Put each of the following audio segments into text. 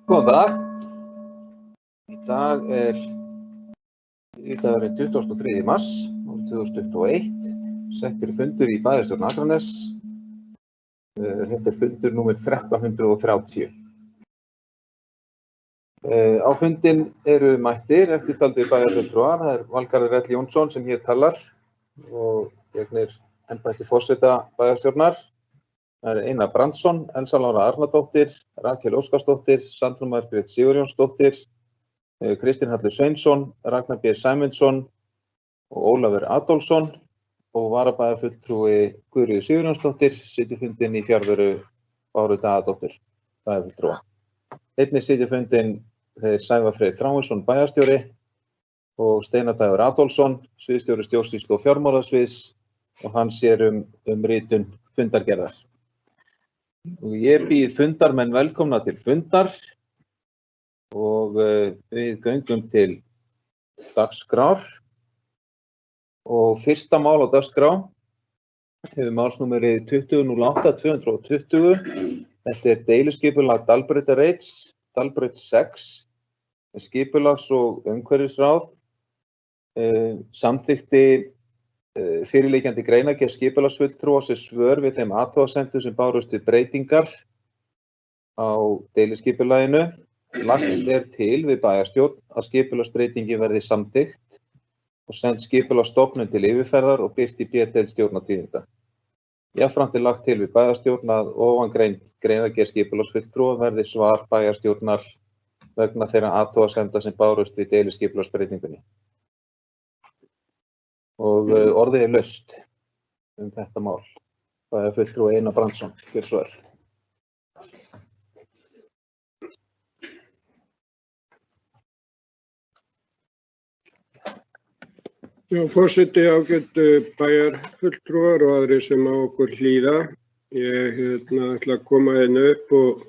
Góðan dag. Í dag er 23. mars 2021. Settur fundur í bæjarstjórn Akraness. Þetta er fundur númer 1330. Á fundinn eru mættir eftirtaldir bæjarfulltrúar. Það er Valgarður L. Jónsson sem hér talar og gegnir embætti forseta bæjarstjórnar. Það er Einar Brandsson, Elsa Lára Arnardóttir, Rakel Óskarsdóttir, Sandra Margrét Sigurjónsdóttir, Kristinn Hallur Sveinsson, Ragnar B. Sæmundsson og Ólafur Adolfsson og varabæjarfulltrúi Guðríður Sigurjónsdóttir sitja fundinn í fjarveru Báru Daðadóttir, bæjarfulltrúa. Einnig sitja fundinn þeir Sævar Freyr Þráinsson, bæjarstjóri og Steinar Dagur Adolfsson, sviðsstjóri stjórnsýslu og fjármálasviðs og hann sér ritun fundargerðar. Og ég býð fundarmenn velkomna til fundar og við göngum til dagskrár og fyrsta mál á dagskrá hefur málsnúmerið 2008-220. Þetta er deiliskipulag Dalbrautarreits, Dalbraut 6, skipulags- og umhverfisráð samþykkti fyrirliggjandi greinargerð skipulagsfulltrúa sem svör við þeim athugasemdum sem bárust við breytingar á deiliskipulaginu. Lagt er til við bæjarstjórn að skipulagsbreytingin verði samþykkt og send skipulagsstofnun til yfirferðar og birt í B-deild Stjórnartíðinda. Jafnframt er lagt til við bæjarstjórn að ofangreind greinargerð skipulagsfulltrúa verði svar bæjarstjórnar vegna þeirra athugasemda sem bárust við deiliskipulagsbreytingunni. Og orðið er laust þetta mál. Bæjarfulltrúi Einar Brandsson, gjörðu svo vel. Já, forseti, ágætu bæjarfulltrúar og aðrir sem á okkur hlýða. Ég ætla að koma hérna upp og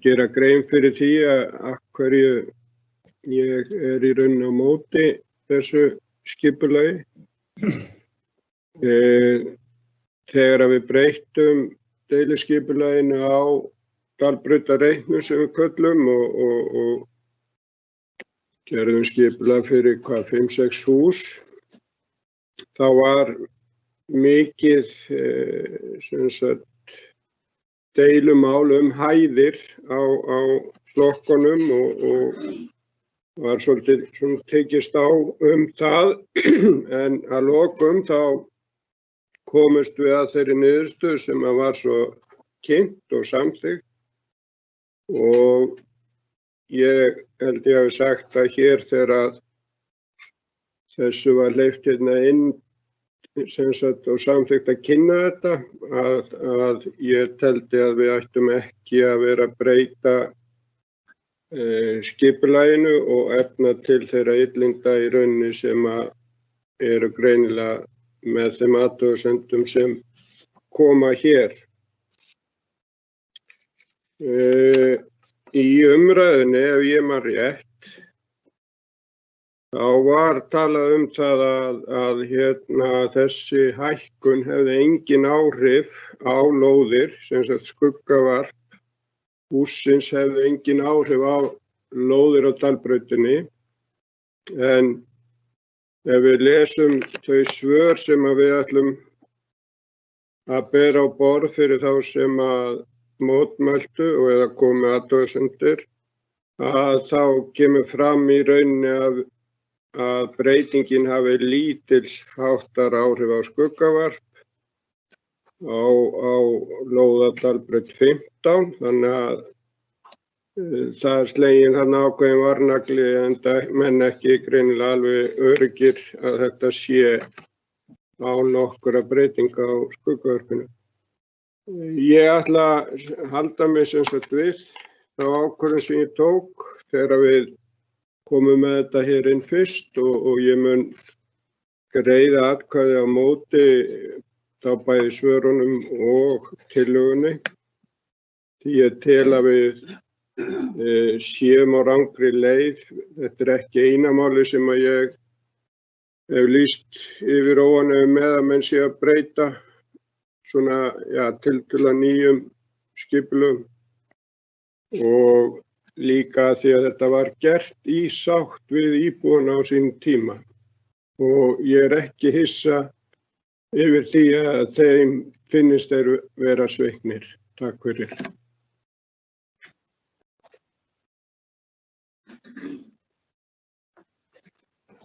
gera grein fyrir því að hverju ég er í raun á móti þessu skipulagi. Þegar við breyttum deiliskipulaginu á Dalbrautarreitnum sem við köllum og gerðum skipulag fyrir 5-6 hús, þá var mikið deilumál hæðir á blokkunum og var svolítið tekist á það, en að lokum þá komust við að þeirri niðurstöðu sem var svo kynnt og samþykkt og ég held ég hafi sagt að hér þegar þessu var hleypt hérna inn og samþykkt að kynna þetta að ég teldi að við ættum ekki að vera að breyta skipulaginu og efna til þeirra illinda í rauninni sem eru greinilega með þeim athugasemdum sem koma hér. Í umræðunni, ef ég man rétt, þá var talað það að þessi hækkun hefði engin áhrif á lóðir, sem sagt skuggavarp hússins hefði engin áhrif á lóðir á Dalbrautinni, en ef við lesum þau svör sem við ætlum að bera á borð fyrir þá sem að mótmæltu og eða komu athugasemdir, að þá kemur fram í rauninni að breytingin hafi lítils háttar áhrif á skuggavarp á lóða Dalbraut 15, þannig að það er sleginn þarna ákveðin varnagli en menn ekki greinilega alveg öruggir að þetta sé á nokkura breytinga á skuggavarpinu. Ég ætla að halda mig sem sagt við þá ákvörðun sem ég tók þegar við komum með þetta hér inn fyrst og ég mun greiða atkvæði á móti þá bæði svörunum og tillögunni. Því ég tel að við séum á rangri leið. Þetta er ekki eina máli sem að ég hef lýst yfir óánægju með að menn sé að breyta svona tiltölulega nýjum skipulögum. og líka því að þetta var gert í sátt við íbúana á sínum tíma. Og ég ekki hissa yfir því að þeim finnist þeir vera sviknir. Takk fyrir.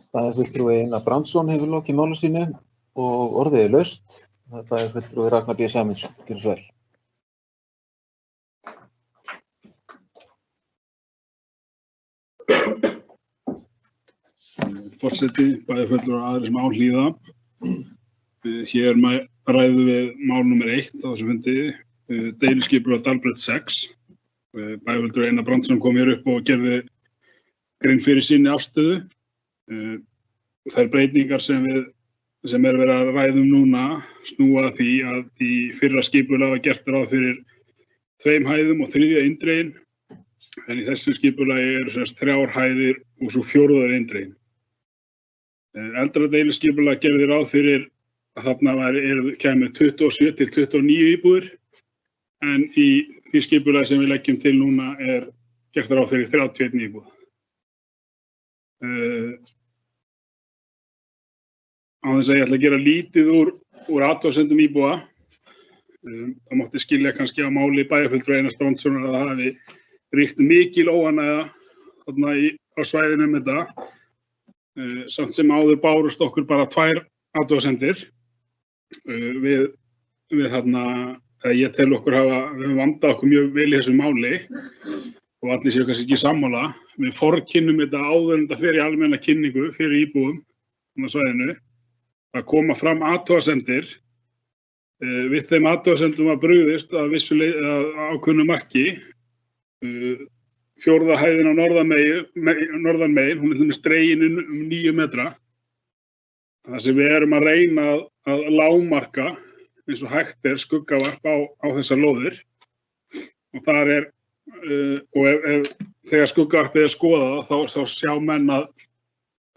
Bæjarfulltrúi Einar Brandsson hefur lokið máli sínu og orðið er laust. Það er bæjarfulltrúi Ragnar B. Sæmundsson. Gjörðu svo vel. Forseti, bæjarfulltrúar og aðrir sem áhlýða. Hér ræðum við mál nummer 1 á þessum fundi, deiliskipulag Dalbraut 6. Bæjarfulltrúi Einar Brandsson kom hér upp og gerði grein fyrir sinni afstöðu. Þær breytingar sem er verið að ræðum núna snúa að því að í fyrra skipulag var gert ráð fyrir 2 hæðum og 3. eindregin, en í þessu skipulagi eru sem sagt 3 hæðir og svo 4. eindregin. Eldra deiliskipulag gerði ráð fyrir að þarna kæmu 27 til 29 íbúðir, en í því skipulagi sem við leggjum til núna er gert ráð fyrir 31 íbúð. Á þess að ég ætla að gera lítið úr athugasemdum íbúa. Það mátti skilja kannski á máli bæjarfulltrúa Einars Brandssonar að það hafi ríkt mikil óánægja þarna á svæðinu þetta. Samt sem áður bárust okkur bara 2 athugasemdir. Við þarna, ég tel okkur við höfum vandað okkur mjög vel í þessu máli og allir séu kannski ekki sammála. Við forkynnum þetta áður en þetta fer í almenna kynningu fyrir íbúum á svæðinu. Það koma fram athugasemdir. Við þeim athugasemdum var brugðist að ákveðnu marki. 4. hæðin á norðan megin, hún er til dæmis dregin um 9 metra. Það sem við erum að reyna að lágmarka eins og hægt skuggavarp á þessar lóðir. Og þar þegar skuggavarpið skoðað þá sjá menn að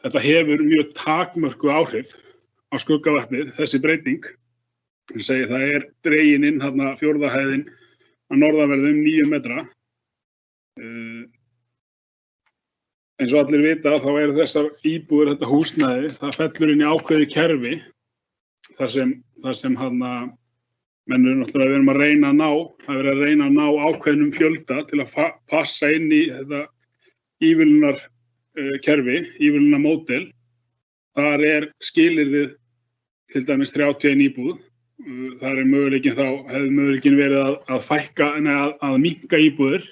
þetta hefur mjög takmörkuð áhrif á skuggavarpið, þessi breyting. Ég segi það dregin inn þarna 4. hæðin á norðanverðu um 9 metra. Eins og allir vita þá þessar íbúðir, þetta húsnæði, það fellur inn í ákveðið kerfi þar sem menn eru náttúrulega við erum að reyna að ná, það er verið að reyna að ná ákveðnum fjölda til að passa inn í þetta ívilnunar kerfi, ívilnunar módel. Þar skilyrðið til dæmis 31 íbúð. Þar hefði möguleikinn verið að fækka, að minnka íbúðir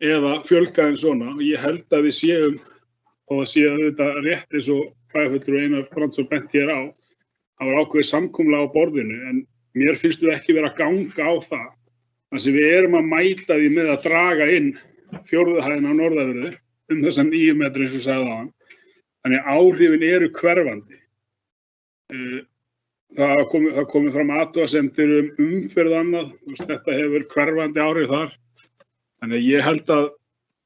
eða fjölga en svona. Ég held að við séum, og það sé auðvitað rétt eins og bæjarfulltrúi Einar Brandsson benti hér á, það var ákveðið samkomulag á borðinu, en mér finnst við ekki vera að ganga á það. Þannig að við erum að mæta því með að draga inn 4. hæðina á norðanverðu þessa 9 metri eins og sagði áðan. Þannig að áhrifin eru hverfandi. Það komið fram athugasemdir umferð annað, þetta hefur hverfandi áhrif þar. Þannig að ég held að,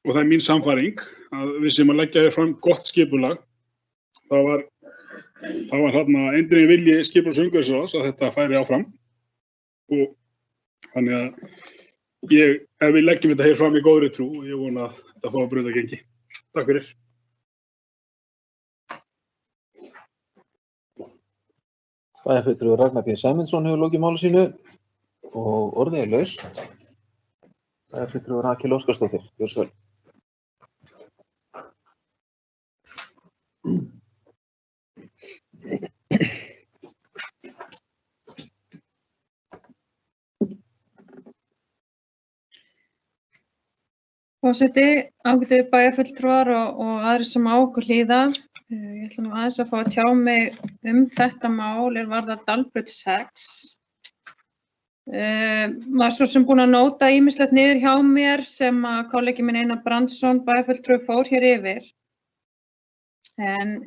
og það er mín sannfæring, að við sem að leggja hér fram gott skipulag, það var þarna eindreginn vilji skipulags- og umhverfisráðs að þetta færi áfram. Og þannig að ef við leggjum þetta hér fram í góðri trú, og ég vona að þetta fái brautargengi. Takk fyrir. Bæjarfulltrúi Ragnar B. Sæmundsson hefur lokið máli sínu og orðið er laust. Bæjarfulltrúi Rakel Óskarsdóttir. Gjörðu svo vel. Forseti, ágætu bæjarfulltrúar og aðrir sem á okkur hlýða. Ég ætla nú aðeins að fá að tjá mig þetta mál varðar Dalbraut 6. Var svo sem búin að nóta ýmislegt niður hjá mér sem að kollegi minn Einar Brandsson bæjarfulltrúi fór hér yfir. En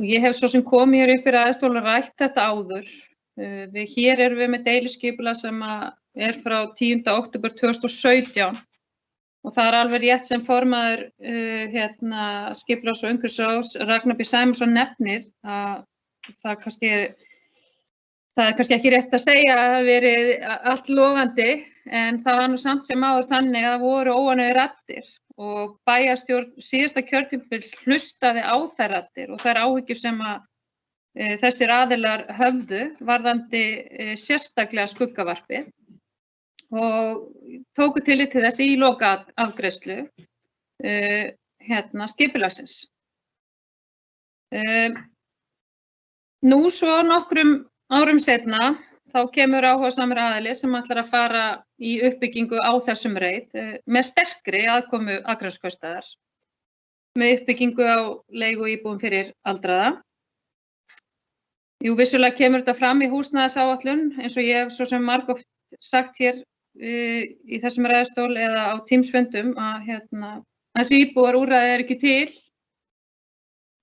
ég hef svo sem komið hér upp fyrir aðeins og rætt þetta áður. Hér erum við með deiliskipulag sem frá 10. október 2017 og það alveg rétt sem formaður skipulags- og umhverfisráðs Ragnar B. Sæmundsson nefnir að það er kannski ekki rétt að segja að það hafi verið allt logandi en það var nú samt sem áður þannig að það voru óánægðar raddir og bæjarstjórn síðasta kjörtímabils hlustaði á þær raddir og þær áhyggjur sem að þessir aðilar höfðu varðandi sérstaklega skuggavarpið og tóku tillit til þess í lokaafgreiðslu skipulagsins. Nú svo nokkrum árum seinna þá kemur áhugasamur aðili sem ætlar að fara í uppbyggingu á þessum reit með sterkri aðkomu Akraneskaupstaðar, með uppbyggingu á leiguíbúðum fyrir aldraða. Jú, vissulega kemur þetta fram í húsnæðisáætlun, eins og ég hef svo sem margoft sagt hér í þessum ræðustól eða á tímsfundum að þessi íbúðarúrræði ekki til,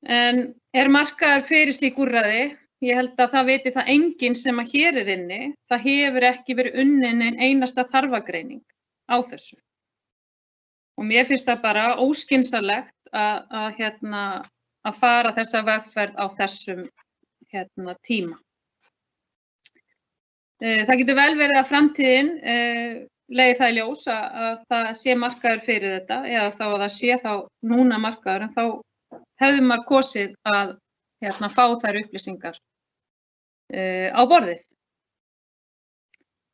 en markaður fyrir slík úrræði. Ég held að það viti það enginn sem að hér inni, það hefur ekki verið unnin ein einasta þarfagreining á þessu. Og mér finnst það bara óskynsamlegt að fara þessa vegferð á þessum tíma. Það getur vel verið að framtíðin leiði það í ljós að það sé markaður fyrir þetta, eða þá að það sé þá núna markaður, en þá hefði maður kosið að fá þær upplýsingar á borðið.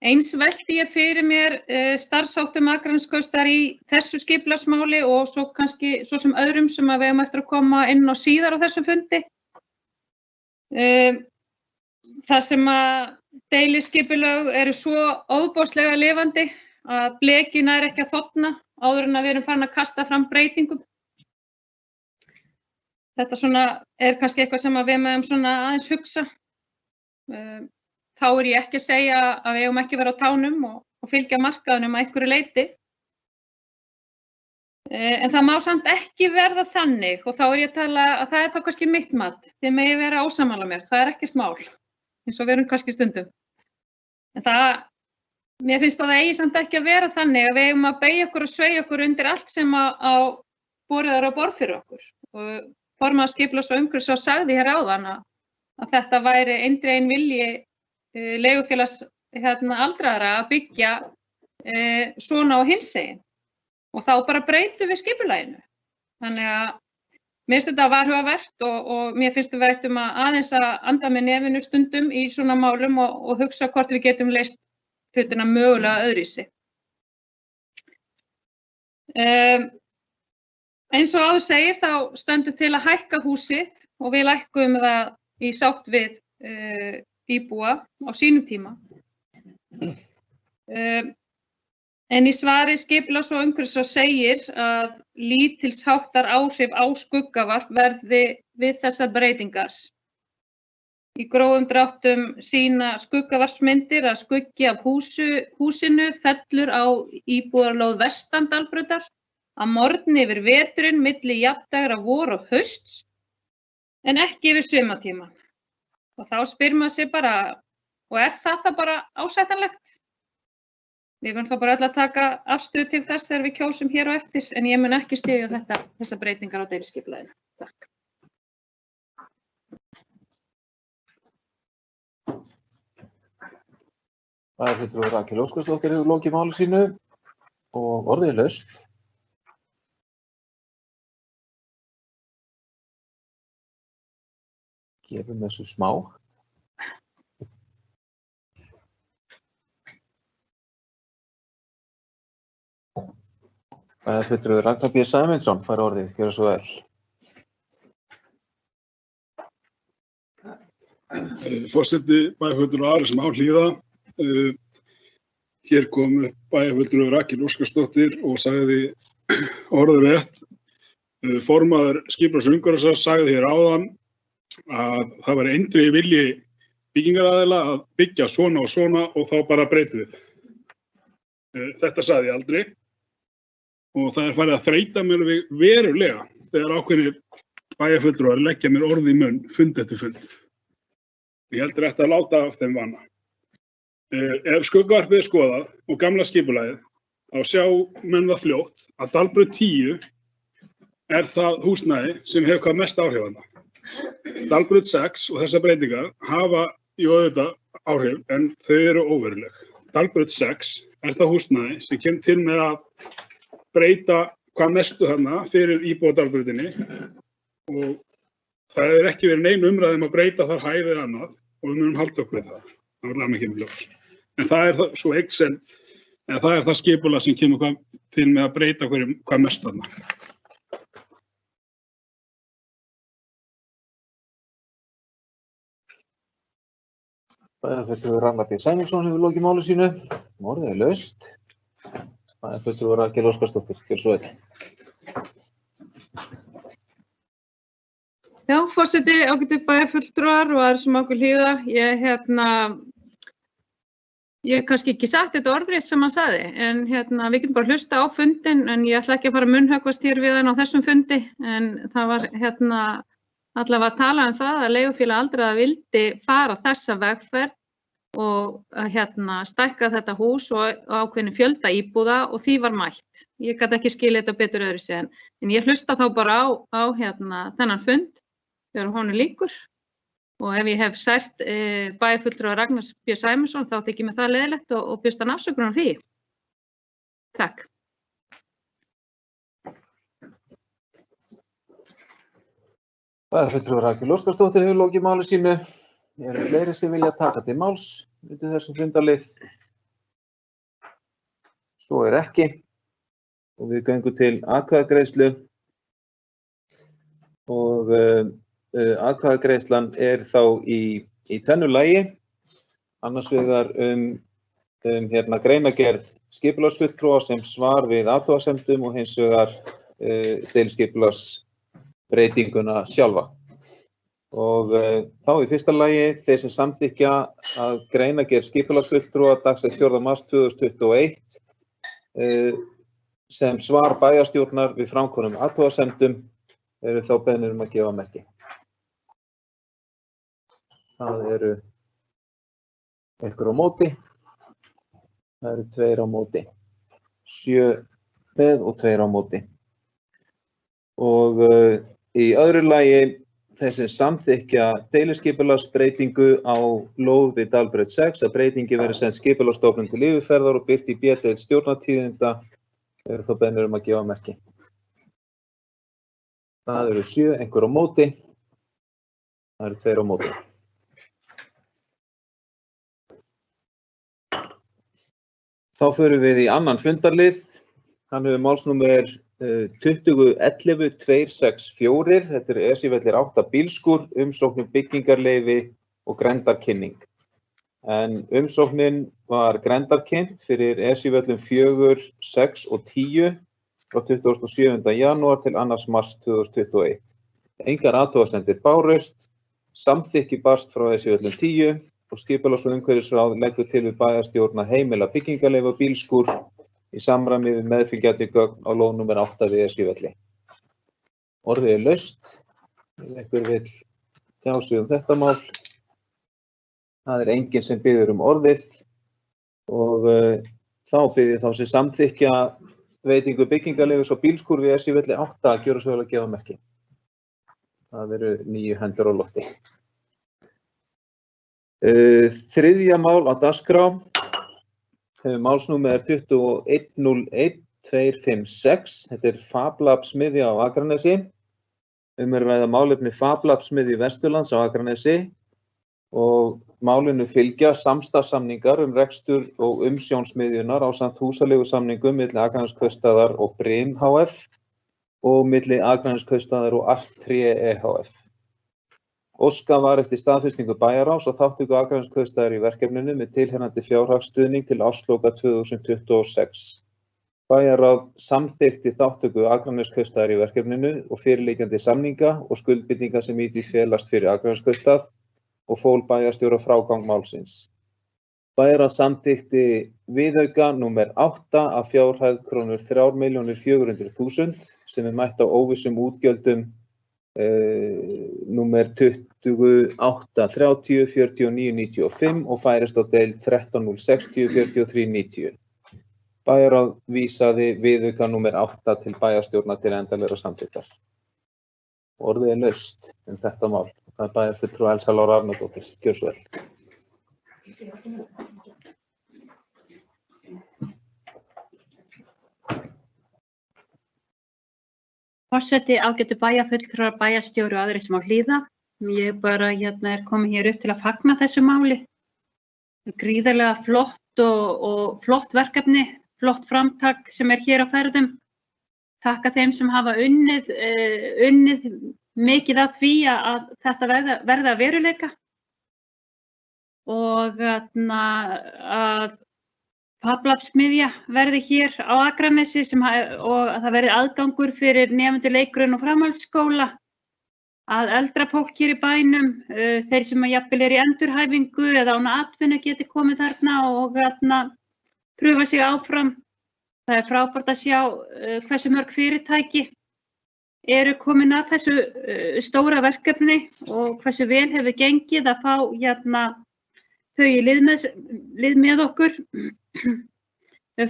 Eins velti ég fyrir mér starfsháttum Akraneskaupstaðar í þessu skipulagsmáli og svo kannski svo sem öðrum sem við eigum eftir að koma inn á síðar á þessum fundi. Það sem að deiliskipulög eru svo ofboðslega lifandi að blekið nær ekki að þorna áður en að við erum farin að kasta fram breytingum. Þetta svona kannski eitthvað sem að við meðum svona aðeins hugsa. Þá ég ekki að segja að við eigum ekki vera á tánum og fylgja markaðunum að einhverju leyti. En það má samt ekki verða þannig, og þá ég að tala að það þá kannski mitt mat, þið megi vera ósammála mér, það ekkert mál, eins og við erum kannski stundum. En mér finnst það eigi samt ekki að vera þannig að við eigum að beygja okkur og sveigja okkur undir allt sem borið er á borð fyrir okkur. Og formaður skipulags- og umhverfisráðs sagði hér áðan að þetta væri eindreginn vilji leigufélags aldraðra að byggja svona á hinsegin og þá bara breytum við skipulaginu. Þannig að mér finnst þetta varhugavert og mér finnst við ættum aðeins að anda með nefinu stundum í svona málum og hugsa hvort við getum leyst hlutina mögulega öðruvísi. Eins og áður segir þá stendur til að hækka húsið og við lækkum það í sátt við íbúa á sínum tíma. En í svari skipulags- og umhverfisráðs segir að lítilsháttar áhrif á skuggavarp verði við þessar breytingar. Í grófum dráttum sýna skuggavarpsmyndir að skuggi af húsinu fellur á íbúðarlóð vestan Dalbrautar að morgni yfir veturinn milli jafndægra vor og hausts en ekki yfir sumartímann. Og þá spyr maður sig bara, og það bara ásættanlegt? Við verðum þá bara öll að taka afstöðu til þess þegar við kjósum hér á eftir, en ég mun ekki styðja þessar breytingar á deiliskipulaginu. Takk. Bæjarfulltrúi Rakel Óskarsdóttir hefur lokið máli sínu og orðið laust. Gefum þessu smá. Bæjarfulltrúi Ragnar B. Sæmundsson fær orðið, gjörðu svo vel. Forseti bæjarfulltrúi Ari sem á Hlíða. Hér kom bæjarfulltrúi Rakel Óskarsdóttir og sagði orðrétt. Formaður skipulags- og umhverfisráðs sagði hér áðan að það væri eindreginn vilji byggingaraðila að byggja svona og svona og þá bara breytum við. Þetta sagði ég aldrei og það farið að þreyta mér verulega þegar ákveðnir bæjarfulltrúar leggja mér orð í munn fund eftir fund. Ég heldur eftir að láta af þeim vana. Ef skuggavarpið er skoðað og gamla skipulagið, þá sjá menn það fljótt að Dalbraut 10 er það húsnæði sem hefur hvað mest áhrif þarna. Dalbraut 6 og þessar breytingar hafa auðvitað áhrif en þau eru óveruleg. Dalbraut 6 er það húsnæði sem kemur til með að breyta hvað mestu þarna fyrir íbúa Dalbrautinni og það er ekki verið nein umræða að breyta þar hæð eða annað og við munum halda okkur við það. Það var alveg kemur ljós. En það er það, svo það er það skipulag sem kemur til með að breyta hvað mestu þarna. Bæjarfulltrúi Ragnar B. Sæmundsson hefur lokið máli sínu. Orðið er laust. Bæjarfulltrúi Rakel Óskarsdóttir, gjörðu svo vel. Já, forseti, ágætu bæjarfulltrúar og aðrir sem okkur hlýða. Ég kannski ekki sagt þetta orðrétt sem hann sagði, en við getum bara hlusta á fundin, en ég ætla ekki að fara að munnhöggvast hér við hann á þessum fundi, en það var allavega að tala um það að leigufélag aldraðra vildi fara þessa vegferð og stækka þetta hús og ákveðni fjölda íbúða og því var mætt. Ég gat ekki skilið þetta betur öðru sér, en ég hlusta þá bara á þennan fund þegar honum lýkur og ef ég hef sært bæjarfulltrúa Ragnar B. Sæmundsson þá þykir mér það leiðilegt og biðst hann afsökunar á því. Takk. Bæjarfulltrúi Rakel Óskarsdóttir hefur lokið máli sínu. Eru fleiri sem vilja taka til máls undir þessum fundarlið? Svo er ekki. Og við göngum til atkvæðagreiðslu. Og atkvæðagreiðslan er þá í tvennu lagi. Annars vegar greinargerð skipulagsfulltrúa sem svar við athugasemdum og hins vegar deiliskipulagsbreytinguna sjálfa. Og þá í fyrsta lagi þeir sem samþykkja að greinargerð skipulagsfulltrúa dagsett 4. mars 2021 sem svar bæjarstjórnar við framkomnum athugasemdum eru þá beðnir að gefa merki. Það eru einhver á móti. Það eru 2 á móti. 7 með og 2 á móti. Og í öðru lagi þeir sem samþykkja deiliskipulagsbreytingu á lóð við Dalbraut 6 að breytingi verði send skipulagsstofnun til yfirferðar og birt í B-deild stjórnartíðinda eru þá beðnir að gefa merki. Það eru 7, einhver á móti. Það eru 2 á móti. Þá förum við í annan fundarlið. Hann hefur málsnúmer 2011-264. Þetta er Esjuvellir 8 bílskúr, umsókn byggingarleyfi og grenndarkynning. En umsóknin var grenndarkynnt fyrir Esjuvellum 4, 6 og 10 frá 27. janúar til 2. mars 2021. Engar athugasemdir bárust, samþykki barst frá Esjuvellum 10 og skipulags- og umhverfisráð leggur til við bæjarstjórn að heimila byggingarleyfi og bílskúr í samræmi við meðfylgjandi gögn á lóð númer 8 við Esjuvelli. Orðið er laust. Ef einhver vill tjá sig þetta mál. Það er enginn sem biður orðið og þá biður þá sem samþykkja veitingu byggingarleyfis og bílskúr við Esjuvelli 8 að gjöra svo vel að gefa merki. Það eru 9 hendur á lofti. Þriðja mál á dagskrá hefur málsnúmer 2101-256. Þetta er FabLab smiðja á Akranesi. Er að ræða málefni FabLab smiðju Vesturlands á Akranesi og málinu fylgja samstarfssamningar rekstur og umsjón smiðjunnar ásamt húsaleigusamningum milli Akraneskaupstaðar og Brim hf. Og milli Akraneskaupstaðar og Art3 ehf. Óskað var eftir staðfestingu bæjarráðs og þátttöku Akraneskaupstaðar í verkefninu með tilheyrandi fjárhagsstuðning til ársloka 2026. Bæjarráð samþykkti þátttöku Akraneskaupstaðar í verkefninu og fyrirliggjandi samninga og skuldbindinga sem í því felast fyrir Akraneskaupstað og fól bæjarstjóra frágang málsins. Bæjarráð samþykkti viðauka númer 8 af fjárhæð krónur 3.400.000 sem mætt á óvissum útgjöldum númer 28304995 og færist á deild 1306043990. Bæjarráð vísaði viðauka númer 8 til bæjarstjórnar til endanlegrar samþykktar. Orðið er laust þetta mál. Það er bæjarfulltrúi Elsa Lára Arnardóttir. Gjörðu svo vel. Forseti, ágætu bæjarfulltrúar, bæjarstjóri og aðrir sem á hlýða. Ég bara er komin hér upp til að fagna þessu máli. Gríðarlega flott og flott verkefni, flott framtak sem hér á ferðum. Þakka þeim sem hafa unnið mikið að því að þetta verði að veruleika. Og að Pablabsmiðja verði hér á Akranesi og að það verði aðgangur fyrir nemendur leikgrunn- og framhaldsskóla, að eldra fólk hér í bænum, þeir sem jafnvel í endurhæfingu eða án atvinnu geti komið þarna og pröfa sig áfram. Það er frábært að sjá hversu mörg fyrirtæki eru komin að þessu stóra verkefni og hversu vel hefur gengið að fá þau í lið með okkur.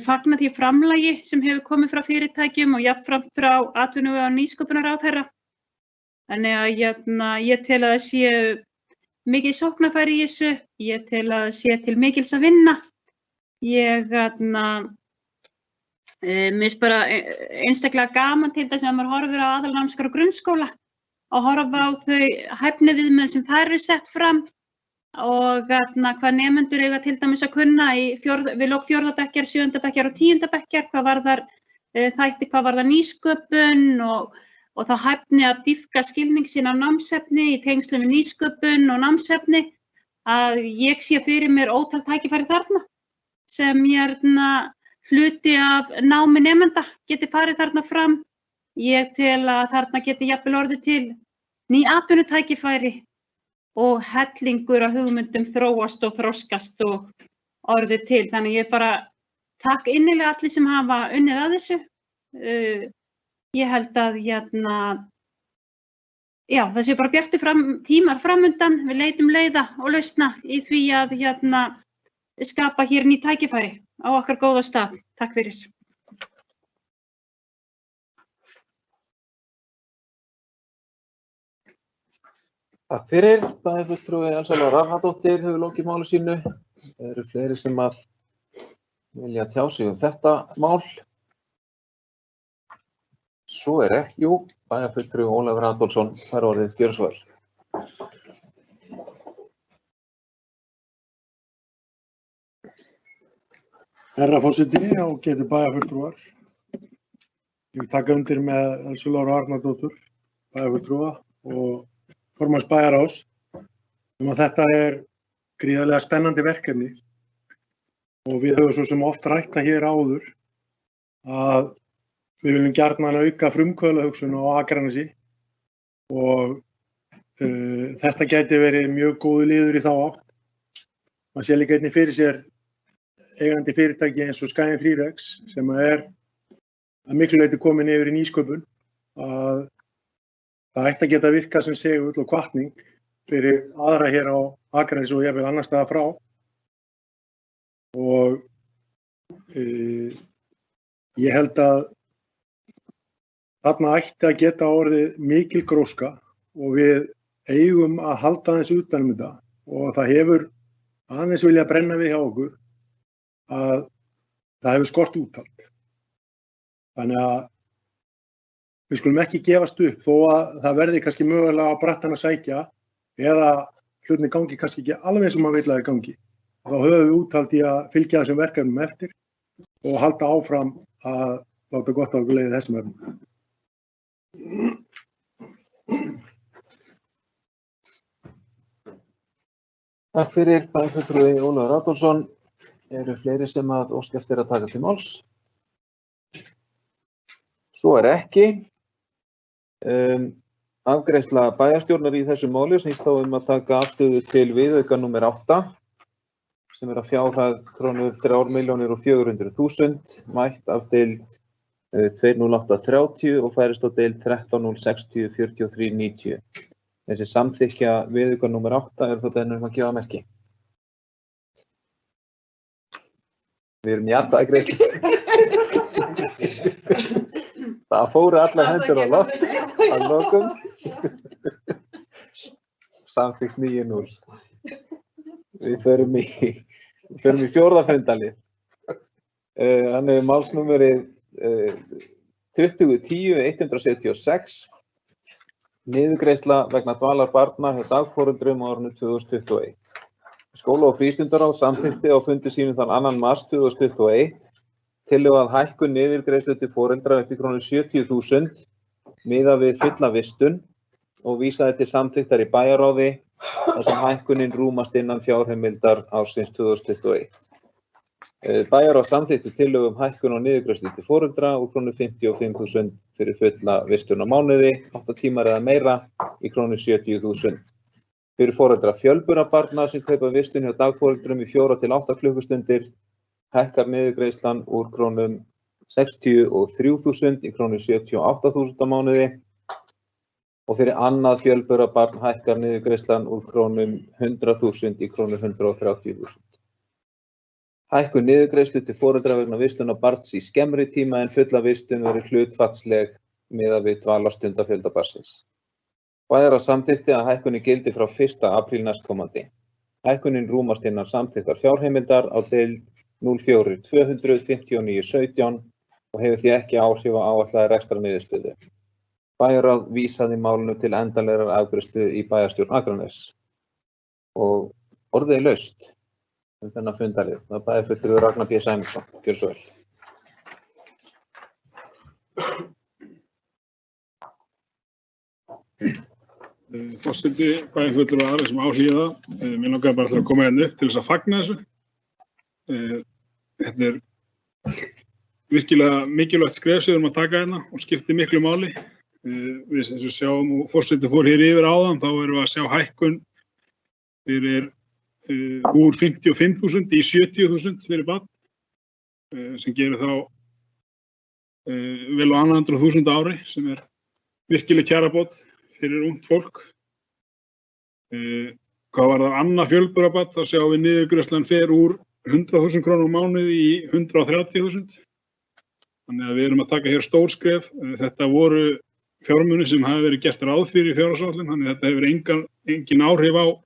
Fagna því framlagi sem hefur komið frá fyrirtækjum og jafnframt frá atvinnuvega- og nýsköpunarráðherra. Þannig að ég tel að það sé mikið sóknarfæri í þessu, ég tel að það sé til mikils að vinna. Mér finnst bara einstaklega gaman til þess að maður horfir á aðalnámskrá grunnskóla og horfa á þau hæfniviðmið sem þær eru sett fram og hvað nemendur eiga til dæmis að kunna við lok 4. bekkjar, 7. bekkjar og 10. bekkjar, hvað varðar nýsköpun og þá hæfni að dýpka skilning sinn á námsefni í tengslum við nýsköpun og námsefni, að ég sé fyrir mér ótal tækifæri þarna sem hluti af námi nemenda geti farið þarna fram. Ég tel að þarna geti jafnvel orðið til ný atvinnutækifæri og hellingur af hugmyndum þróast og þroskast og orðið til. Þannig ég bara takk innilega allir sem hafa unnið að þessu. Ég held að það séu bara bjartir tímar framundan. Við leitum leiða og lausna í því að skapa hér ný tækifæri á okkar góða stað. Takk fyrir. Takk fyrir. Bæjarfulltrúi Elsa Lára Arnardóttir hefur lokið máli sínu. Eru fleiri sem vilja tjá sig þetta mál? Svo ekki. Jú, bæjarfulltrúi Ólafur Adolfsson fær orðið, gjörðu svo vel. Herra forseti, ágætu bæjarfulltrúar. Ég vil taka undir með Elsu Láru Arnardóttur, bæjarfulltrúa og formanns bæjarráðs að þetta gríðarlega spennandi verkefni og við höfum svo sem oft rætt það hér áður að við viljum gjarnan auka frumkvöðlahugsun á Akranesi og þetta gæti verið mjög góður liður í þá átt. Man sé líka einnig fyrir sér eigandi fyrirtæki eins og Skaginn 3X sem að miklu leyti komin yfir í nýsköpun, að það ætti að geta virkað sem segull og hvatning fyrir aðra hér á Akranesi og jafnvel annars staðar frá. Og ég held að þarna ætti að geta orðið mikil gróska og við eigum að halda aðeins utan þetta og það hefur aðeins viljað brenna við hjá okkur að það hefur skort úthald. Þannig að við skulum ekki gefast upp þó að það verði kannski mögulega á brattan að sækja eða hlutinni gangi kannski ekki alveg eins og maður vill að það gangi. Þá höfum við úthald í að fylgja þessum verkefnum eftir og halda áfram að láta gott á okkur leiði þessum efnum. Takk fyrir, bæjarfulltrúi Ólafur Adolfsson. Eru fleiri sem óska eftir að taka til máls? Svo ekki. Afgreiðsla bæjarstjórnar í þessu máli snýst þá að taka afstöðu til viðauka númer 8 sem að fjárhæð krónur 3.400.000 mætt af deild 20830 og færist á deild 13.060.43.90. Þessi samþykkja viðauka númer 8 þá beðnir að gefa merki. Við erum í atkvæðagreiðslu. Það fóru allar hendur á loft að lokum. Samþykkt 9-0. Við förum í 4. fundalið. Þannig málsnúmerið 2010-176 niðurgreiðsla vegna dvalar barna hjá dagforeldrum á árinu 2021. Skóla- og frístundaráð samþykkti á fundi sínum þann 2. mars 2021 tillögu að hækkun niðurgreiðslu til foreldra upp í krónu 70.000 miðað við fulla vistun og vísaði til samþykktar í bæjarráði þar sem hækkunin rúmast innan fjárheimildar ársins 2021. Bæjarráð samþykkti tillögu hækkun á niðurgreiðslu til foreldra úr krónu 55.000 fyrir fulla vistun á mánuði, 8 tímar eða meira í krónu 70.000. Fyrir foreldra fjölburabarna sem kaupa vistun hjá dagforeldrum í 4 til 8 klukkustundir hækkar niðurgreiðslan úr krónum 63.000 í krónu 78.000 á mánuði og fyrir annað fjölburabarn hækkar niðurgreiðslan úr krónum 100.000 í krónu 130.000. Hækkun niðurgreiðslu til foreldra vegna vistunar barns í skemmri tíma en fulla vistun verður hlutfallsleg miðað við dvalarstundafjölda barnsins. Bæjarráð samþykkti að hækkunin gildi frá 1. apríl næstkomandi. Hækkunin rúmast innan samþykktar fjárheimildar á deild 04-259-17 og hefur því ekki áhrif á áætlaða rekstrarniðurstöðu. Bæjarráð vísaði málinu til endanlegrar afgreiðslu í bæjarstjórn Akraness. Og orðið er laust þennan fundarlið. Það er bæjarfulltrúi Ragnar B. Sæmundsson. Gjörðu svo vel. Forseti, bæjarfulltrúi aðra sem áhlýða. Mér langaði bara að koma hérna upp til þess að fagna þessu. Þetta er virkilega mikilvægt skref sem við erum að taka hérna og skiptir miklu máli. Við eins og sjáum og forseti fór hér yfir áðan, þá erum við að sjá hækkun fyrir úr 55.000 í 70.000 fyrir barn, sem gerir þá vel á 200.000 ári, sem er virkileg kjarabót fyrir ungt fólk. Hvað var það annað fjölburabarn, þá sjáum við niðurgreiðslan fer úr 100.000 krónur á mánuði í 130.000. Þannig að við erum að taka hér stór skref. Þetta voru fjármunir sem hafi verið gert ráð fyrir í fjárhagsáætlun, þannig að þetta hefur engin áhrif á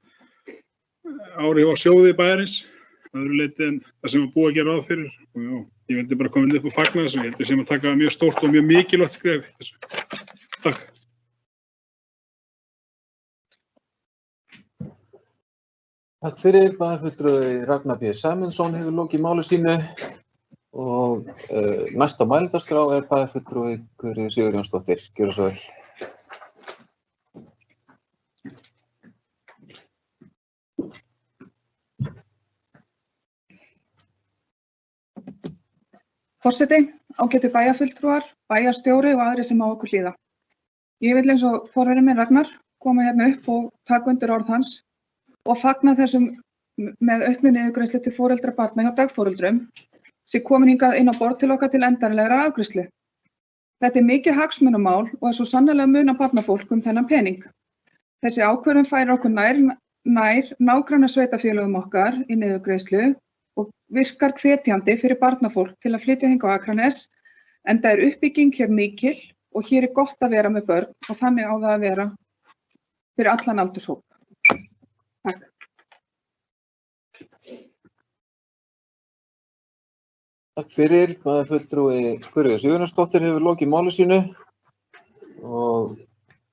sjóði bæjarins, öðru leyti en það sem var búið að gera ráð fyrir. Og já, ég vildi bara koma upp og fagna þessu. Ég held við sem að taka mjög stórt og mjög mikilvægt skref þessu. Takk. Takk fyrir. Bæjarfulltrúi Ragnar B. Sæmundsson hefur lokið máli sínu og næsta mælendaskrá er bæjarfulltrúi Guðríður Sigurjónsdóttir. Gjörðu svo vel. Forseti, ágætu bæjarfulltrúar, bæjarstjóri og aðrir sem á okkur hlýða. Ég vil eins og forveri minn Ragnar koma hérna upp og taka undir orð hans og fagna þessum með auknu niðurgreiðslu til foreldra barna hjá dagforeldrum sem komin hingað inn á borð til okkar til endanlegrar afgreiðslu. Þetta er mikið hagsmunamál og er svo sannarlega muna barnafólk þennan pening. Þessi ákvörðun færir okkur nær nágranna sveitarfélögum okkar í niðurgreiðslu og virkar hvetjandi fyrir barnafólk til að flytja hingað á Akraness, enda er uppbygging hér mikil og hér er gott að vera með börn og þannig á það að vera fyrir allan aldurshóp. Takk. Takk fyrir. Bæjarfulltrúi Guðríður Sigurjónsdóttir hefur lokið máli sínu og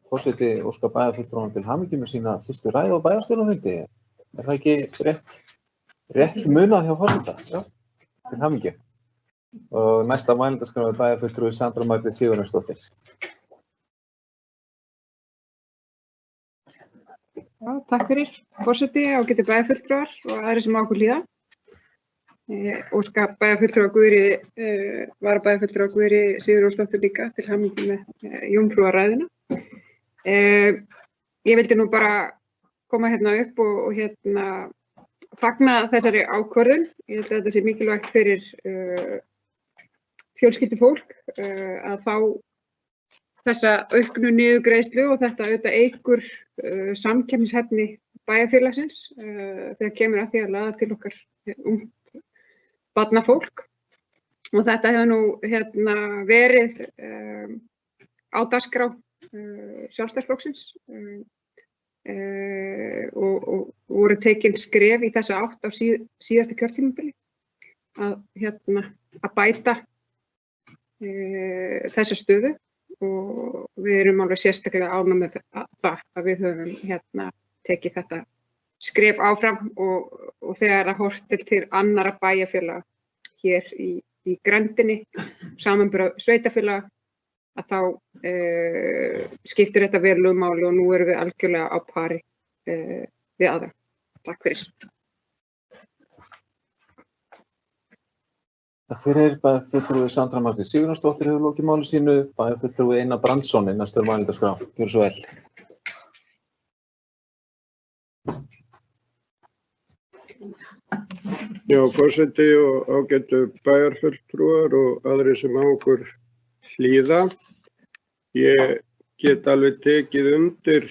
forseti óskar bæjarfulltrúanum til hamingju með sína fyrstu ræðu á bæjarstjórnarfundi. Er það ekki rétt munað hjá forseta? Já, til hamingju. Og næsta mælendaskrá er bæjarfulltrúi Sandra Margrét Sigurjónsdóttir. Já, takk fyrir. Forseti, ágætu bæjarfulltrúar og aðrir sem á okkur hlýða. Óska varabæjarfulltrúa Guðri Sigurjónsdóttir líka til hamingju með jómfrúarræðuna. Ég vildi nú bara koma hérna upp og hérna fagna þessari ákvörðun. Ég held að þetta sé mikilvægt fyrir fjölskyldufólk að fá þessa auknu niðurgreiðslu og þetta auðvitað eykur samkeppnishæfni bæjarfélagsins þegar kemur að því að laða til okkar ungt barnafólk. Og þetta hefur nú verið á dagskrá Sjálfstæðisflokksins og voru tekin skref í þessa átt á síðasta kjörtímabili að bæta þessa stöðu og við erum alveg sérstaklega ánægð með það að við höfum tekið þetta skref áfram og þegar að horft til annarra bæjarfélaga hér í grenndinni, samanburð sveitarfélaga, að þá skiptir þetta verulegu máli og nú erum við algjörlega á pari við aðra. Takk fyrir. Takk fyrir. Bæjarfulltrúi Sandra Margrét Sigurjónsdóttir hefur lokið máli sínu. Bæjarfulltrúi Einar Brandsson, næstur mælendaskrá. Gjörðu svo vel. Já, forseti og ágætu bæjarfulltrúar og aðrir sem á okkur hlýða. Ég get alveg tekið undir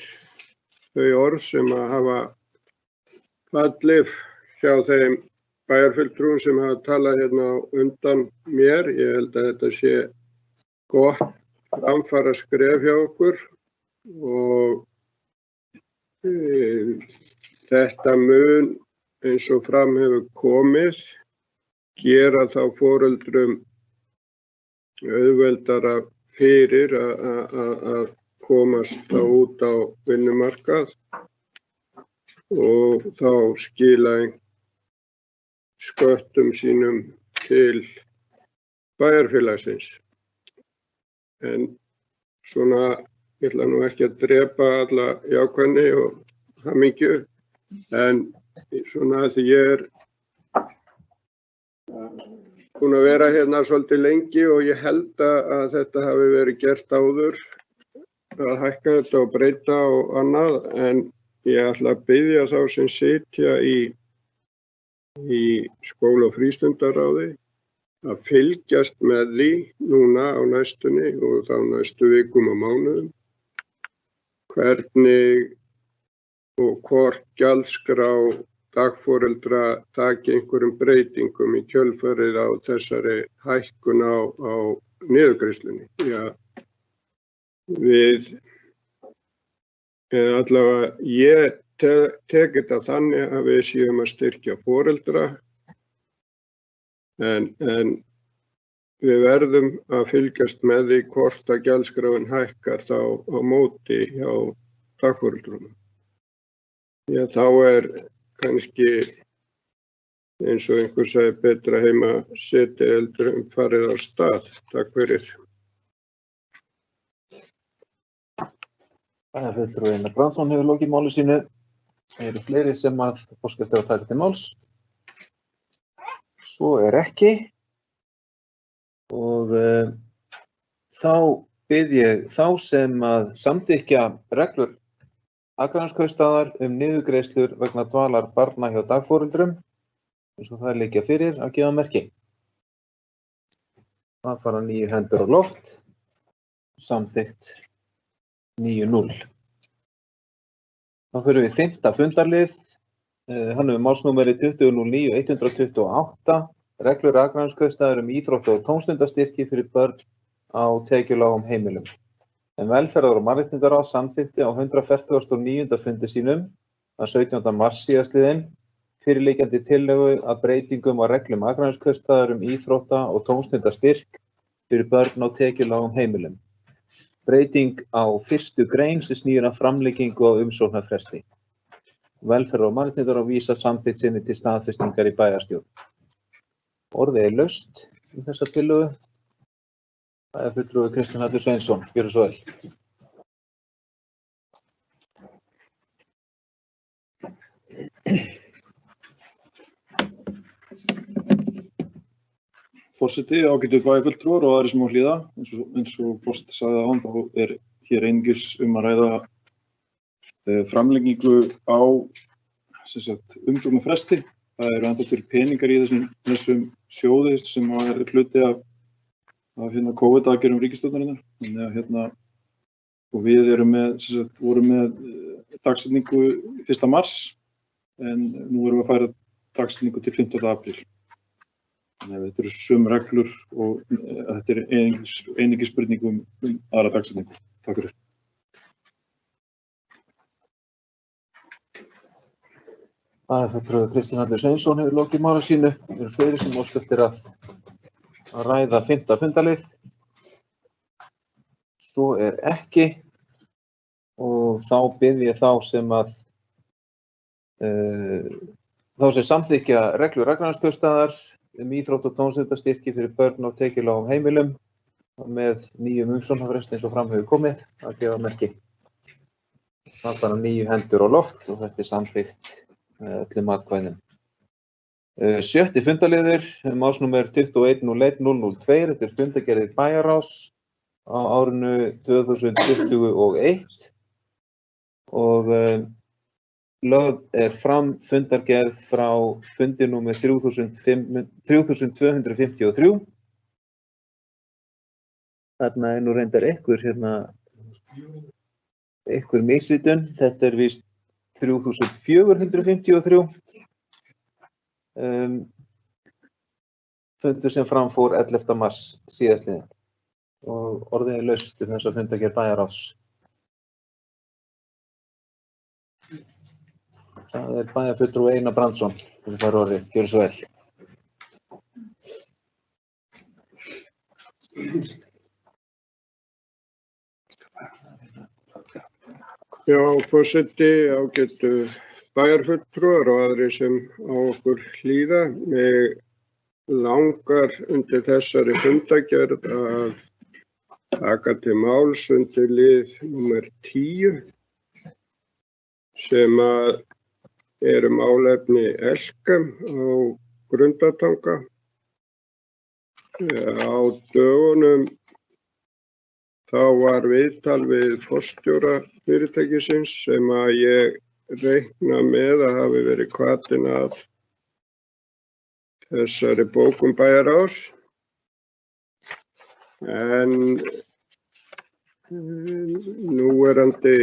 þau orð sem að hafa fallið hjá þeim bæjarfulltrúum sem hafa talað hérna undan mér. Ég held að þetta sé gott framfaraskref hjá okkur og þetta mun, eins og fram hefur komið, gera þá foreldrum auðveldara fyrir að komast þá út á vinnumarkað og þá skila sköttum sínum til bæjarfélagsins. En svona, ég ætla nú ekki að drepa alla jákvæðni og hamingju, en svona því ég búinn að vera hérna svolítið lengi og ég held að þetta hafi verið gert áður, að hækka þetta og breyta og annað, en ég ætla að biðja þá sem sitja í skóla- og frístundaráði að fylgjast með því núna á næstunni og þá næstu vikum og mánuðum hvernig og hvort gjaldskrá dagforeldra taki einhverjum breytingum í kjölfarið á þessari hækkun á niðurgreiðslunni. Já, allavega ég tek þetta þannig að við séum að styrkja foreldra en við verðum að fylgjast með því hvort að gjaldskráin hækkar þá á móti hjá dagforeldrunum. Já, þá kannski, eins og einhver sagði, betra heima sitja heldur farið á stað. Takk fyrir. Bæjarfulltrúi Einar Brandsson hefur lokið máli sínu. Eru fleiri sem að óska eftir að taka til máls? Svo ekki. Og þá bið ég þá sem að samþykkja reglur Akraneskaupstaðar niðurgreiðslur vegna dvalar barna hjá dagforeldrum, eins og það liggja fyrir, að gefa merki. Það fara 9 hendur á loft, samþykkt 9-0. Þá fyrir við 5. fundarlið, hann hefur málsnúmeri 2009-128, reglur Akraneskaupstaðar íþrótta- og tómstundastyrki fyrir börn á tekjulágum heimilum. En velferðar- og mannréttindaráð samþykkti á 149. fundi sínum að 17. mars síðastliðinn fyrirliggjandi tillögu að breytingum á reglum Akraneskaupstaðar íþrótta- og tómstundastyrk fyrir börn á tekjulágum heimilum. Breyting á 1. grein sem snýr að framlengingu á umsóknarfresti. Velferðar- og mannréttindaráð vísar samþykkt sinni til staðfestingar í bæjarstjórn. Orðið laust í þessa tillögu. Bæjarfulltrúi Kristinn Hallur Sveinsson, gjörðu svo vel. Forseti, ágætu bæjarfulltrúar og aðrir sem á hlýða, eins og forseti sagði áðan, þá hér einungis að ræða framlengingu á umsóknarfresti. Það eru ennþá til peningar í þessum sjóði sem hluti af COVID-aðgerðum ríkisstjórnarinnar. Og við vorum með dagsetningu 1. mars, en nú erum við að færa dagsetningu til 15. apríl. Þannig að þetta eru sömu reglur og þetta er einungis spurning aðra dagsetningu. Takk fyrir. Bæjarfulltrúi Kristinn Hallur Sveinsson hefur lokið máli sínu. Eru fleiri sem óska eftir að ræða 5. fundarlið? Svo er ekki og þá bið ég þá sem samþykkja reglur Akraneskautsstaðar íþrótta- og tómstundastyrki fyrir börn á tekjulágum heimilum með nýjum umsóknarfresti eins og fram hefur komið að gefa merki. Það bara 9 hendur á loft og þetta er samþykkt öllum atkvæðum. 7. fundarliður, málsnúmer 21.01.002, þetta er fundargerðir bæjarráðs á árinu 2021 og lögð er fram fundargerð frá fundi númer 3253. Þarna er nú reyndar einhver misritun, þetta er víst 3453. Fundur sem fram fór 11. mars síðastliðinn og orðið er laust þessa fundargerð bæjarráðs. Það er bæjarfulltrúi Einar Brandsson sem fær orðið, gjörðu svo vel. Já, forseti, ágætu bæjarfulltrúar og aðrir sem á okkur hlýða. Mig langar undir þessari fundargerð að taka til máls undir lið númer 10 sem eru málefni Elkem á Grundartanga. Á dögunum þá var viðtal við forstjóra fyrirtækisins sem ég reikna með að hafi verið hvatinn að þessari bókun bæjarráðs. En núverandi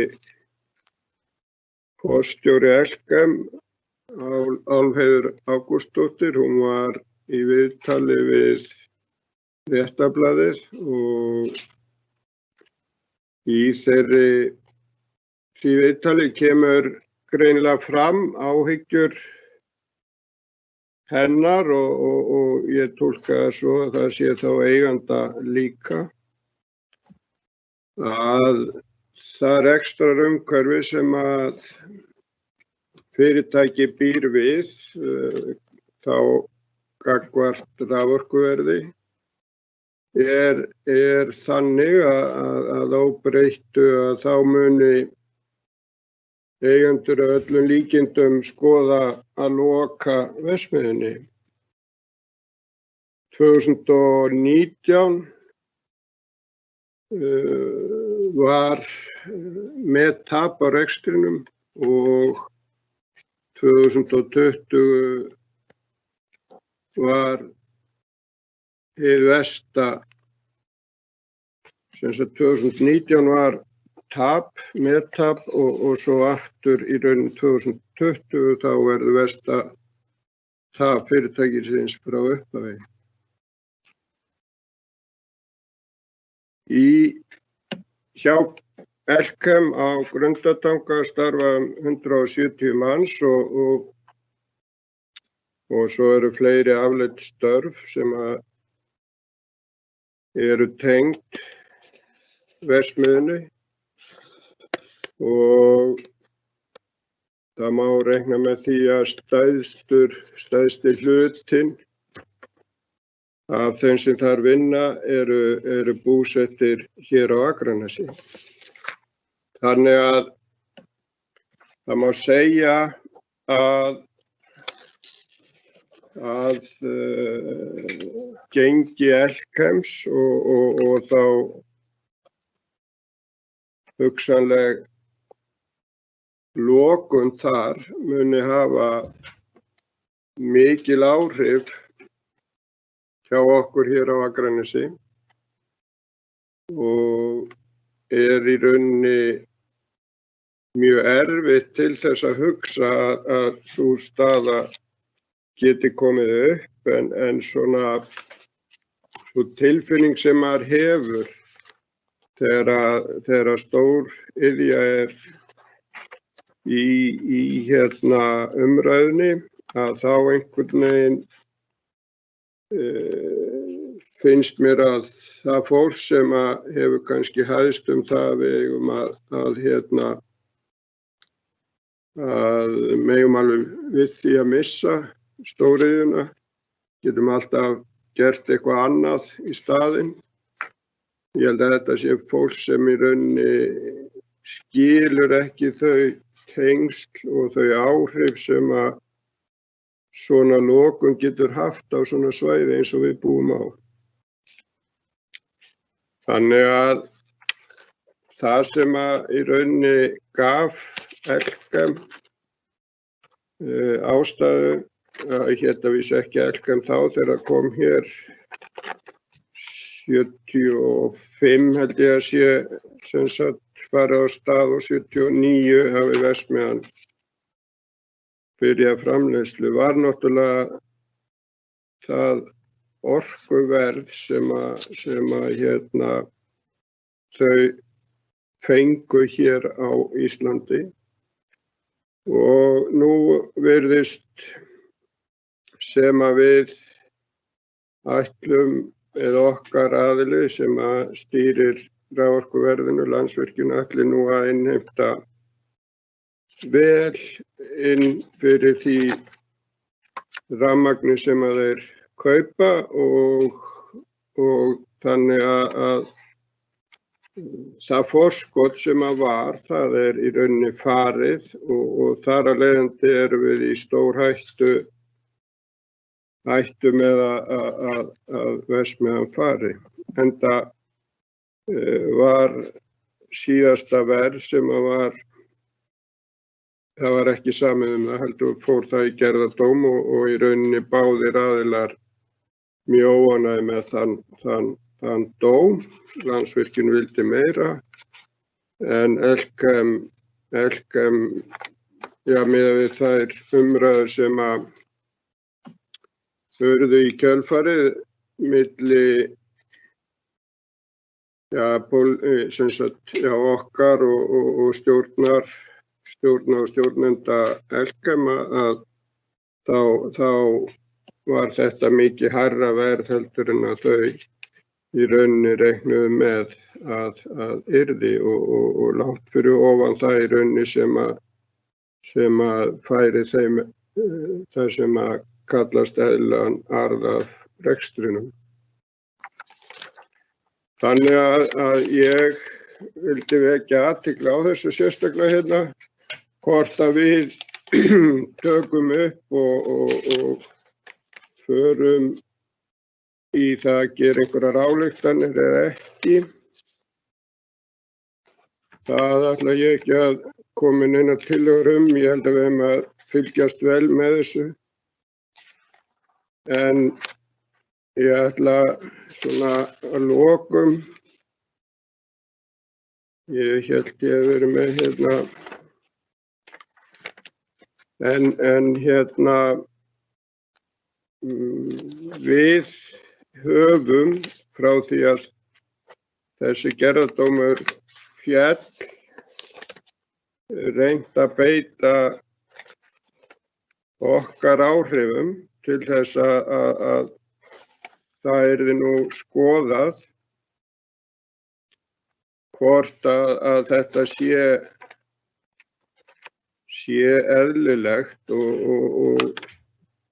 forstjóri Elkem, Álfheiður Ágústsdóttir, hún var í viðtali við Fréttablaðið og í því viðtali kemur greinilega fram áhyggjur hennar og ég túlka það svo að það sé þá eiganda líka að það rekstrarumhverfi sem að fyrirtæki býr við þá gagnvart raforkuverði er þannig að óbreyttu að þá muni eigendur að öllum líkindum skoða að loka verksmiðjunni. 2019 var með tap á rekstrinum og 2020 var hið versta, sem sagt 2019 var með tap og svo aftur í rauninni 2020 þá verður versta tap fyrirtækisins frá upphafi. Hjá Elkem á Grundartanga starfa 170 manns og svo eru fleiri afleidd störf sem eru tengd verksmiðjunni og það má reikna með því að stærsti hlutinn af þeim sem þar vinna eru búsettir hér á Akranesi. Þannig að það má segja að gengi Elkems og þá hugsanleg lokun þar muni hafa mikil áhrif hjá okkur hér á Akranesi og í rauninni mjög erfitt til þess að hugsa að sú staða geti komið upp en svona sú tilfinning sem maður hefur þegar stóriðja í umræðunni að þá einhvern veginn finnst mér að það fólk sem að hefur kannski hæðst það að við eigum að megum alveg við því að missa stóriðjuna, getum alltaf gert eitthvað annað í staðinn. Ég held að þetta sé fólk sem í rauninni skilur ekki þau tengsl og þau áhrif sem að svona lokun getur haft á svona svæði eins og við búum á. Þannig að það sem að í rauninni gaf Elkem ástæðu, hérna vísi ekki Elkem þá þegar kom hér 75 held ég að sé sem sagt farið á stað og 79 hafi verksmiðjan byrjað framleiðslu, var náttúrulega það orkuverð sem að þau fengu hér á Íslandi og nú virðist sem að við ætlum eða okkar aðili sem að stýrir raforkuverðinu, Landsvirkjun, ætli nú að innheimta vel inn fyrir því rafmagni sem að þeir kaupa og þannig að það forskot sem að var, það í rauninni farið og þar að leiðandi erum við í stórhættu með að verksmiðjan fari. Enda var síðasta verð sem að það var ekki samið það, heldur fór það í gerðardóm og í rauninni báðir aðilar mjög óánægðir með þann dóm. Landsvirkjun vildi meira en Elkem miðað við þær umræður sem að urðu í kjölfarið milli okkar og stjórna og stjórnenda Elkem að þá var þetta mikið hærra verð heldur en að þau í rauninni reiknuðu með að yrði og langt fyrir ofan það í rauninni sem að færi þeim það sem að kallast eðlilegan arð af rekstrinum. Þannig að ég vildi vekja athygli á þessu sérstaklega hérna, hvort að við tökum upp og förum í það að gera einhverjar ályktanir eða ekki. Það ætla ég ekki að koma inn eina tillögur ég held að við hefum að fylgjast vel með þessu. En ég ætla svona að lokum, ég held ég hef verið með hérna, en hérna við höfum frá því að þessi gerðardómur féll reynt að beita okkar áhrifum til þess að það yrði nú skoðað hvort að þetta sé eðlilegt og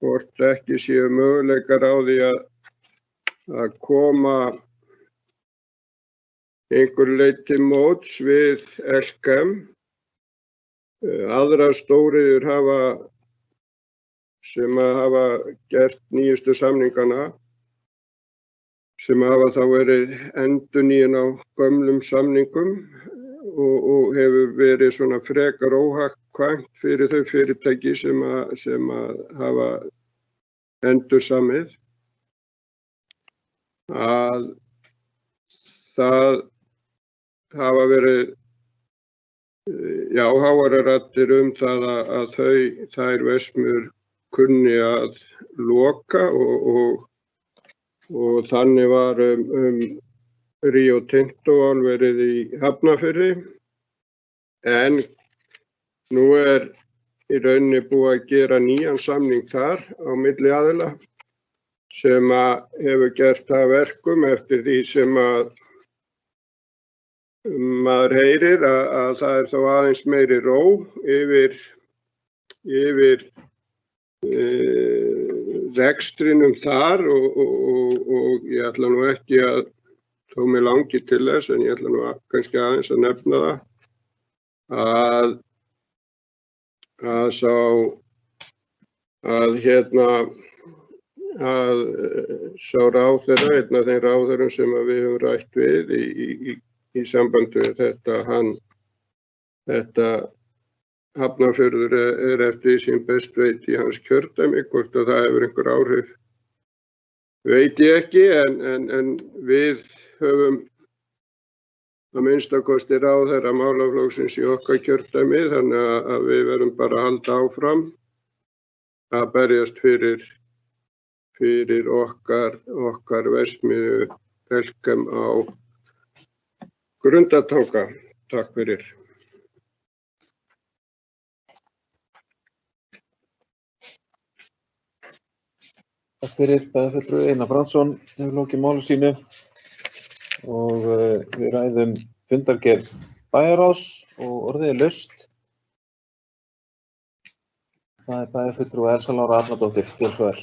hvort ekki séu möguleikar á því að koma einhver leið til móts við Elkem. Aðrar stóriðjur sem hafa gert nýjustu samningana, sem hafa þá verið endurnýjun á gömlum samningum og hefur verið svona frekar óhagkvæmt fyrir þau fyrirtæki sem að hafa endursamið, að það hafa verið háværar raddir það að þær verksmiðjur kunni að loka og þannig var Rio Tinto álverið í Hafnarfirði, en nú í rauninni búið að gera nýjan samning þar á milli aðila sem að hefur gert það að verkum eftir því sem að maður heyrir að það er þá aðeins meiri ró yfir rekstrinum þar og ég ætla nú ekki að þó mig langi til þess, en ég ætla nú kannski aðeins að nefna það að sá ráðherra, einn af þeim ráðherrum sem við höfum rætt við í sambandi við þetta Hafnarfjörður er eftir því sem best veit í hans kjördæmi, hvort að það hefur einhver áhrif veit ég ekki, en við höfum að minnstakosti ráðherra málaflokksins í okkar kjördæmi, þannig að við verðum bara að halda áfram að berjast fyrir okkar verksmiðju Elkem á Grundartanga. Takk fyrir. Takk fyrir, bæjarfulltrúi Einar Brandsson hefur lokið máli sínu og við ræðum fundargerð bæjarráðs og orðið er laust. Það er bæjarfulltrúi Elsa Lára Arnardóttir. Gjörðu svo vel.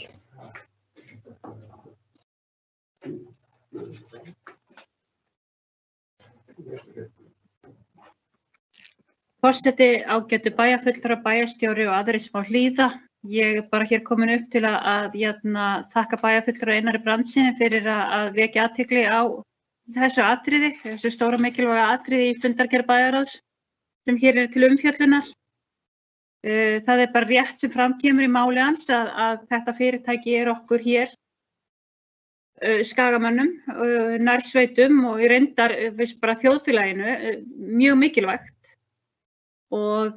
Forseti, ágætu bæjarfulltrúar, bæjarstjóri og aðrir sem á hlýða. Ég er bara hér komin upp til að þakka bæjarfulltrúa Einari Brandssyni fyrir að vekja athygli á þessu atriði, þessu stóra mikilvæga atriði í fundargerð bæjarráðs sem hér er til umfjöllunar. Það er bara rétt sem fram kemur í máli hans að þetta fyrirtæki er okkur hér Skagamönnum, nærsveitum og í reyndar bara þjóðfélaginu mjög mikilvægt og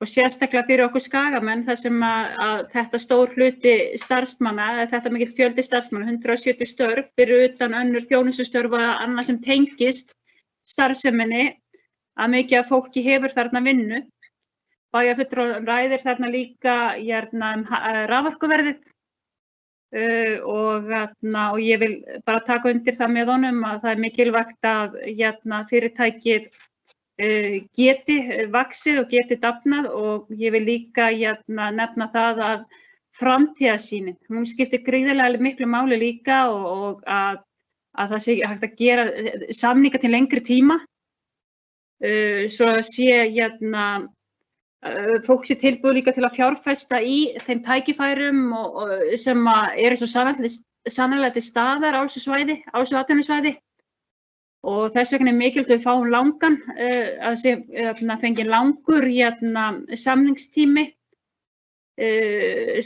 sérstaklega fyrir okkur Skagamenn þar sem að þetta stór hluti starfsmanna, þetta mikill fjöldi starfsmanna, 170 störf fyrir utan önnur þjónustustörf og annað sem tengist starfseminni að mikið af fólki hefur þarna vinnu. Bæjarfulltrúinn ræðir þarna líka raforkuverðið og ég vil bara taka undir það með honum að það er mikilvægt að fyrirtækið geti vaxið og geti dafnað og ég vil líka nefna það að framtíðarsýnin, hún skiptir gríðarlega miklu máli líka og að það sé hægt að gera samninga til lengri tíma svo að sé fólk sé tilbúið líka til að fjárfesta í þeim tækifærum sem eru svo sannarlega til staðar á þessu atvinnusvæði og þess vegna er mikilvægt að við fáum langan, að fengi langur samningstími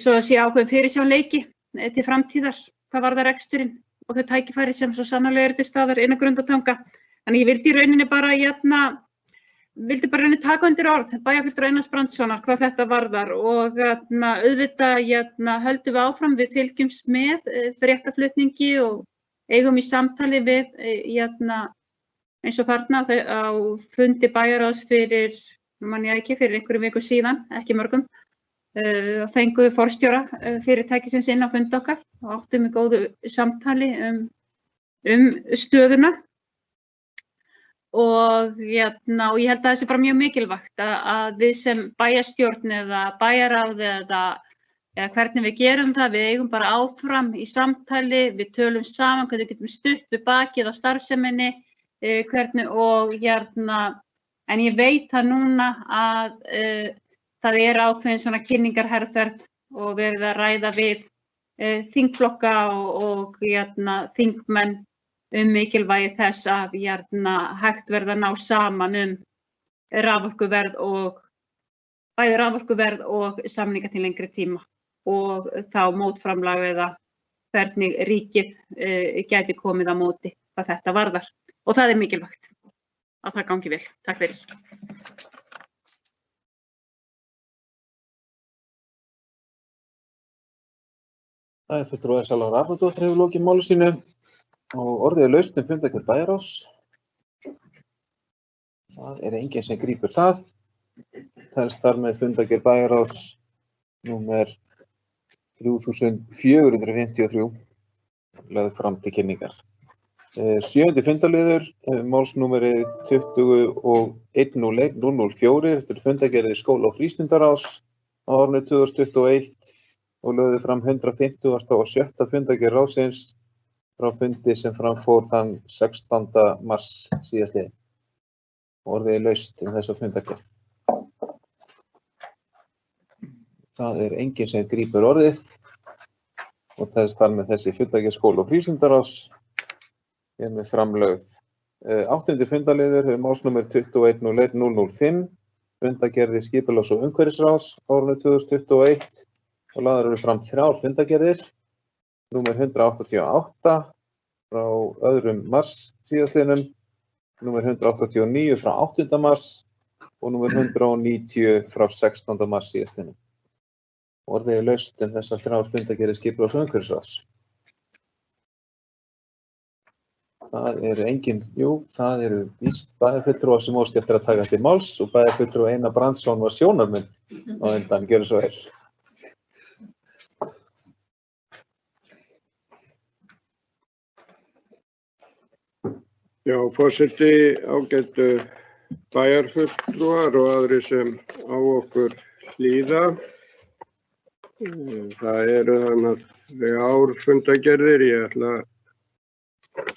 svo að sé ákveðin fyrirsjáanleiki til framtíðar hvað varðar reksturinn og þau tækifæri sem svo sannarlega eru til staðar innan Grundartanga. Þannig ég vildi í rauninni bara taka undir orð bæjarfulltrúa Einars Brandssonar hvað þetta varðar og auðvitað höldum við áfram, við fylgjumst með fréttaflutningi og eigum í samtali við eins og þarna á fundi bæjarráðs fyrir einhverjum vikum síðan, ekki mörgum, fenguðu forstjóra fyrirtækisins inn á fund okkar og áttum við góðu samtali um stöðuna. Og ég held að það sé bara mjög mikilvægt að við sem bæjarstjórn eða bæjarráð eða hvernig við gerum það, við eigum bara áfram í samtali, við tölum saman hvernig við getum stutt við bakið á starfseminni, en ég veit það núna að það er ákveðin svona kynningarherferð og verið að ræða við þingflokka og þingmenn mikilvægi þess að hægt verða að ná saman raforkuverð og samninga til lengri tíma og þá mótframlag eða hvernig ríkið gæti komið á móti hvað þetta varðar. Og það er mikilvægt að það gangi vel. Takk fyrir. Bæjarfulltrúi Elsa Lára Arnardóttir hefur lokið máli sínu og orðið er laust fundargerð bæjarráðs. Það er enginn sem grípur það. Telst þar með fundargerð bæjarráðs númer 3453 lögð fram til kynningar. 7. fundarliður, málsnúmerið 21.004, þetta fundargerðir skóla- og frístundaráðs á árinu 2021 og lögðu fram 150. og 6. fundargerð ráðsins frá fundi sem fram fór þann 16. mars síðastliðinn. Orðið laust þessa fundargerð. Það enginn sem grípur orðið og telst þar með þessi fundargerð skóla- og frístundaráðs með framlögð. 8. fundarliður, málsnúmer 21.005, fundargerðir skipulags- og umhverfisráðs árinu 2021 og lagðar eru fram 3 fundargerðir, númer 188 frá 2. mars síðastliðnum, númer 189 frá 8. mars og númer 190 frá 16. mars síðastliðnum. Orðið laust þessar 3 fundargerðir skipulags- og umhverfisráðs. Það enginn, það eru víst bæjarfulltrúar sem óska eftir að taka til máls og bæjarfulltrúi Einar Brandsson var sjónarmenn á undan, gjörðu svo vel. Já, forseti, ágætu bæjarfulltrúar og aðrir sem á okkur hlýða. Það eru þannig 3 fundargerðir, ég ætla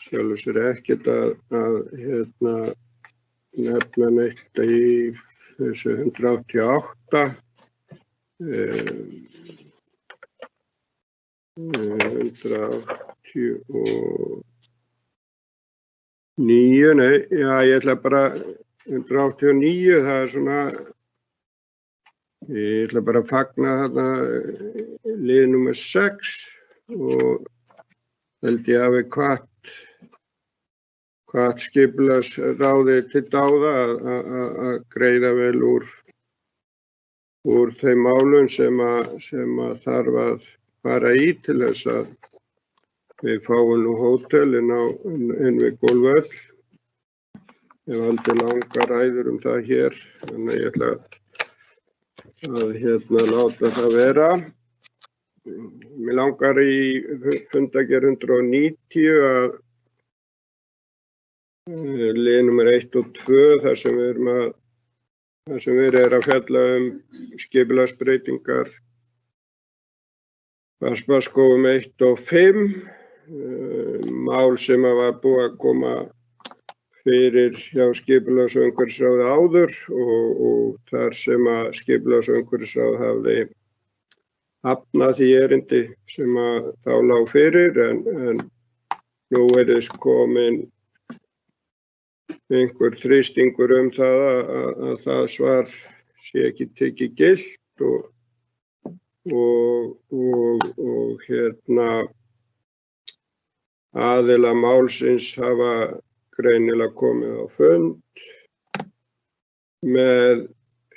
sjálfur sér ekkert að nefna neitt í þessu 188. 189, nei, já, ég ætla bara 189, það svona, ég ætla bara að fagna þarna lið númer 6 og held ég hafi hvatt skipulagsráðið til dáða að greiða vel úr þeim málum sem að þarf að fara í til þess að við fáum nú hótel inn við Golfvöll. Ég valdi langar ræður það hér, þannig að ég ætla að láta það vera. Mér langar í fundargerð 190 að lið númer 1 og 2 þar sem við erum að fjalla skipulagsbreytingar Vatnsskógum 1 og 5, mál sem var búið að koma fyrir hjá skipulags- og umhverfisráði áður og þar sem að skipulags- og umhverfisráð hafði hafnað því erindi sem að þá lá fyrir en nú þess komin einhver þrýstingur það að það svar sé ekki tekið gilt og aðila málsins hafa greinilega komið á fund með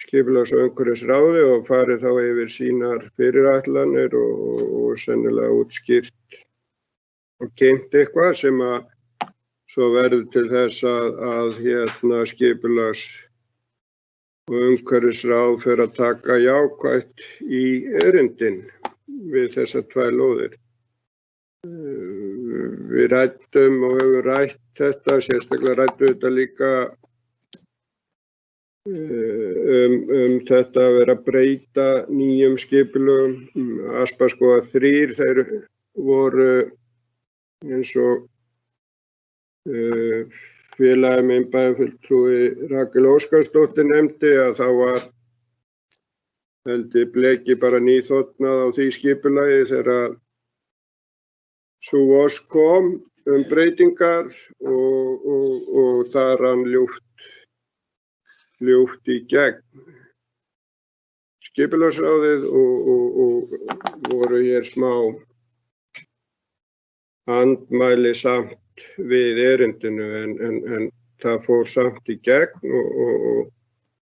skipulags- og umhverfisráði og farið þá yfir sínar fyrirætlanir og sennilega útskýrt og kynnt eitthvað sem að svo verður til þess að skipulags- og umhverfisráð fer að taka jákvætt í erindin við þessar 2 lóðir. Við ræddum og höfum rætt þetta, sérstaklega ræddum þetta líka þetta að vera að breyta nýjum skipulögum. Aspaskóga 3, þeir voru eins og félagi minn bæjarfulltrúi Rakel Óskarsdóttir nefndi að þá var held ég bleki bara nýþotnað á því skipulagi þegar sú ósk kom breytingar og það rann ljúft í gegn. Skipulagsráðið og voru hér smá andmæli samt við erindinu en það fór samt í gegn og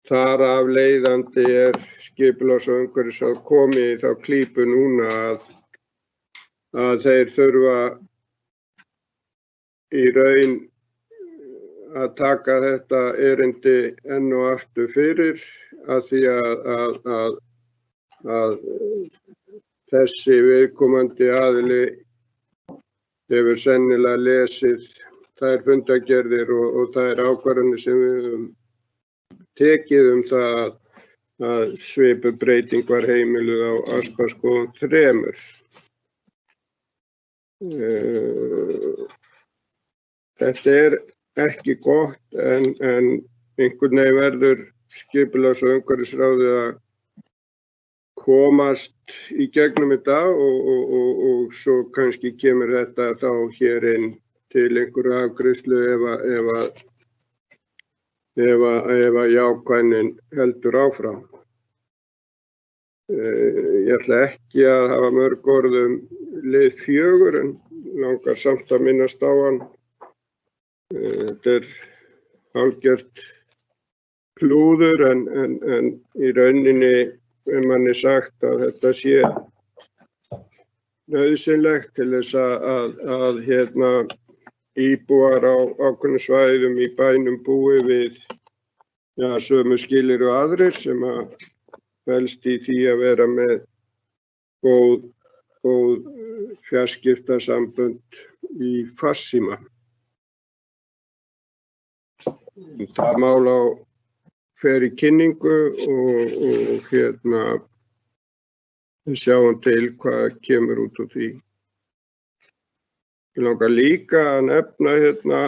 þar af leiðandi skipulags- og umhverfisráð komið í þá klípu núna að þeir þurfa í raun að taka þetta erindi enn og aftur fyrir að því að þessi viðkomandi aðili hefur sennilega lesið þær fundargerðir og þær ákvarðanir sem við höfum tekið það að svipubreyting var heimiluð á Asparskógum 3. Þetta er ekki gott en einhvern veginn verður skipulags- og umhverfisráðið að komast í gegnum þetta og svo kannski kemur þetta þá hér inn til einhverju afgreiðslu ef að jákvæðnin heldur áfram. Ég ætla ekki að hafa mörg orð lið 4 en langar samt að minnast á hann. Þetta er hálfgert klúður en í rauninni manni sagt að þetta sé nauðsynlegt til þess að íbúar á ákveðnum svæðum í bænum búi við sömu skilyrði og aðrir sem að felst í því að vera með góð fjarskiptasambönd í farsíma. Það mál fer í kynningu og við sjáum til hvað kemur út úr því. Ég langar líka að nefna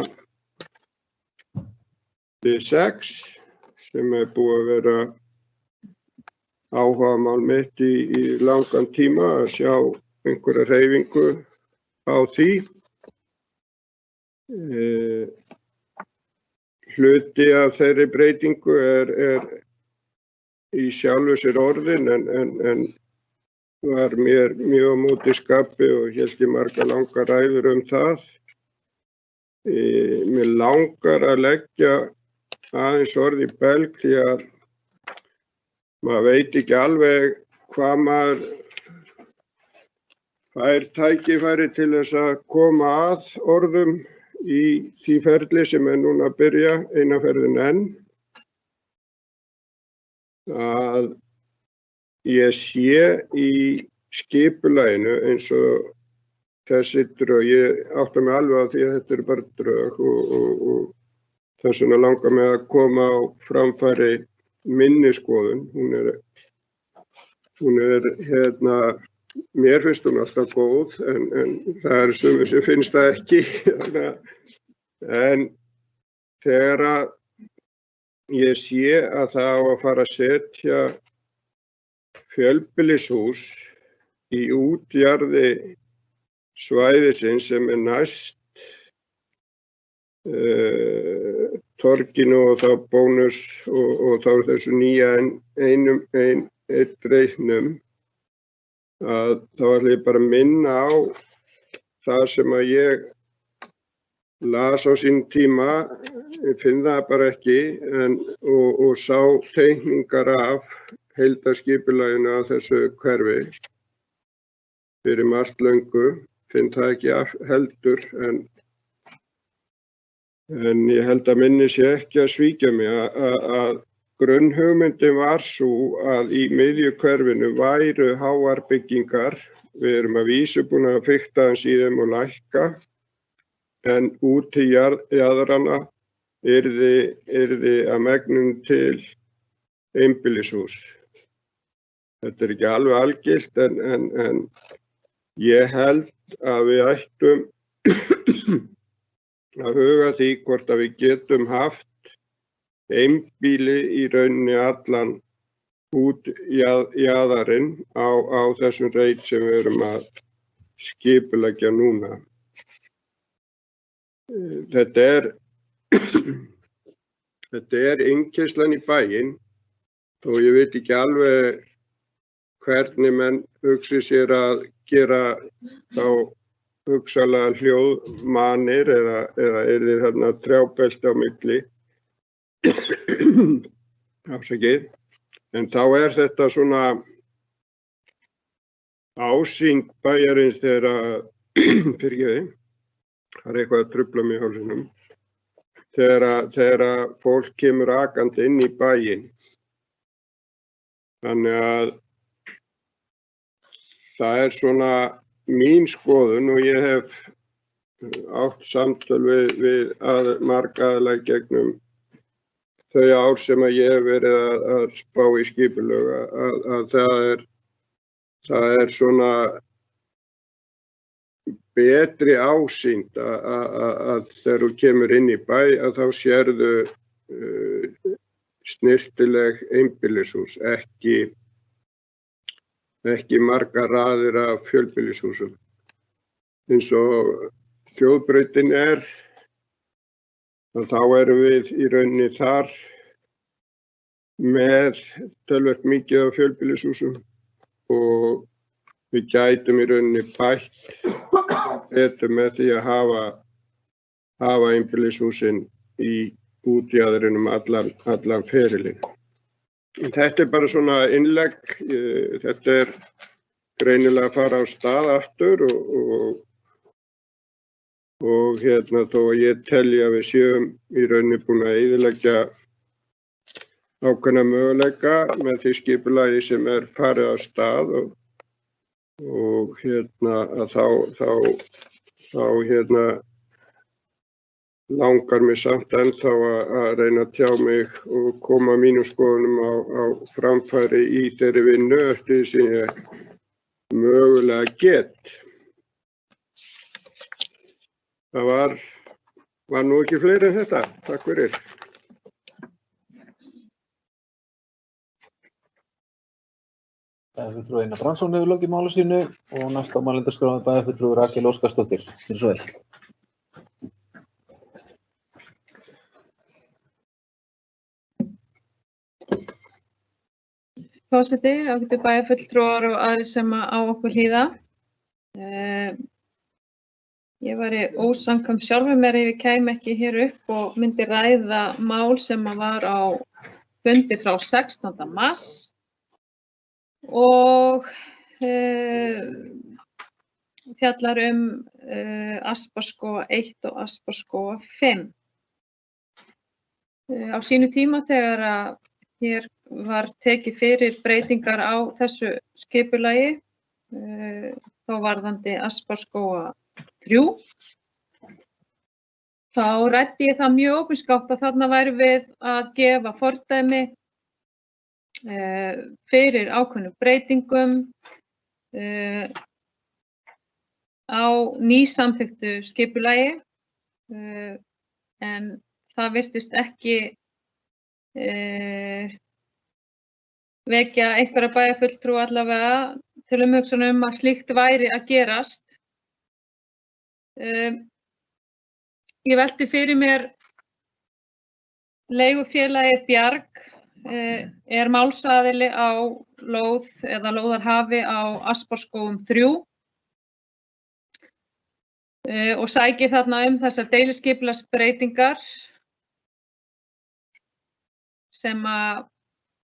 lið 6 sem er búið að vera áhugamál mitt í langan tíma að sjá einhverja hreyfingu á því. Hluti af þeirri breytingu er í sjálfu sér orðin en var mér mjög á móti skapi og hélt ég margar langar ræður það. Mér langar að leggja aðeins orð í belg því að maður veit ekki alveg hvað maður fær tækifæri til þess að koma að orðum í því ferli sem er núna að byrja eina ferðin enn. Að ég sé í skipulaginu eins og þessi drög, ég átta mig alveg á því að þetta eru bara drög og þess vegna langar mig að koma á framfæri minni skoðun. Hún er mér finnst hún alltaf góð en það eru sumir sem finnst það ekki. En þegar að ég sé að það á að fara að setja fjölbýlishús í útjarði svæðisins sem er næst torginu og þá Bónus og þá þessu nýja einn reitnum að þá ætla ég bara að minna á það sem að ég las á sín tíma, ég finn það bara ekki og sá teikningar af heildarskipulaginu af þessu hverfi fyrir margt löngu, finn það ekki heldur en ég held að minni sé ekki að svíkja mig að grunnhugmyndin var svo að í miðju hverfinu væru háar byggingar. Við erum að vísu búin að fikta aðeins í þeim og lækka en út til jaðrana yrði að megnum til einbýlishús. Þetta er ekki alveg algilt en ég held að við ættum að huga því hvort að við getum haft einbýli í rauninni allan út jaðarinn á þessum reit sem við erum að skipuleggja núna. Þetta er innkeyrslan í bæinn og ég veit ekki alveg hvernig menn hugsi sér að gera þá hugsanlega hljóðmanir eða yrði þarna trjábelti á milli. Afsakið. En þá er þetta svona ásýnd bæjarins þegar fyrirgeði, það er eitthvað að trufla mig í hálsinum, þegar fólk kemur akandi inn í bæinn. Þannig að það svona mín skoðun og ég hef átt samtöl við marga aðila gegnum þau ár sem að ég hef verið að spá í skipulög að það svona betri ásýnd að þegar þú kemur inn í bæ að þá sérðu snyrtileg einbýlishús, ekki margar raðir af fjölbýlishúsum. Eins og þjóðbrautin þá erum við í rauninni þar með töluvert mikið af fjölbýlishúsum og við gætum í rauninni bætt betur með því að hafa einbýlishúsin út í aðrinum allan ferilinn. Þetta bara svona innlegg, þetta greinilega að fara á stað aftur og þó að ég telji að við séum í rauninni búin að eyðileggja ákveðna möguleika með því skipulagi sem farið á stað og þá langar mig samt ennþá að reyna að tjá mig og koma mínum skoðunum á framfæri í þeirri vinnu eftir því sem ég mögulega get. Það var nú ekki fleiri en þetta. Takk fyrir. Bæjarfulltrúi Einar Brandsson hefur lokið máli sínu og næst á mælendaskrá bæjarfulltrúi Rakel Óskarsdóttir. Gjörðu svo vel. Forseti, ágætu bæjarfulltrúar og aðrir sem á okkur hlýða. Ég væri ósamkvæm sjálfur mér ef ég kæmi ekki hér upp og myndi ræða mál sem var á fundi frá 16. mars og fjallar Asparskóga 1 og Asparskóga 5. Á sínu tíma þegar hér var tekið fyrir breytingar á þessu skipulagi, þá varðandi Asparskóga 3. Þá ræddi ég það mjög opinskátt að þarna værum við að gefa fordæmi fyrir ákveðnum breytingum á nýsamþykktu skipulagi, en það virtist ekki vekja einhverja bæjarfulltrúa allavega til umhugsunar að slíkt væri að gerast. Ég velti fyrir mér leigufélagið Bjarg málsaðili á lóð eða lóðarhafi á Asparskógum 3 og sækir þarna þessar deiliskipulagsbreytingar sem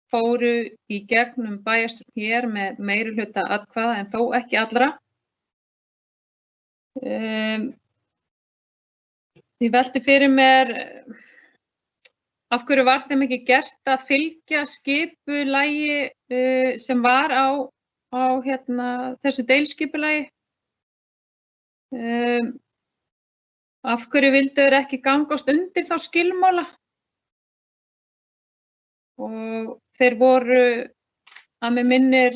fóru í gegnum bæjarstjórn hér með meirihluta atkvæða en þó ekki allra. Ég velti fyrir mér af hverju var þeim ekki gert að fylgja skipulagi sem var á þessu deiliskipulagi. Af hverju vildu þeir ekki gangast undir þá skilmála? Og þeir voru að mig minnir,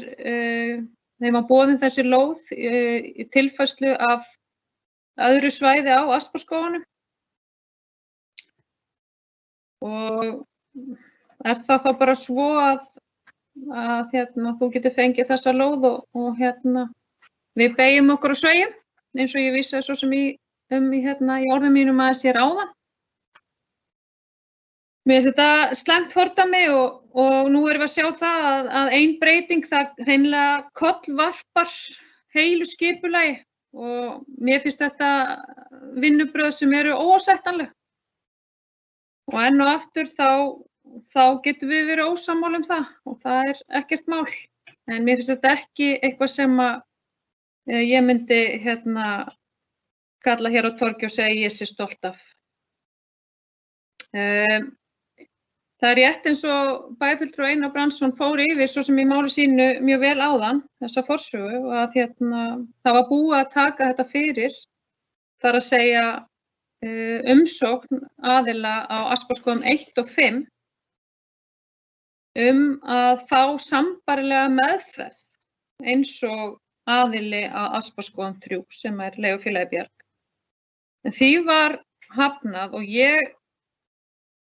þeim var boðin þessi lóð í tilfærslu af öðru svæði á Asparskóganum. Og það þá bara svo að þú getur fengið þessa lóð og við beygjum okkur á sveigjum, eins og ég vísaði svo sem í orðum mínum aðeins hér áðan. Mér finnst þetta slæmt fordæmi og nú erum við að sjá það að ein breyting það hreinlega kollvarpar heilu skipulagi og mér finnst þetta vinnubrögð sem eru óásættanleg. Og enn og aftur þá getum við verið ósammála það og það ekkert mál. En mér finnst þetta ekki eitthvað sem ég myndi kalla hér á torgi og segja ég sé stolt af. Það rétt eins og bæjarfulltrúi Einar Brandsson fór yfir svo sem í máli sínu mjög vel áðan, þessa forsögu, og að það var búið að taka þetta fyrir, þar að segja umsókn aðila á aspaskógum 1 og 5 að fá sambærilega meðferð eins og aðili á aspaskógum 3 sem leigufélagið Bjarg. En því var hafnað og ég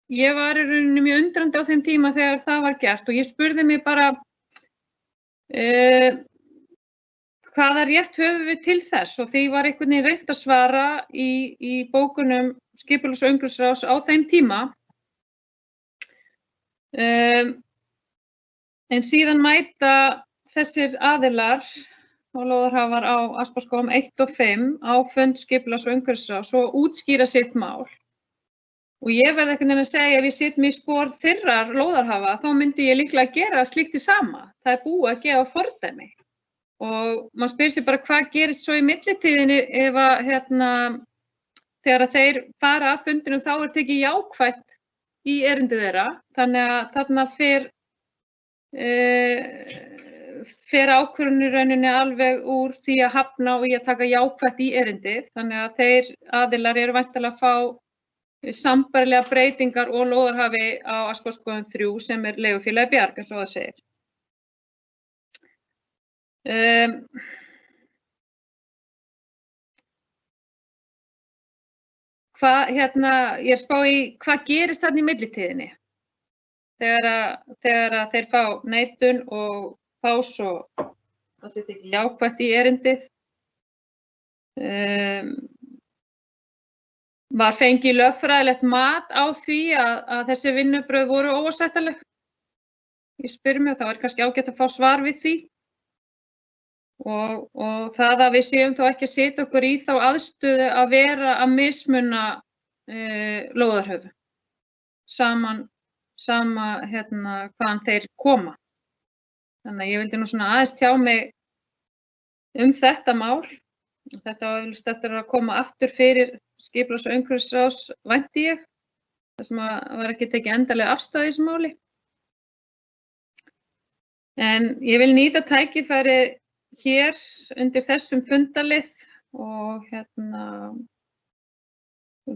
var í rauninni mjög undrandi á þeim tíma þegar það var gert og ég spurði mig bara hvaða rétt höfum við til þess og því var einhvern veginn reynt að svara í bókunum Skipulags- og umhverfisráðs á þeim tíma. En síðan mæta þessir aðilar og lóðarhafar á aspaskógum 1 og 5 á fund Skipulags- og umhverfisráðs og útskýra sitt mál. Og ég verði einhvern veginn að segja ef ég setjum í spor þeirrar lóðarhafa, þá myndi ég líklega gera slíkt í sama. Það er búið að gefa fordæmi. Og maður spyr sér bara hvað gerist svo í millitíðinni ef þegar þeir fara af fundinum þá tekið jákvætt í erindi þeirra. Þannig að þarna fer ákvörðun í rauninni alveg úr því að hafna og í að taka jákvætt í erindið. Þannig að þeir aðilar eru væntanlega að fá sambærilega breytingar og lóðarhafi á aspaskógum 3 sem leigufélagið Bjarg eins og það segir. Ég spá í hvað gerist þarna í millitíðinni þegar þeir fá neitun og fá svo það sé ekki jákvætt í erindið. Var fengið lögfræðilegt mat á því að þessi vinnubrögð voru óásættanleg? Ég spyr mig og það var kannski ágætt að fá svar við því. Og það að við séum þá ekki að setja okkur í þá aðstöðu að vera að mismuna lóðarhöfu. Sama hvaðan þeir koma. Þannig að ég vildi nú svona aðeins tjá mig þetta mál. Þetta var eftir að koma aftur fyrir Skipulags- og umhverfisráðs vænti ég, þar sem var ekki tekið endanlega afstaða í þessu máli. En ég vil nýta tækifærið hér undir þessum fundalið og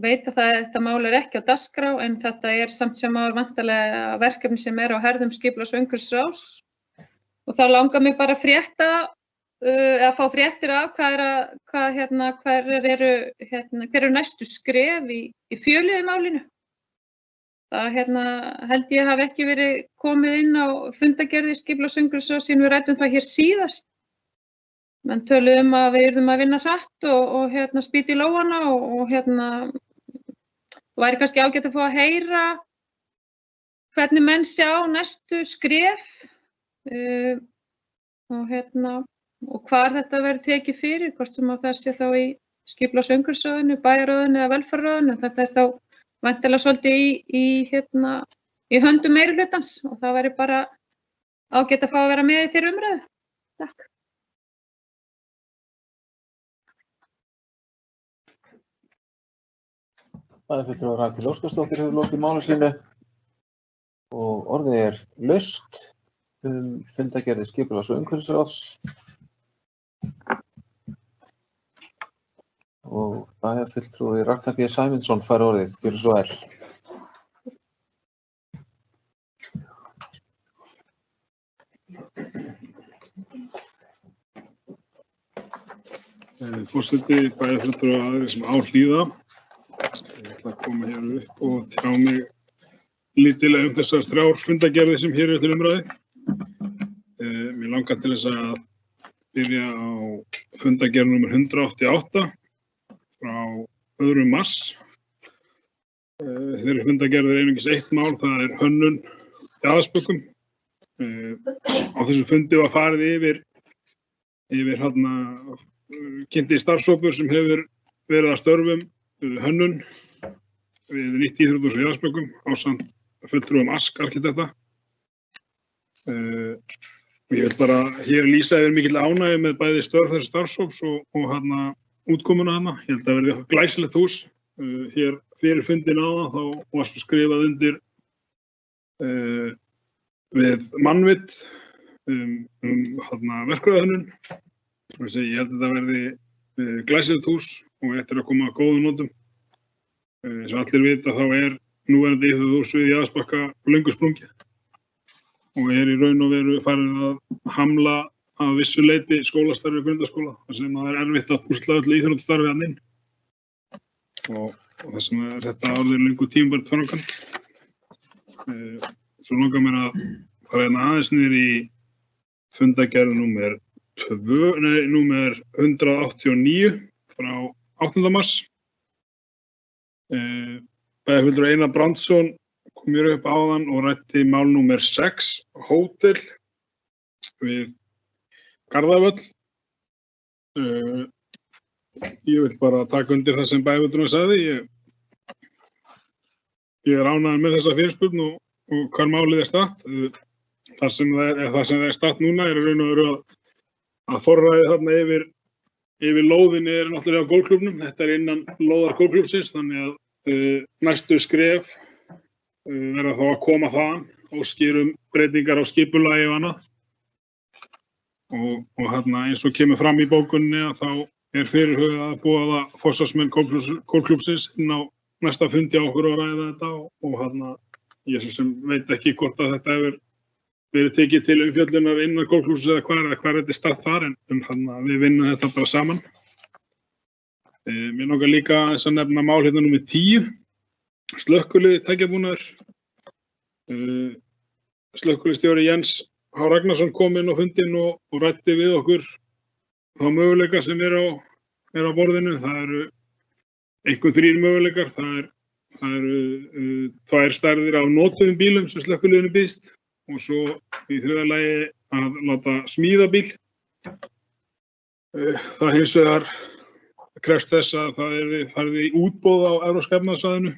veit að þetta mál ekki á dagskrá en þetta samt sem áður væntanlega verkefni sem á herðum Skipulags- og umhverfisráðs og þá langar mig bara að fá fréttir af hver eru næstu skref í fjölliðu málinu. Það held ég hafi ekki verið komið inn á fundagerðir Skipulags- og umhverfisráðs síðan við ræddum það hér síðast. Menn töluðum að við yrðum að vinna hratt og spýta í lófana og væri kannski ágætt að fá að heyra hvernig menn sjá næstu skref og hvar þetta verður tekið fyrir, hvort sem það sé þá í Skipulags- og umhverfisráðinu, bæjarráðinu eða velferðarráðinu. Þetta þá væntanlega svolítið í höndum meirihlutans og það væri bara ágætt að fá að vera með í þeirri umræðu. Takk. Bæjarfulltrúi Rakel Óskarsdóttir hefur lokið máli sínu og orðið laust fundagerðir Skipulags- og umhverfisráðs og bæjarfulltrúi Ragnar B. Sæmundsson fær orðið. Gjörðu svo vel. Forseti, bæjarfulltrúi og aðrir sem á hlýða. Ég ætla að koma hér upp og tjá mig lítilega þessar 3 fundagerðir sem hér eru til umræðu. Mér langar til þess að byrja á fundagerð nr. 188 frá 2. mars. Þeirri fundagerð einungis 1 mál, það hönnun í Aðalsbökkum. Á þessu fundi var farið yfir kynnti starfshópur sem hefur verið að störfum hönnun við nýtt íþróttahús í Aðalsbökkum ásamt fulltrúum Ask arkitekta. Ég vil bara hér lýsa yfir mikill ánægju með bæði störf þessa starfshóps og útkomuna hana. Ég held að það verði glæsilegt hús. Hér fyrir fundin á það þá var svo skrifað undir við mannvitt verkfræðihönnun. Ég held að þetta verði glæsilegt hús og eftir að koma að góðum notum. Eins og allir vita þá núverandi íþróttahús við Jaðarsbakka löngu sprungið og í raun og veru farið að hamla að vissu leyti skólastarfi grundaskóla þar sem það erfitt að púsla öllu íþróttastarfi þarna inn og þess vegna þetta orðið löngu tímabært framkvæmd. Svo langar mér að fara aðeins niður í fundargerð númer 189 frá 8. mars. Bæjarfulltrúi Einar Brandsson kom mér upp áðan og ræddi mál númer 6, hótel við Garðavöll. Ég vil bara taka undir það sem bæjarfulltrúi sagði. Ég ánægður með þessa fyrirspurn og hvar málið statt. Það sem það statt núna í raun og veru að forræði þarna yfir lóðinni náttúrulega á golfklúbbnum. Þetta innan lóðar golfklúbbsins, þannig að næstu skref verða þá að koma þaðan, óskir breytingar á skipulagi og annað. Og eins og kemur fram í bókunni að þá fyrirhugað að boða forsvarsmenn golfklúbbsins inn á næsta fundi á okkur og ræða þetta og ég sem veit ekki hvort að þetta hefur verið tekið til umfjöllunar innan golfklúbbsins eða hvar þetta statt þar en við vinnum þetta bara saman. Mér langar líka að nefna mál hérna númer 10, slökkvilið tækjabúnaður. Slökkviliðsstjóri Jens H. Ragnarsson kom inn á fundinn og ræddi við okkur þá möguleika sem á borðinu. Það eru einhver 3 möguleikar. Það eru 2 stærðir af notuðum bílum sem slökkviliðinu býðst og svo í 3. lagi að láta smíða bíl. Það hins vegar krefst þess að það farið í útboð á Evrópska efnahagssvæðinu.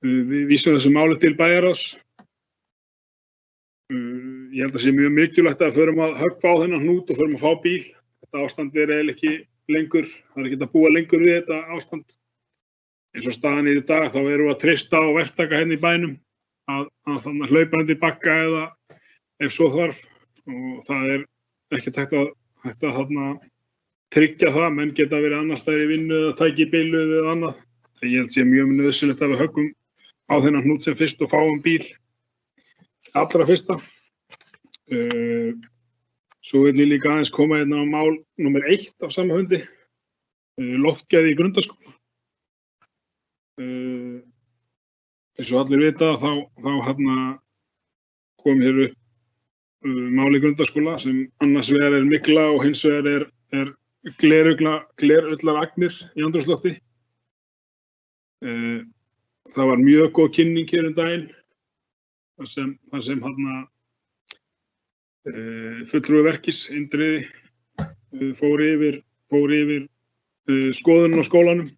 Við vísum þessu máli til bæjarráðs. Ég held að sé mjög mikilvægt að förum að höggva á þennan hnút og förum að fá bíl. Þetta ástand eiginlega ekki lengur, það ekki að búa lengur við þetta ástand. Eins og staðan í dag þá erum við að treysta á verktaka hérna í bænum að þannig hlaupa undir bakka eða ef svo þarf og það ekkert hægt að tryggja það, menn geta verið annars staðar í vinnu eða tæki biluð eða annað. Ég held sé mjög nauðsynlegt að við höggum á þennan hnút sem fyrst og fáum bíl allra fyrsta. Svo vil ég líka aðeins koma hérna á mál númer 1 á sama fundi, loftgæði í grundaskóla. Eins og allir vita þá kom hér upp mál í grundaskóla sem annars vegar mygla og hins vegar glerullaragnir í andrúmslofti. Það var mjög góð kynning hér daginn þar sem fulltrúi verkis Indriði fór yfir skoðunum á skólanum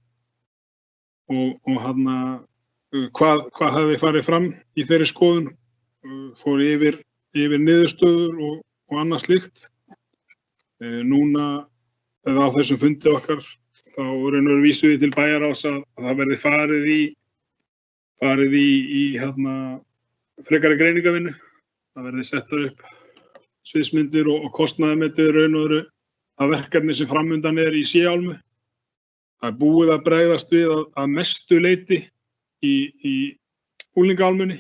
og hvað hefði farið fram í þeirri skoðun, fór yfir niðurstöður og annað slíkt. Núna eða á þessum fundi okkar þá vísum við til bæjarráðs að það verði farið í frekari greiningavinnu. Það verði settar upp sviðsmyndir og kostnaðarmetið raun og veru að verkefni sem framundan í C-álmu. Það búið að bregðast við að mestu leyti í unglingaálmunni.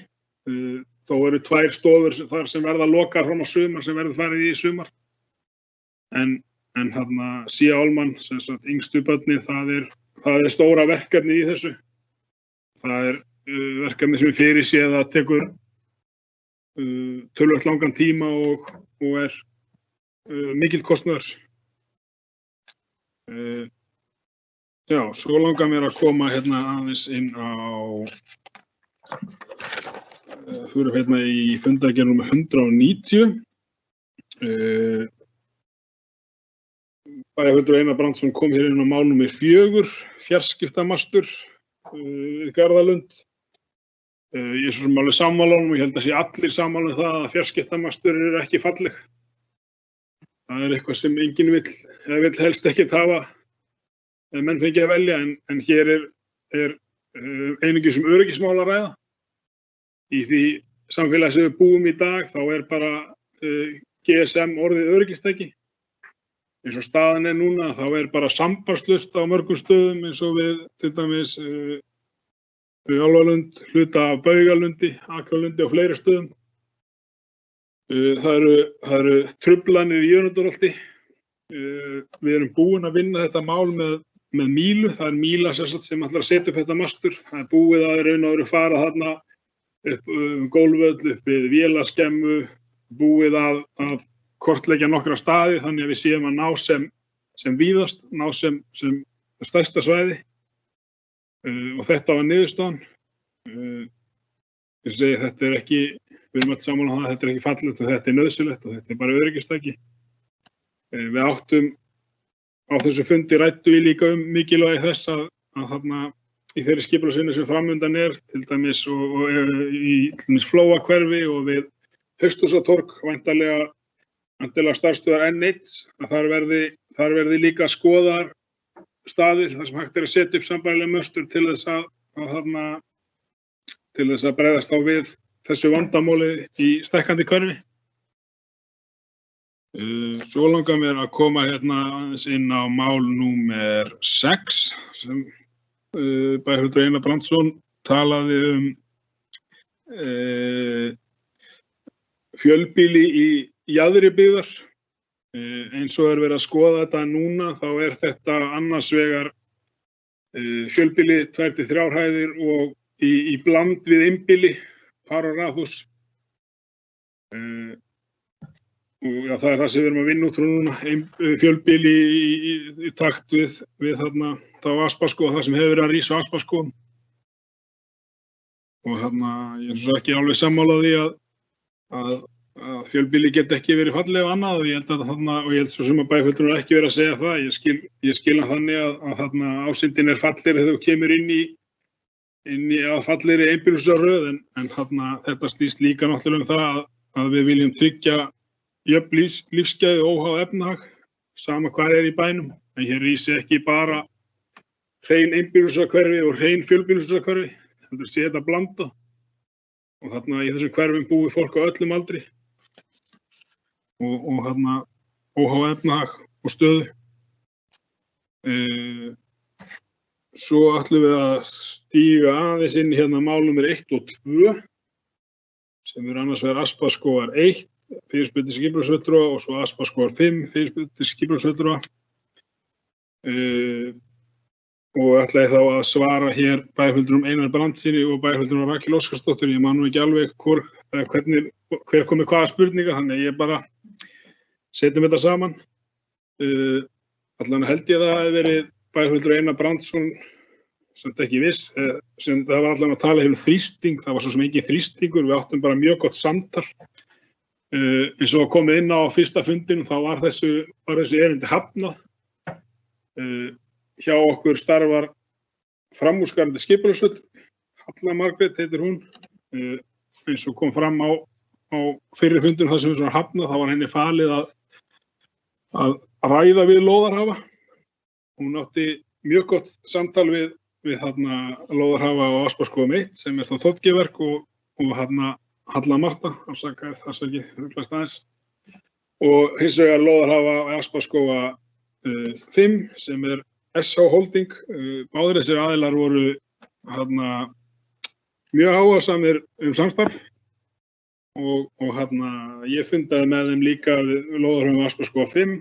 Þó eru 2 stofur þar sem verða lokar fram á sumar sem verður farið í sumar. En C-álman, sem sagt yngstu börnin, það stóra verkefni í þessu. Það verkefni sem fyrirséð að tekur töluvert langan tíma og mikill kostnaður. Já, svo langar mér að koma hérna aðeins inn á fyrir hérna í fundargerð númer 190. Bæjarfulltrúi Einar Brandsson kom hér inn á mál númer 4, fjarskiptamastur í Garðalund. Ég svo sem alveg sammála honum og ég held að sé allir sammála það að fjarskiptamastur ekki falleg. Það eitthvað sem enginn vill helst ekkert hafa ef menn fengi að velja en hér einungis öryggismál að ræða. Í því samfélagi sem við búum í dag þá bara GSM orðið öryggistæki. Eins og staðan núna þá bara sambandslaust á mörgum stöðum eins og við til dæmis Álfalund, hluta af Baugalundi, Akralundi og fleiri stöðum. Það eru truflanir í Jörundarholti. Við erum búin að vinna þetta mál með Mílu. Það Míla sem ætlar að setja upp þetta mastur. Það búið að raun og veru fara þarna upp gólfvöll, upp við vélaskemmu, búið að kortleggja nokkra staði þannig að við séum að ná sem víðast, ná sem stærsta svæði. Og þetta var niðurstaðan. Ég segi þetta ekki, við erum öll saman á það, þetta ekki fallegt og þetta nauðsynlegt og þetta bara öryggistæki. Við áttum á þessu fundi ræddu við líka mikilvægi þess að þarna í þeirri skipulagsvinnu sem framundan til dæmis og í til dæmis Flóahverfi og við Hausthúsatorg væntanlega starfsstöðvar N1 að þar verði líka skoðar staðir þar sem hægt að setja upp sambærilega möstur til þess að bregðast á við þessu vandamáli í stækkandi hverfi. Svo langar mér að koma hérna aðeins inn á mál númer 6 sem bæjarfulltrúi Einar Brandsson talaði fjölbýli í jaðri byggðar. Eins og verið að skoða þetta núna þá þetta annars vegar fjölbýli 2-3 hæðir og í bland við einbýli, par og raðhús. Og það það sem við erum að vinna út frá núna, fjölbýli í takt við þarna þá Aspaskó, það sem hefur verið að rísa Aspaskó. Og þarna ég svo ekki alveg sammála því að fjölbýli get ekki verið falleg og annað og ég held þarna og ég held svo sem að bæjarfulltrúar ekki verið að segja það. Ég skil hann þannig að þarna ásýndin fallegri þegar þú kemur inn í að fallegri einbýlishúsaröð en þarna þetta snýst líka náttúrulega það að við viljum tryggja jöfn lífsgæði óháð efnahag, sama hvað í bænum. En hér rísi ekki bara hrein einbýlishúsahverfi og hrein fjölbýlishúsahverfi, heldur sé þetta blanda. Og þarna í þessum hverfum búi fólk á öllum aldri og þarna óháð efnahag og stöðu. Svo ætlum við að stíga aðeins inn í hérna mál númer 1 og 2 sem annars vegar Aspaskógar 1 fyrirspurn til skipulagsfulltrúa og svo Aspaskógar 5 fyrirspurn til skipulagsfulltrúa. Og ætlaði þá að svara hér bæjarfulltrúum Einar Brandssyni og bæjarfulltrúum Rakel Óskarsdóttur. Ég man nú ekki alveg hver kom með hvaða spurninga, þannig ég bara setjum þetta saman. Allan held ég að það hefði verið bæjarfulltrúi Einar Brandsson, sem þetta ekki viss, sem það var allan að tala um þrýsting, það var svo sem engin þrýstingur, við áttum bara mjög gott samtal. Eins og komið inn á fyrsta fundinum þá var þessu erindi hafnað. Hjá okkur starfar framúrskarandi skipulagsfulltrúi, Halla Margrét heitir hún. Eins og kom fram á fyrri fundinum þar sem við svona hafnað, þá var henni falið að ræða við lóðarhafa. Hún átti mjög gott samtal við lóðarhafa á Aspaskógum 1 sem þá Þóttgeverk og Halla Marta, og hins vegar lóðarhafa á Aspaskóga 5 sem SH Holding. Báðir þessir aðilar voru mjög áhugasamir samstarf og ég fundaði með þeim líka við lóðarhafa á Aspaskóga 5.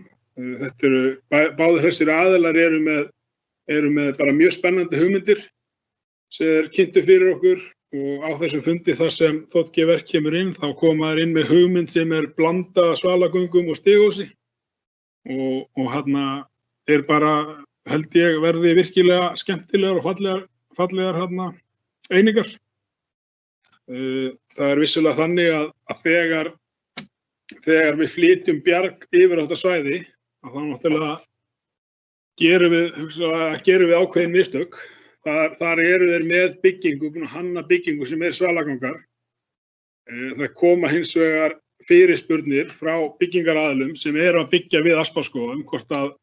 Báðir þessir aðilar eru með bara mjög spennandi hugmyndir sem kynntu fyrir okkur og á þessum fundi þar sem Þóttgeverk kemur inn þá koma þeir inn með hugmynd sem blanda svalagöngum og stighúsi og bara held ég verði virkilega skemmtilegar og fallegar einingar. Það vissulega þannig að þegar við flytjum Bjarg yfir þetta svæði að þá náttúrulega gerum við ákveðin mistök. Þar eru þeir með byggingu, búin að hanna byggingu sem svalagangar. Það koma hins vegar fyrirspurnir frá byggingaraðilum sem eru að byggja við Aspaskógum hvort að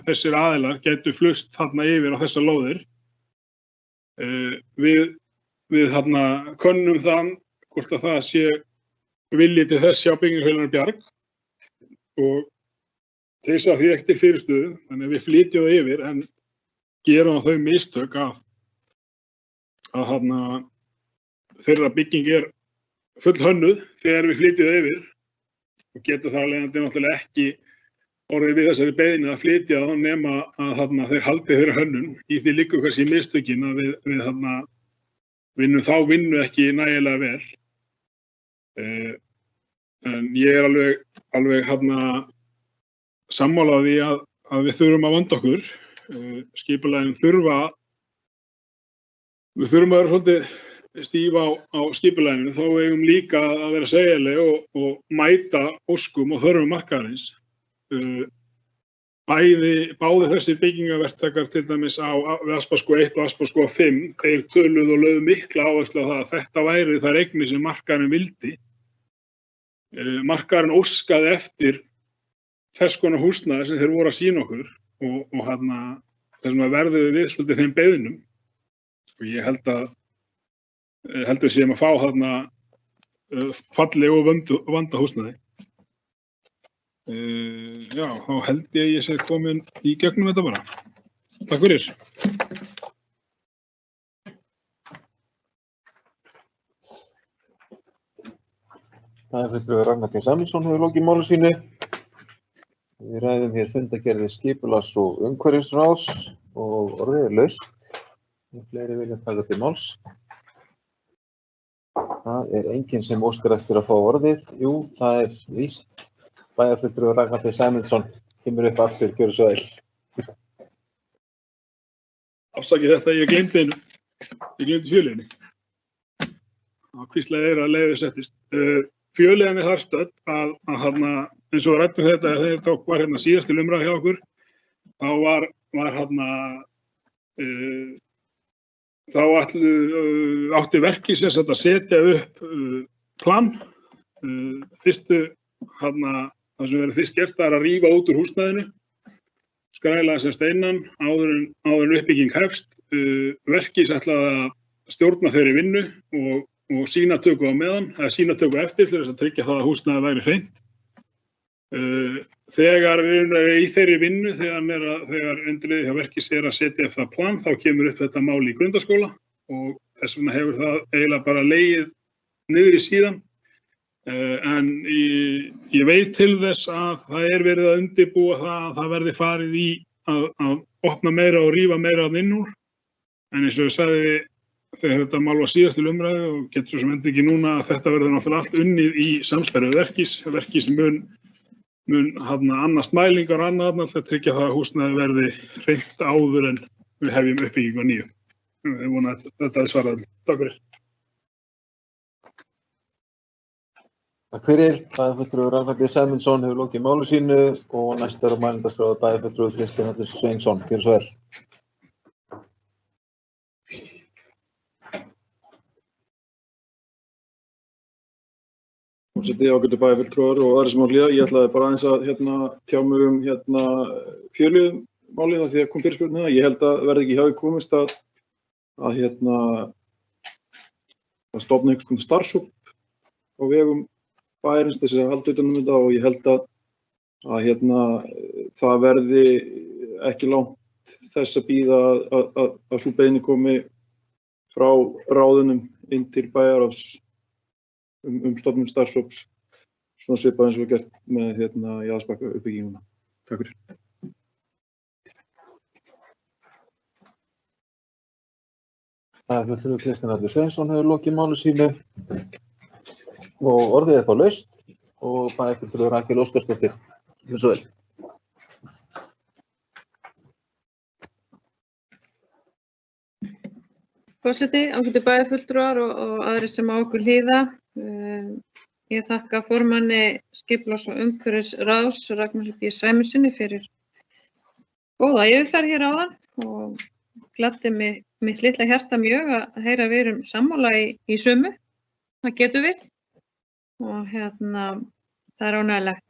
þessir aðilar gætu flust þarna yfir á þessar lóðir. Við könnum það hvort að það sé vilji til þess hjá Byggingarfélaginu Bjarg og treysa því ekki til fyrirstöðu, þannig að við flytjum það yfir en gerum þau mistök að þeirra bygging full hönnuð þegar við flytjum það yfir og getur það leiðandi náttúrulega ekki orðið við þessari beiðni að flytja það nema að þeir haldi þeirra hönnun. Í því liggur kannski mistökin að við vinnum þá vinnu ekki nægilega vel. En ég alveg sammála því að við þurfum að vanda okkur. Skipulagin við þurfum að vera svolítið stíf á skipulaginu, þó eigum líka að vera segjanleg og mæta óskum og þörfum markaðarins. Báðir þessir byggingaverktakar til dæmis við Aspaskó 1 og Aspaskó 5, þeir töluðu og lögðu mikla áherslu á það að þetta væri þær eignir sem markaðurinn vildi. Markaðurinn óskaði eftir þess konar húsnæði sem þeir voru að sýna okkur og þess vegna verðum við svolítið þeim beiðnum. Og ég held við séum að fá falleg og vanda húsnæði. Já, þá held ég sé komin í gegnum þetta bara. Takk fyrir. Bæjarfulltrúi Ragnar P. Sæmundsson hefur lokið máli sínu. Við ræðum hér fundargerðir skipulags- og umhverfisráðs og orðið laust. Fleiri vilja taka til máls. Það enginn sem óskar eftir að fá orðið. Jú, það víst. Bæjarfulltrúi Ragnar P. Sæmundsson kemur upp aftur, gjörðu svo vel. Afsakið þetta, ég gleymdi fjöleiðinni. Það hvíslaði að leiðið settist. Fjöleiðin þar stödd að eins og rættum þetta þegar þetta var síðast til umræðu hjá okkur, þá átti verkið sem sagt að setja upp plan. Fyrstu það sem verður fyrst gert það að rífa út úr húsnæðinu, skræla sem steinan áður en uppbygging hefst. Verkið ætlaði að stjórna þeirri vinnu og sýnatöku á meðan, eða sýnatöku eftir til þess að tryggja það að húsnæði væri hreint. Þegar við erum í þeirri vinnu, þegar undirliðið hjá verkis að setja upp það plan, þá kemur upp þetta mál í grundaskóla og þess vegna hefur það eiginlega bara legið niður í síðan. En ég veit til þess að það verið að undirbúa það að það verði farið í að opna meira og rífa meira inn úr. En eins og ég sagði þegar þetta mál var síðast til umræðu og getur svo sem endur ekki núna að þetta verður náttúrulega allt unnið í samstarfi við verkis mun annast mælingar og annað til að tryggja það að húsnæði verði hreint áður en við hefjum uppbyggingu á nýju. Ég vona að þetta svarað. Takk fyrir. Takk fyrir. Bæjarfulltrúi Ragnar P. Sæmundsson hefur lokið máli sínu og næst á mælendaskrá bæjarfulltrúi Kristinn Atli Sveinsson. Gjörðu svo vel. Forseti, ágætu bæjarfulltrúar og aðrir sem á hlýða. Ég ætlaði bara aðeins að tjá mig Fjölliðumálið af því að kom fyrirspurn það. Ég held að verði ekki hjá því komist að stofna einhvers konar starfshóp á vegum bæjarins til þess að halda utan um þetta og ég held að það verði ekki langt þess að bíða að sú beiðni komi frá ráðunum inn til bæjarráðs stofnun starfshóps, svona svipað eins og við gert með Jaðarsbakka uppbygginguna. Takk fyrir. Bæjarfulltrúi Kristinn Atli Sveinsson hefur lokið máli sínu og orðið þá laust og bæjarfulltrúi Rakel Óskarsdóttir. Gjörðu svo vel. Forseti, ágætu bæjarfulltrúar og aðrir sem á okkur hlýða. Ég þakka formanni skipulags- og umhverfisráðs Ragnari P. Sæmundssoni fyrir góða yfirferð hér áðan og gladdi mitt litla hjarta mjög að heyra að við erum sammála í sömu. Það getum við og það er ánægjulegt.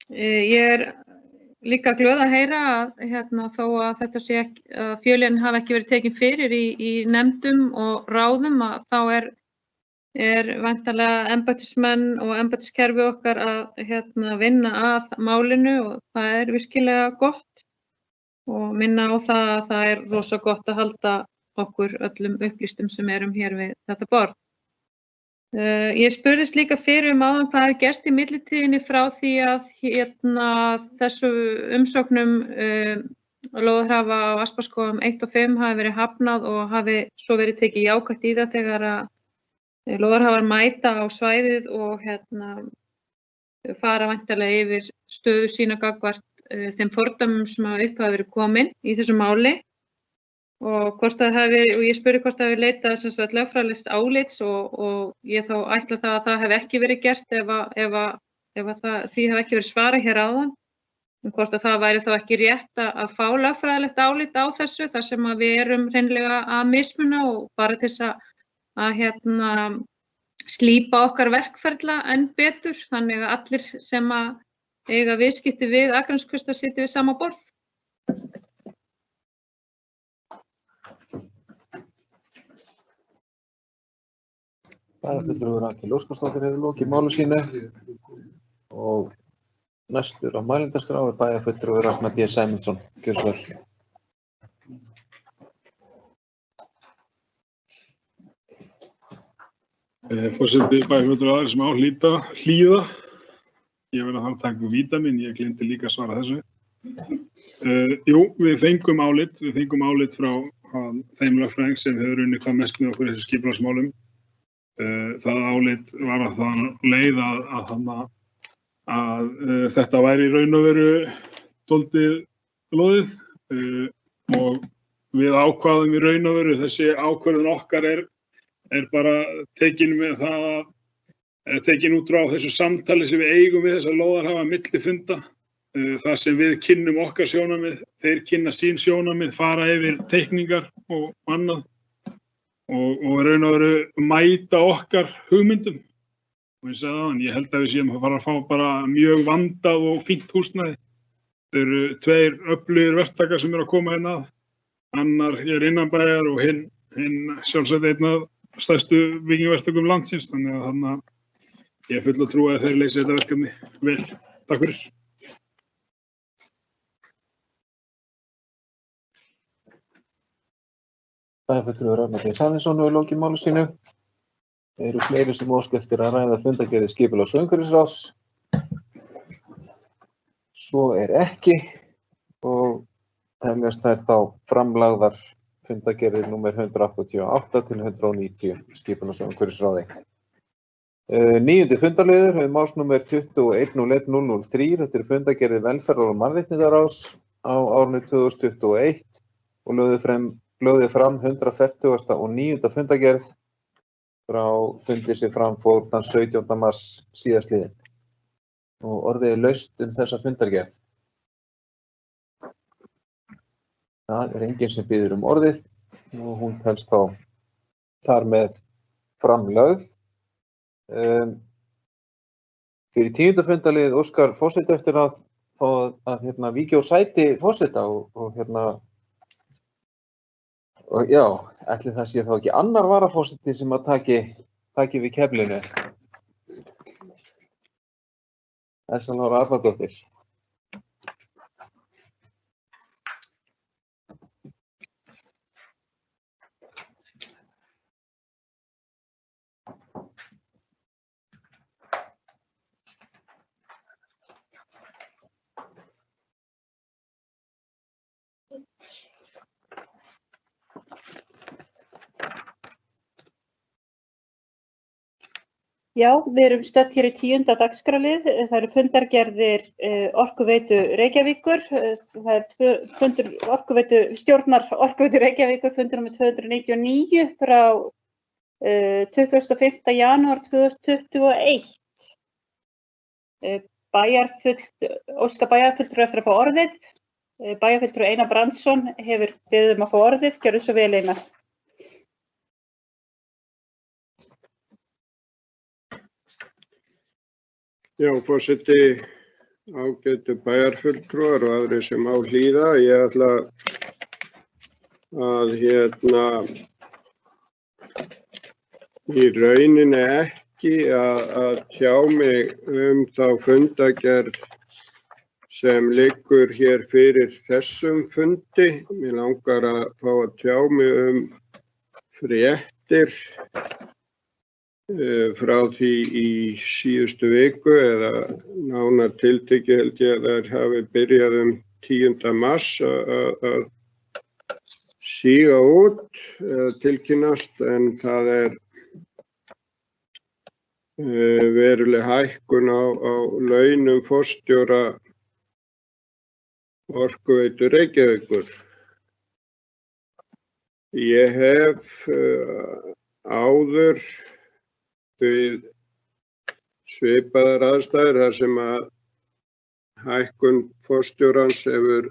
Ég líka glöð að heyra að þó að þetta sé ekki, að fjölinn hafi ekki verið tekin fyrir í nefndum og ráðum að þá er væntanlega embættismenn og embættiskerfi okkar að vinna að málinu og það er virkilega gott og minna á það að það er rosa gott að halda okkur öllum upplýstum sem erum hér við þetta borð. Ég spurðist líka fyrir áðan hvað hefði gerst í millitíðinni frá því að þessu umsóknum lóðarhafa á Asparskógum 1 og 5 hafi verið hafnað og hafi svo verið tekið jákvætt í það þegar að lóðarhafar mæta á svæðið og fara væntanlega yfir stöðu sína gagnvart þeim fordæmum sem upp hafa verið komin í þessu máli. Og ég spurði hvort það hefði leitað lögfræðilegs álits og ég þá ætla það að það hefði ekki verið gert ef því hefði ekki verið svarað hér áðan. Hvort að það væri þá ekki rétt að fá lögfræðilegt álit á þessu þar sem að við erum hreinlega að mismuna og bara til þess að slípa okkar verkferla enn betur þannig að allir sem að eiga viðskipti við Akraneskaupstað sitji við sama borð. Bæjarfulltrúi Rakel Óskarsdóttir hefur lokið máli sínu og næstur á mælendaskrá er bæjarfulltrúi Ragnar B. Sæmundsson. Gjörðu svo vel. Forseti bæjarfulltrúi aðrir sem á hlýða. Ég verð að taka vítamín, ég gleymdi líka að svara þessu. Við fengum álit frá þeim lögfræðing sem hefur unnið hvað mest með okkur í þessu skipulagsmálum. Það álit var að það leið að þetta væri í raun og veru dálítið loðið og við ákváðum í raun og veru þessi ákvörðun okkar er bara tekin út frá þessu samtali sem við eigum við þessa lóðarhafa milli funda. Það sem við kynnum okkar sjónarmið, þeir kynna sín sjónarmið, fara yfir teikningar og annað. Og raun og veru mæta okkar hugmyndum. Og ég sagði áðan, ég held að við séum að fara að fá bara mjög vandað og fínt húsnæði. Þeir eru 2 öflugir verktakar sem eru að koma hérna að. Annar er innanbæjar og hinn sjálfsagt einn af stærstu byggingaverktökum landsins. Þannig að ég er full að trúa að þeir leysi þetta verkefni vel. Takk fyrir. Bæjarfulltrúi Ragnar B. Sæmundsson hefur lokið máli sínu. Eru fleiri sem óska eftir að ræða fundargerðir skipulags- og umhverfisráðs. Svo er ekki og teljast þær þá framlagðar fundargerðir númer 188 til 190 skipulags- og umhverfisráði. 9. fundarliður hefur málsnúmer 2101-003. Þetta er fundargerðir velferðar- og mannréttindaráðs á árinu 2021 og lögði fram 140. og 9. fundargerð frá fundi sem fram fór þann 17. mars síðastliðinn. Og orðið er laust þessa fundargerð. Það er enginn sem biður orðið og hún telst þá þar með framlögð. Fyrir 10. fundarlið óskar forseti eftir að víkja úr sæti forseta og já, ætli það sé þá ekki annar varaforseti sem að taki við keflinu. Elsa Lára Arnardóttir. Já, við erum stödd hér í 10. dagskrárlið. Það eru fundargerðir Orkuveitu Reykjavíkur. Það er fundur stjórnar Orkuveitu Reykjavíkur, fundur nr. 299 frá 25. janúar 2021. Óska bæjarfulltrúi eftir að fá orðið. Bæjarfulltrúi Einar Brandsson hefur beðið að fá orðið. Gjörðu svo vel, Einar. Já, forseti, ágætu bæjarfulltrúar og aðrir sem á hlýða. Ég ætla að í rauninni ekki að tjá mig þá fundagerð sem liggur hér fyrir þessum fundi. Mér langar að fá að tjá mig fréttir frá því í síðustu viku eða nánar tiltekið held ég að þær hafi byrjað 10. mars að síga út eða tilkynnast, en það veruleg hækkun á launum forstjóra Orkuveitu Reykjavíkur. Ég hef áður við svipaðar aðstæður þar sem að hækkun forstjórans hefur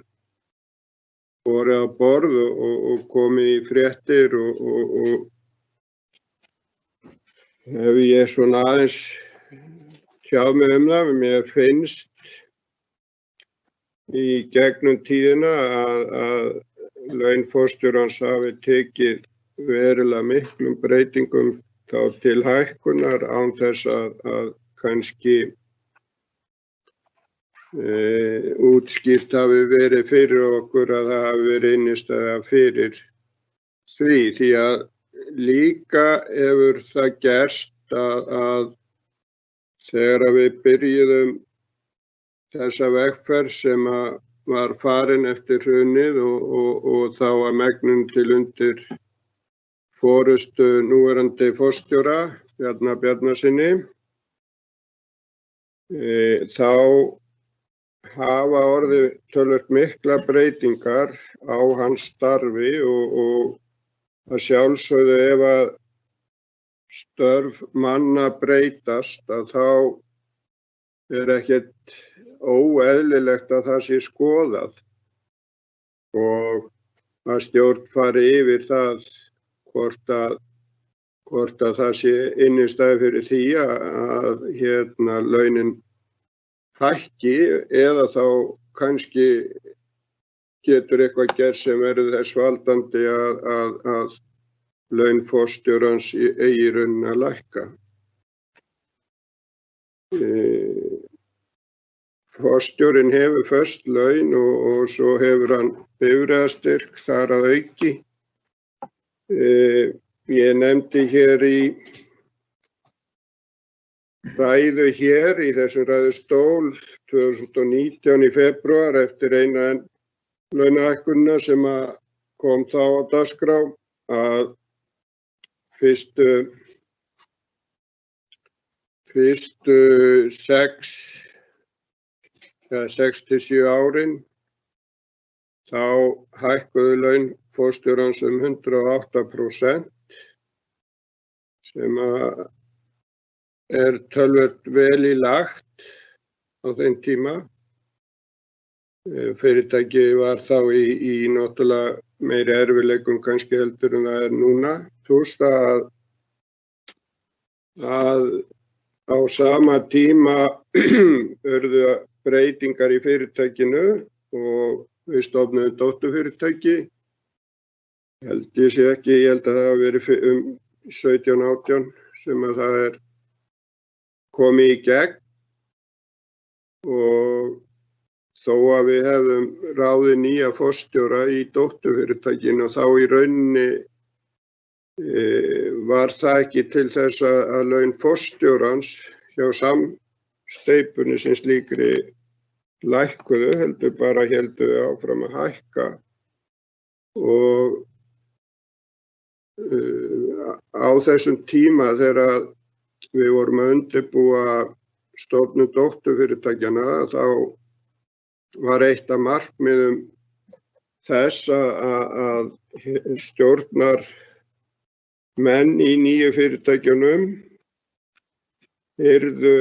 borið á borð og komið í fréttir og hef ég svona aðeins tjáð mig það. Mér finnst í gegnum tíðina að laun forstjórans hafi tekið verulega miklum breytingum þá til hækkunar án þess að kannski útskýrt hafi verið fyrir okkur að það hafi verið innistæða fyrir því að líka hefur það gerst að þegar við byrjuðum þessa vegferð sem var farin eftir hrunið og þá að megnum til undir forystu núverandi forstjóra Bjarna Bjarnasyni, þá hafa orðið töluvert mikla breytingar á hans starfi og að sjálfsögðu ef að störf manna breytast að þá ekkert óeðlilegt að það sé skoðað og að stjórn fari yfir það hvort að það sé innistæða fyrir því að launin hækki eða þá kannski getur eitthvað gerst sem verður þess valdandi að laun forstjórans eigi í rauninni að lækka. Forstjórinn hefur föst laun og svo hefur hann bifreiðastyrk þar að auki. Ég nefndi hér í ræðu hér í þessum ræðustól 2019 í febrúar eftir eina launahækkunina sem kom þá á dagskrá að fyrstu 6 til 7 árin þá hækkuðu laun forstjórans 108% sem töluvert vel í lagt á þeim tíma. Fyrirtæki var þá í náttúrulega meiri erfiðleikum kannski heldur en það núna. Þú veist að á sama tíma urðu breytingar í fyrirtækinu og við stofnuðum dótturfyrirtæki. Ég held að það hafi verið 17-18 sem að það komið í gegn og þó að við hefðum ráðið nýja forstjóra í dótturfyrirtækinu og þá í rauninni var það ekki til þess að laun forstjórans hjá samsteypunni sem slíkri lækkuðu, heldur bara héldu áfram að hækka og á þessum tíma þegar við vorum að undirbúa stofnun dótturfyrirtækjanna þá var eitt af markmiðum þess að stjórnar menn í nýju fyrirtækjunum yrðu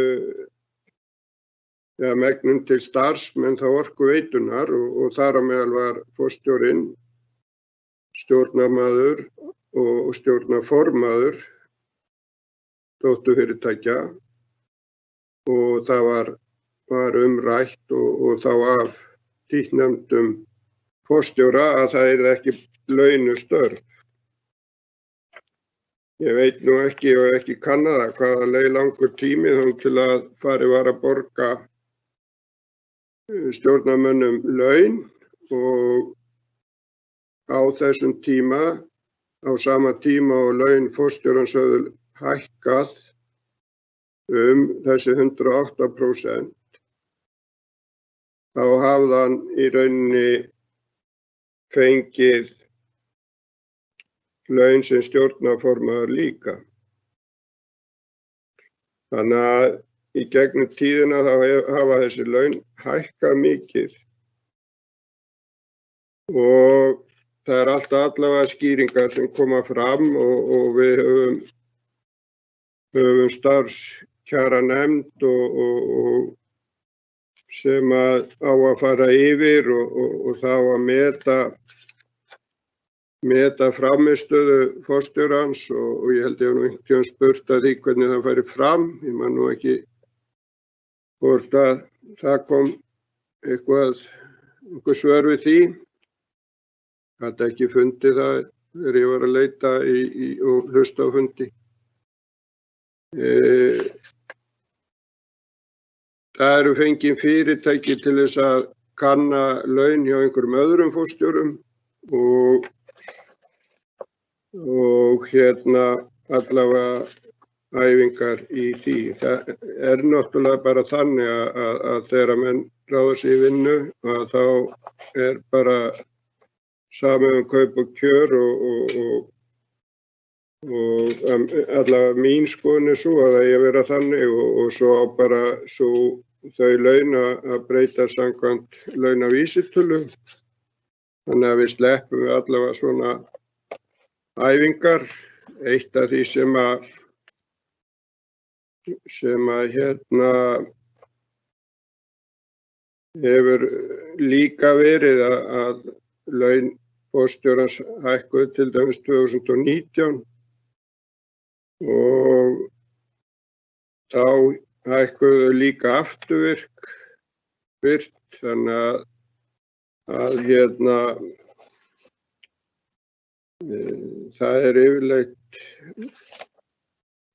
megnum til starfsmenn þá Orkuveitunar og þar á meðal var forstjórinn, stjórnarmaður og stjórnarformaður dótturfyrirtækja og það var var umrætt og þá af títtnefndum forstjóra að það yrði ekki launustörf. Ég veit nú ekki og ekki kanna það hvaða leið langur tími þá til að farið var að borga stjórnarmönnum laun og á þessum tíma, á sama tíma og laun forstjórans höfðu hækkað þessi 108%, þá hafði hann í rauninni fengið laun sem stjórnarformaður líka. Þannig að í gegnum tíðina þá hafa þessi laun hækkað mikið og það er alltaf allavega skýringar sem koma fram og við höfum starfskjaranefnd og sem á að fara yfir og þá að meta frammistöðu forstjórans og ég held ég hef nú einhvern tímann spurt að því hvernig það færi fram. Ég man nú ekki hvort að það kom einhver svör við því. Ég gat ekki fundið það þegar ég var að leita og hlusta á fundi. Það eru fengin fyrirtæki til þess að kanna laun hjá einhverjum öðrum forstjórum og allavega æfingar í því. Það er náttúrulega bara þannig að þegar menn ráða sig í vinnu að þá er bara samið kaup og kjör og allavega mín skoðun er svo að það eigi að vera þannig og svo á bara þau laun að breyta samkvæmt launavísitölu. Þannig að við sleppum við allavega svona æfingar. Eitt af því sem hefur líka verið að laun forstjórans hækkuðu til dæmis 2019 og þá hækkuðu líka afturvirkt, þannig að það er yfirleitt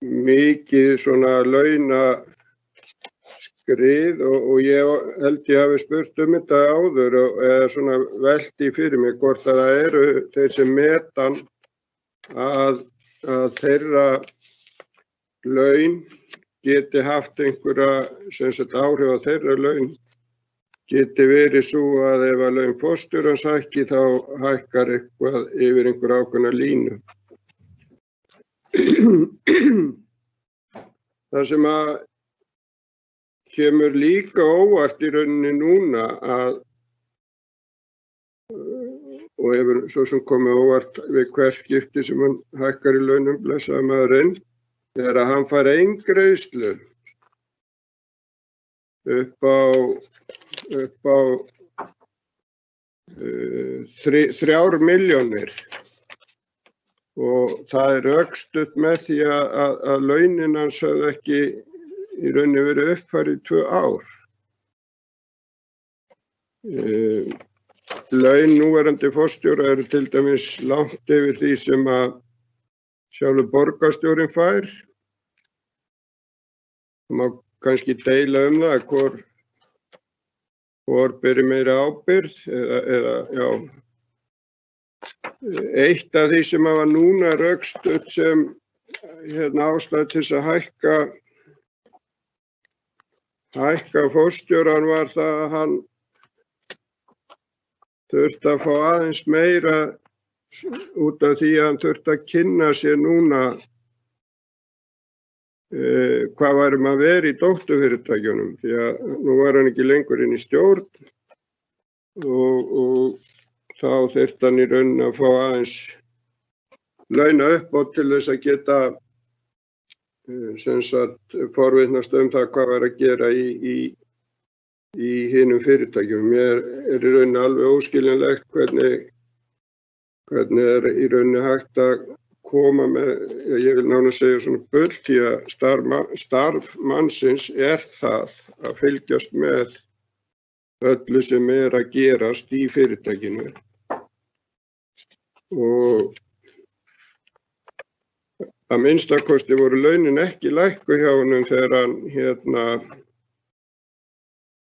mikið svona launaskrið og ég held ég hafi spurt þetta áður eða svona velti fyrir mig hvort að það eru þeir sem metan að þeirra laun geti haft einhverja áhrif á þeirra laun. Geti verið svo að ef að laun forstjórans hækki þá hækkar eitthvað yfir einhver ákveðna línu. Það sem að kemur líka óvart í rauninni núna og hefur svo sem komið óvart við hvert skipti sem hann hækkar í launum blessaði maðurinn, er að hann fær eingreiðslu upp á 3 milljónir og það er rökstutt með því að launin hans höfðu ekki í rauninni verið uppfærð í 2 ár. Laun núverandi forstjóra eru til dæmis langt yfir því sem að sjálfur borgarstjórinn fær. Það má kannski deila það hvor beri meira ábyrgð eða eitt af því sem var núna rökstutt sem ástæða til þess að hækka forstjóran var það að hann þurfti að fá aðeins meira út af því að hann þurfti að kynna sér núna hvað værum að vera í dótturfyrirtækjunum því að nú var hann ekki lengur inn í stjórn og þá þurfti hann í rauninni að fá aðeins launa upp til þess að geta forvitnast það hvað var að gera í hinum fyrirtækjum. Mér er í rauninni alveg óskiljanlegt hvernig er í rauninni hægt að koma með, ég vil nánast segja svona bull, því að starf mannsins það að fylgjast með öllu sem að gerast í fyrirtækinu. Og að minnstakosti voru launin ekki lækkuð hjá honum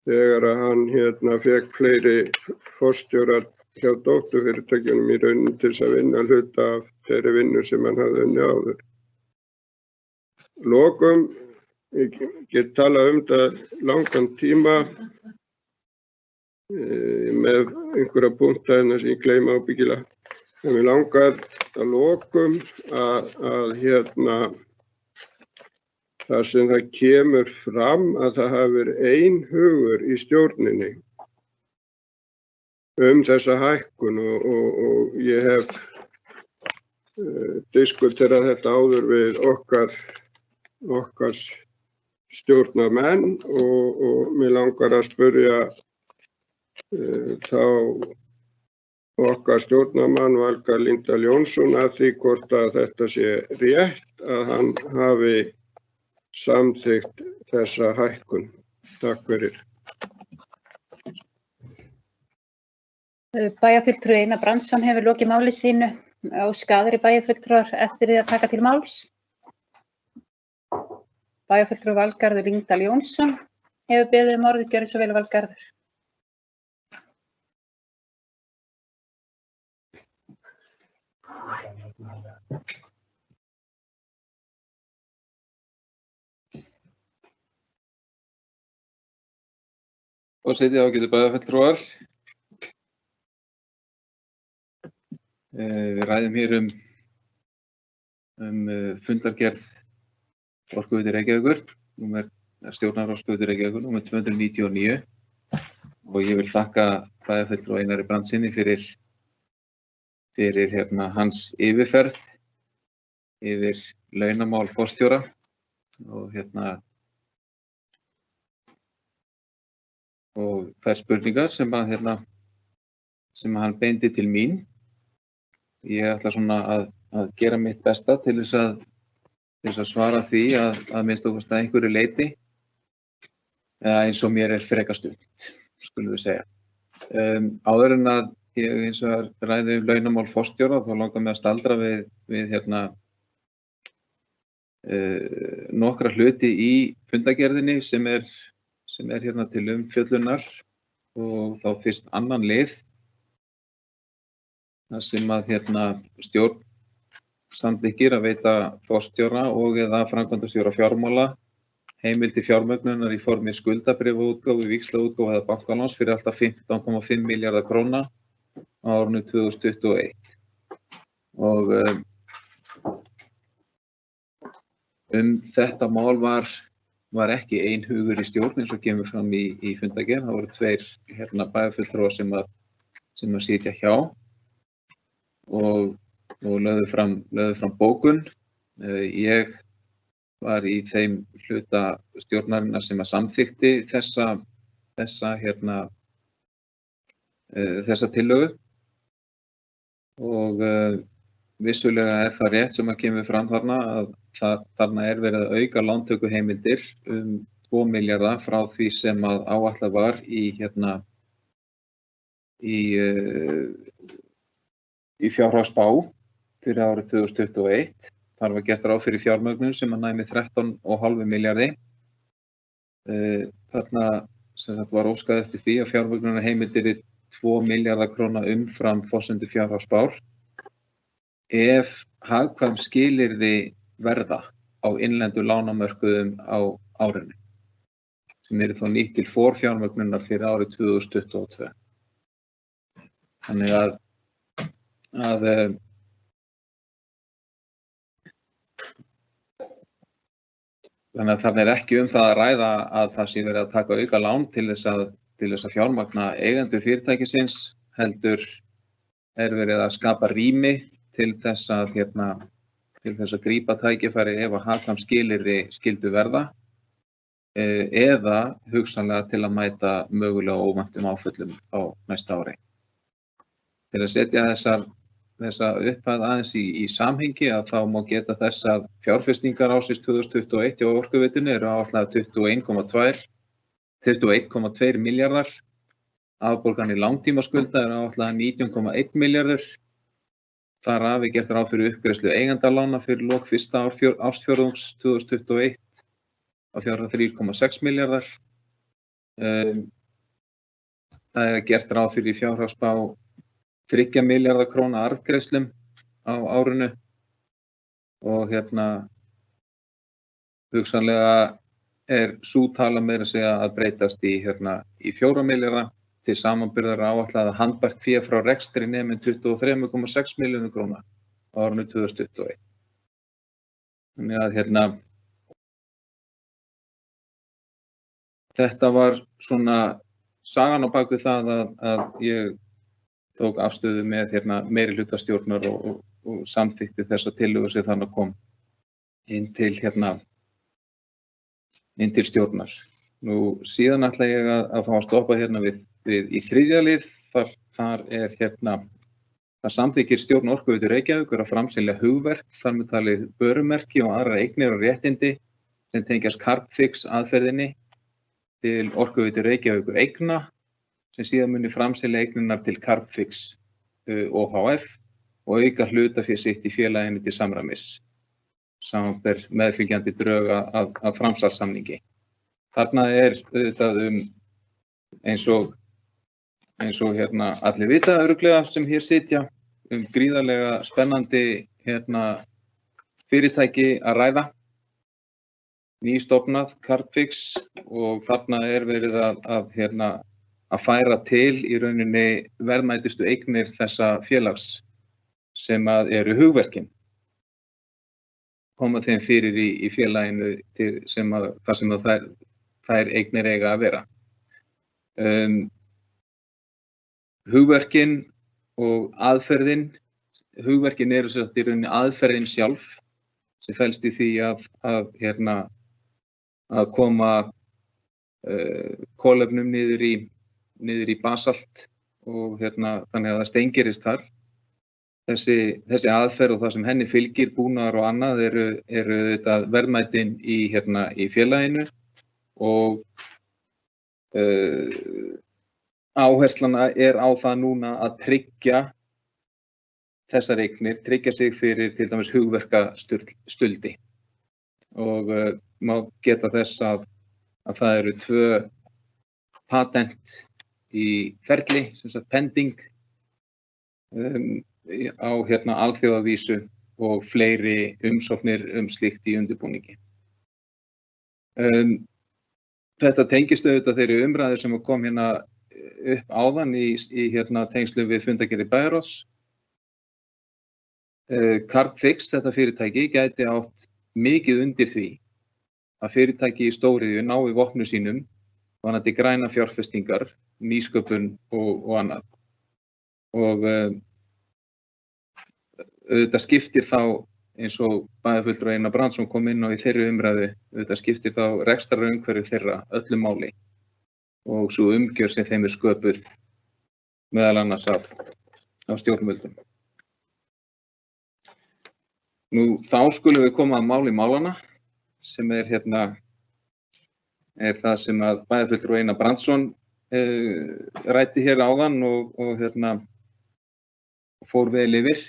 þegar hann fékk fleiri forstjórar hjá dótturfyrirtækjunum í rauninni til þess að vinna hluta af þeirri vinnu sem hann hafði unnið áður. Lokum, ég get talað það langan tíma með einhverja punkta sem ég gleyma ábyggilega. En mér langar að lokum að þar sem það kemur fram að það hafi verið einhugur í stjórninni þessa hækkun og ég hef diskuterað þetta áður við okkar stjórnarmenn og mér langar að spyrja þá okkar stjórnarmann Valgarð Lyngdal Jónsson að því hvort að þetta sé rétt að hann hafi samþykkt þessa hækkun. Takk fyrir. Bæjarfulltrúi Einar Brandsson hefur lokið máli sínu. Óska aðrir bæjarfulltrúar eftir því að taka til máls. Bæjarfulltrúi Valgarður Lyngdal Jónsson hefur beðið orðið. Gjörðu svo vel, Valgarður. Forseti, ágætu bæjarfulltrúar. Við ræðum hér fundargerð Orkuveitu Reykjavíkur, stjórnar Orkuveitu Reykjavíkur, númer 299 og ég vil þakka bæjarfulltrúa Einari Brandssyni fyrir hans yfirferð yfir launamál forstjóra og þær spurningar sem hann beindi til mín. Ég ætla svona að gera mitt besta til þess að svara því að minnst okkur að einhverju leyti eins og mér frekar stutt, skulum við segja. Áður en að ég eins og ræði launamál forstjóra þá langar mig að staldra við nokkra hluti í fundargerðinni sem er til umfjöllunar og þá fyrst annan lið þar sem að stjórn samþykkir að veita forstjóra og eða framkvæmdastjóra fjármála heimild til fjármögnunar í formi skuldabréfaútgáfu, víxlaútgáfu eða bankaláns fyrir allt að 15,5 milljarða króna á árinu 2021. Og þetta mál var ekki einhugur í stjórn eins og kemur fram í fundargerð. Það voru tveir bæjarfulltrúar sem að sitja hjá og lögðu fram bókun. Ég var í þeim hluta stjórnarinnar sem að samþykkti þessa tillögu og vissulega það rétt sem að kemur fram þarna að þarna verið að auka lántökuheimildir 2 milljarða frá því sem að áætlað var í fjárhagsspá fyrir árið 2021. Þar var gert ráð fyrir fjármögnun sem að næmi 13,5 milljarði. Þarna sem þetta var óskað eftir því að fjármögnunarheimildir 2 milljarða króna umfram forsendur fjárhagsspár ef hagkvæm skilyrði verða á innlendu lánamörkuðum á árinu sem eru þá nýtt til forfjármögnunar fyrir árið 2022. Þannig að þarna ekki það að ræða að það sé verið að taka auka lán til þess að fjármagna eigendur fyrirtækisins, heldur verið að skapa rými til þess að grípa tækifæri ef að hagkvæm skilyrði skyldu verða eða hugsanlega til að mæta mögulega óvæntum áföllum á næsta ári. Til að setja þessa upphæð aðeins í samhengi að þá má geta þess að fjárfestingar ársins 2021 hjá Orkuveitunni eru áætlaðar 21,2 milljarðar. Afborganir langtímaskulda eru áætlaðar 19,1 milljarður. Þar af gert ráð fyrir uppgreiðslu eigendalána fyrir lok fyrsta ársfjórðungs 2021 á fjárhæð 3,6 milljarðar. Það gert ráð fyrir fjárhagsspá 3 milljarða króna arðgreiðslum á árinu og hugsanlega sú tala meira að segja að breytast í 4 milljarða. Til samanburðar áætlað að handbært fé frá rekstri nemi 23,6 milljónir króna á árinu 2021. Þannig að þetta var svona sagan á bak við það að ég tók afstöðu með meirihlutastjórnar og samþykkti þessa tillögu sem þannig kom inn til stjórnar. Nú síðan ætla ég að fá að stoppa við í þriðja lið. Þar það samþykkir stjórn Orkuveitu Reykjavíkur að framselja hugverk, þar með talið vörumerki og aðrar eignir og réttindi sem tengjast Carbfix aðferðinni til Orkuveitu Reykjavíkur eigna sem síðan muni framselja eigninar til Carbfix ohf. Og auka hlutafé sitt í félaginu til samræmis, samanber meðfylgjandi drög að framsalssamningi. Þarna auðvitað eins og allir vita örugglega sem hér sitja gríðarlega spennandi fyrirtæki að ræða, nýstofnað Carbfix, og þarna verið að færa til í rauninni verðmætustu eignir þessa félags sem eru hugverkin. Koma þeim fyrir í félaginu þar sem þær eignir eiga að vera. Hugverkin og aðferðin. Hugverkin eru í rauninni aðferðin sjálf sem felst í því að koma kolefnum niður í basalt og þannig að það steingerist þar. Þessi aðferð og það sem henni fylgir, búnaðar og annað, eru verðmætin í félaginu og áherslana á það núna að tryggja þessar eignir, tryggja sig fyrir til dæmis hugverkastuldi. Og má geta þess að það eru 2 patent í ferli, sem sagt pending, á alþjóðavísu og fleiri umsóknir slíkt í undirbúningi. Þetta tengist auðvitað þeirri umræðu sem kom upp áðan í tengslu við fundargerð bæjarráðs. Carbfix, þetta fyrirtæki, gæti átt mikið undir því að fyrirtæki í stóriðju nái vopnum sínum varðandi græna fjárfestingar, nýsköpun og annað. Og auðvitað skiptir þá, eins og bæjarfulltrúi Einar Brandsson kom inn á í þeirri umræðu, auðvitað skiptir þá rekstrarumhverfi þeirra öllu máli og svo umgjörð sem þeim sköpuð meðal annars af stjórnvöldum. Nú, þá skulum við koma að máli málana, sem er það sem að bæjarfulltrúi Einar Brandsson ræddi hér áðan og fór vel yfir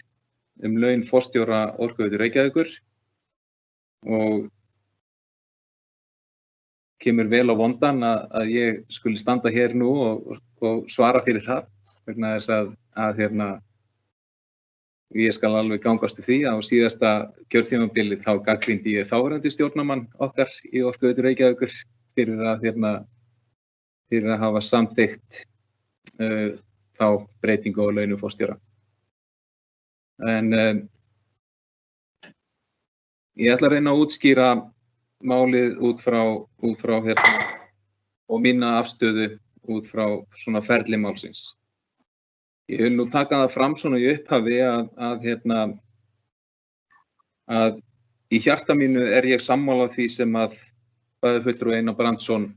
laun forstjóra Orkuveitu Reykjavíkur og kemur vel á vondan að ég skuli standa hér nú og svara fyrir það, vegna þess að ég skal alveg gangast við því að á síðasta kjörtímabili þá gagnrýndi ég þáverandi stjórnarmann okkar í Orkuveitu Reykjavíkur fyrir að hafa samþykkt þá breytingu á launum forstjóra. En ég ætla að reyna að útskýra málið út frá og mína afstöðu út frá svona ferli málsins. Ég vil nú taka það fram svona í upphafi að í hjarta mínu er ég sammála því sem að bæjarfulltrúi Einar Brandsson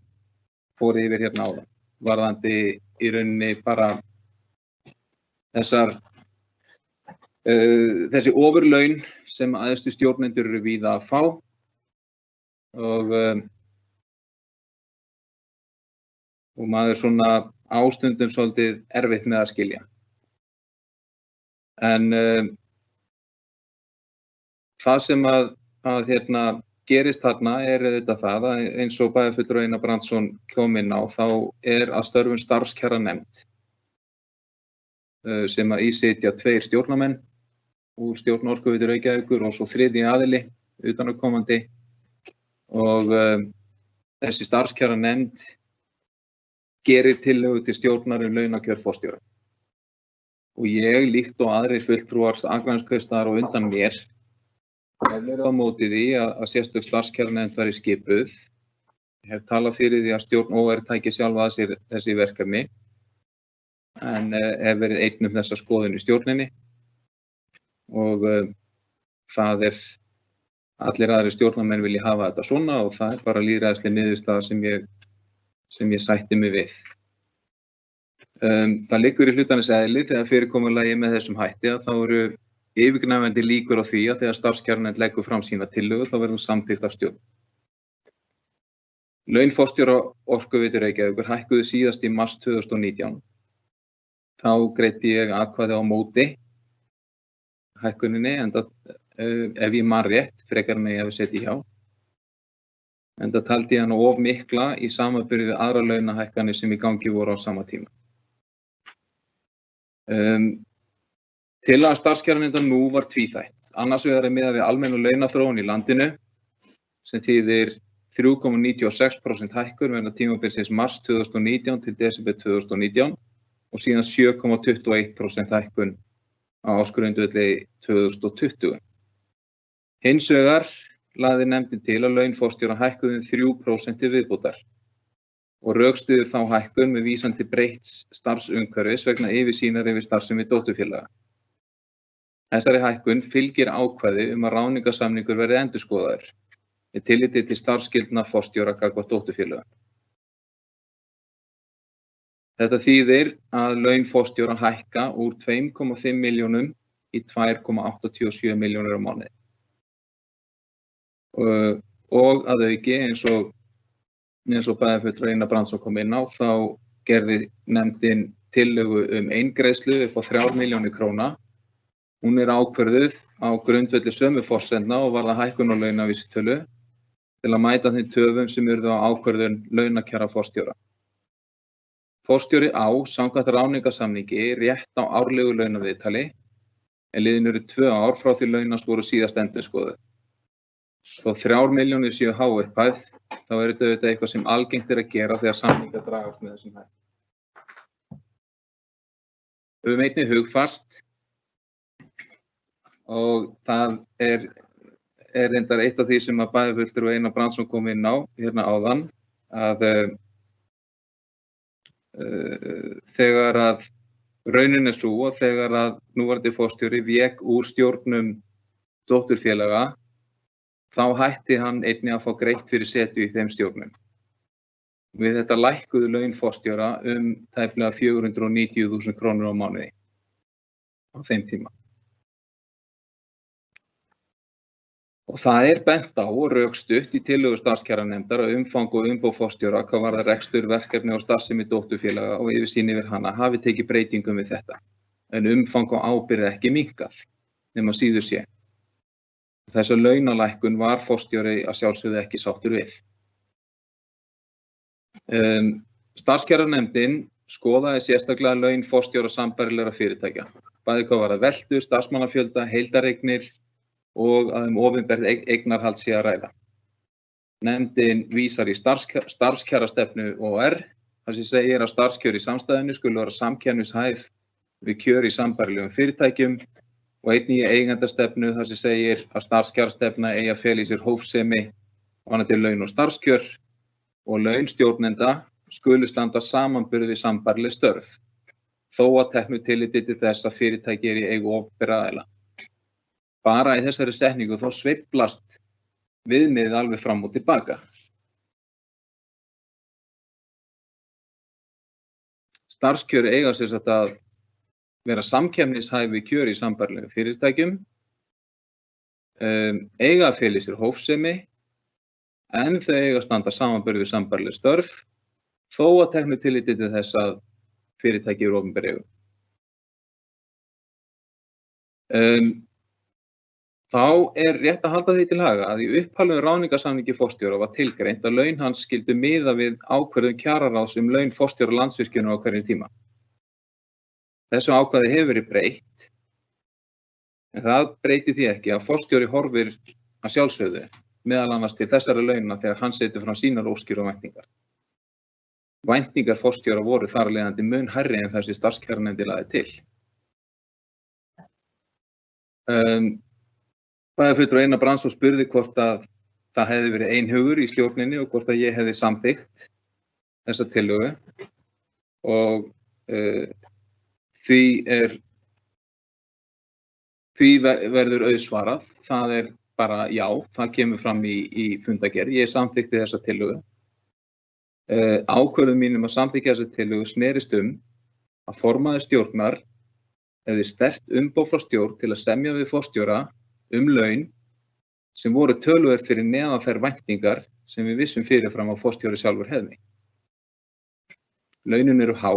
fór yfir áðan, varðandi í rauninni bara þessar Þessi ofurlaun sem æðstu stjórnendur eru víða að fá og maður svona ástundum svolítið erfitt með að skilja. En það sem að gerist þarna auðvitað það að eins og bæjarfulltrúi Einar Brandsson kom inn á, þá að störfum starfskjaranefnd sem að í sitja 2 stjórnarmenn úr stjórn Orkuveitu Reykjavíkur og svo 3. aðili utanaðkomandi og þessi starfskjaranefnd gerir tillögu til stjórnar launakjör forstjóra. Og ég, líkt og aðrir fulltrúar Akraneskaupstaðar og undan mér, hef verið á móti því að sérstök starfskjaranefnd væri skipuð. Ég hef talað fyrir því að stjórn OR tæki sjálfa að sér þessi verkefni, en hef verið einn þessa skoðun í stjórninni og það allir aðrir stjórnarmenn vilja hafa þetta svona og það bara lýðræðisleg niðurstaða sem ég sætti mig við. Það liggur í hlutarins eðli þegar fyrirkomulagi með þessum hætti að þá eru yfirgnæfandi líkur á því að þegar starfskjaranefnd leggur fram sína tillögu þá verður samþykkt af stjórn. Laun forstjóra Orkuveitu Reykjavíkur hækkuðu síðast í mars 2019. Þá greiddi ég atkvæði á móti hækkuninni, enda ef ég man rétt, frekar en ég hef setið hjá. Enda taldi ég hana of mikla í samanburði við aðra launahækkanir sem í gangi voru á sama tíma. Tillaga starfskjaranefndar nú var tvíþætt. Annars vegar miðað við almenna launaþróun í landinu, sem þýðir 3,96% hækkun vegna tímabilsins mars 2019 til desember 2019 og síðan 7,21% hækkun á ársgrundvelli 2020. Hins vegar lagði nefndin til að laun forstjóra hækkuðu 3% viðbótar og rökstyður þá hækkun með vísan til breytts starfsumhverfis vegna yfirsýnar yfir starfsemi dótturfélaga. Þessari hækkun fylgir ákvæði að ráðningarsamningur verði endurskoðaður með tilliti til starfsskyldna forstjóra gagnvart dótturfélaga. Þetta þýðir að laun forstjóra hækka úr 2,5 milljónum í 2,87 milljónir á mánuði. Og að auki eins og bæjarfulltrúi Einar Brandsson kom inn á, þá gerði nefndin tillögu eingreiðslu upp á 3 milljónir króna. Hún ákvörðuð á grundvelli sömu forsendna og varða hækkun á launavísitölu til að mæta þeim töfum sem urðu á ákvörðun launakjara forstjóra. Forstjóri samkvæmt ráðningarsamningi rétt á árlegu launaviðtali en liðin eru 2 ár frá því launans voru síðast endurskoðuð. Svo 3 milljónir séu há upphæð, þá þetta eitthvað sem algengt að gera þegar samningar dragast með þessum hætti. Höfum einnig hugfast og það reyndar eitt af því sem að bæjarfulltrúi Einar Brandsson kom inn á hérna áðan, að þegar að raunin sú og þegar að núverandi forstjóri vék úr stjórnum dótturfélaga, þá hætti hann einnig að fá greitt fyrir setu í þeim stjórnum. Við þetta lækkuðu laun forstjóra tæplega 490.000 krónur á mánuði á þeim tíma. Og það bent á og rökstutt í tillögu starfskjaranefndar að umfang og umboð forstjóra hvað varðar rekstur, verkefni og starfsemi dótturfélaga og yfirsýn yfir hana hafi tekið breytingum við þetta. En umfang og ábyrgð ekki minnkað, nema síður sé. Þessa launalækkun var forstjóri að sjálfsögðu ekki sáttur við. Starfskjaranefndin skoðaði sérstaklega laun forstjóra sambærilegra fyrirtækja. Bæði hvað varðar veltu, starfsmannafjölda, heildareignir og að opinbert eignarhald sé að ræða. Nefndin vísar í starfskjarastefnu OR, þar sem segir að starfskjör í samstæðinu skulu vera samkeppnishæf við kjör í sambærilegum fyrirtækjum og einnig í eigendastefnu þar sem segir að starfskjarastefna eigi að fela í sér hófsemi varðandi laun og starfskjör og laun stjórnenda skulu standa samanburði við sambærileg störf, þó að teknu tilliti til þess að fyrirtæki í eigu opinberra aðila. Bara í þessari setningu þá sveiflast viðmiðið alveg fram og tilbaka. Starfskjör eiga sem sagt að vera samkeppnishæf kjör í sambærilegum fyrirtækjum, eiga að fela í sér hófsemi, en þau eiga að standa samanburð við sambærileg störf, þó að teknu tilliti til þess að fyrirtæki eru opinber eigu. Þá rétt að halda því til haga að í upphaflegum ráðningarsamningi forstjóra var tilgreint að laun hans skyldu miða við ákvörðun kjararáðs laun forstjóra Landsvirkjunar á hverjum tíma. Þessu ákvæði hefur verið breytt, en það breyti því ekki að forstjóri horfir að sjálfsögðu meðal annars til þessara launa þegar hann setur fram sínar óskir og væntingar. Væntingar forstjóra voru þar af leiðandi mun hærri en þessi starfskjaranefnd lagði til. Bæjarfulltrúi Einar Brandsson spurði hvort að það hefði verið einhugur í stjórninni og hvort að ég hefði samþykkt þessa tillögu og því verður auðsvarað. Það bara já, það kemur fram í fundargerð. Ég samþykkti þessa tillögu. Ákvörðun mín að samþykkja þessa tillögu snerist að formaður stjórnar hefði sterkt umboð frá stjórn til að semja við forstjóra laun sem voru töluvert fyrir neðan þær væntingar sem við vissum fyrirfram að forstjóri sjálfur hefði. Launin eru há,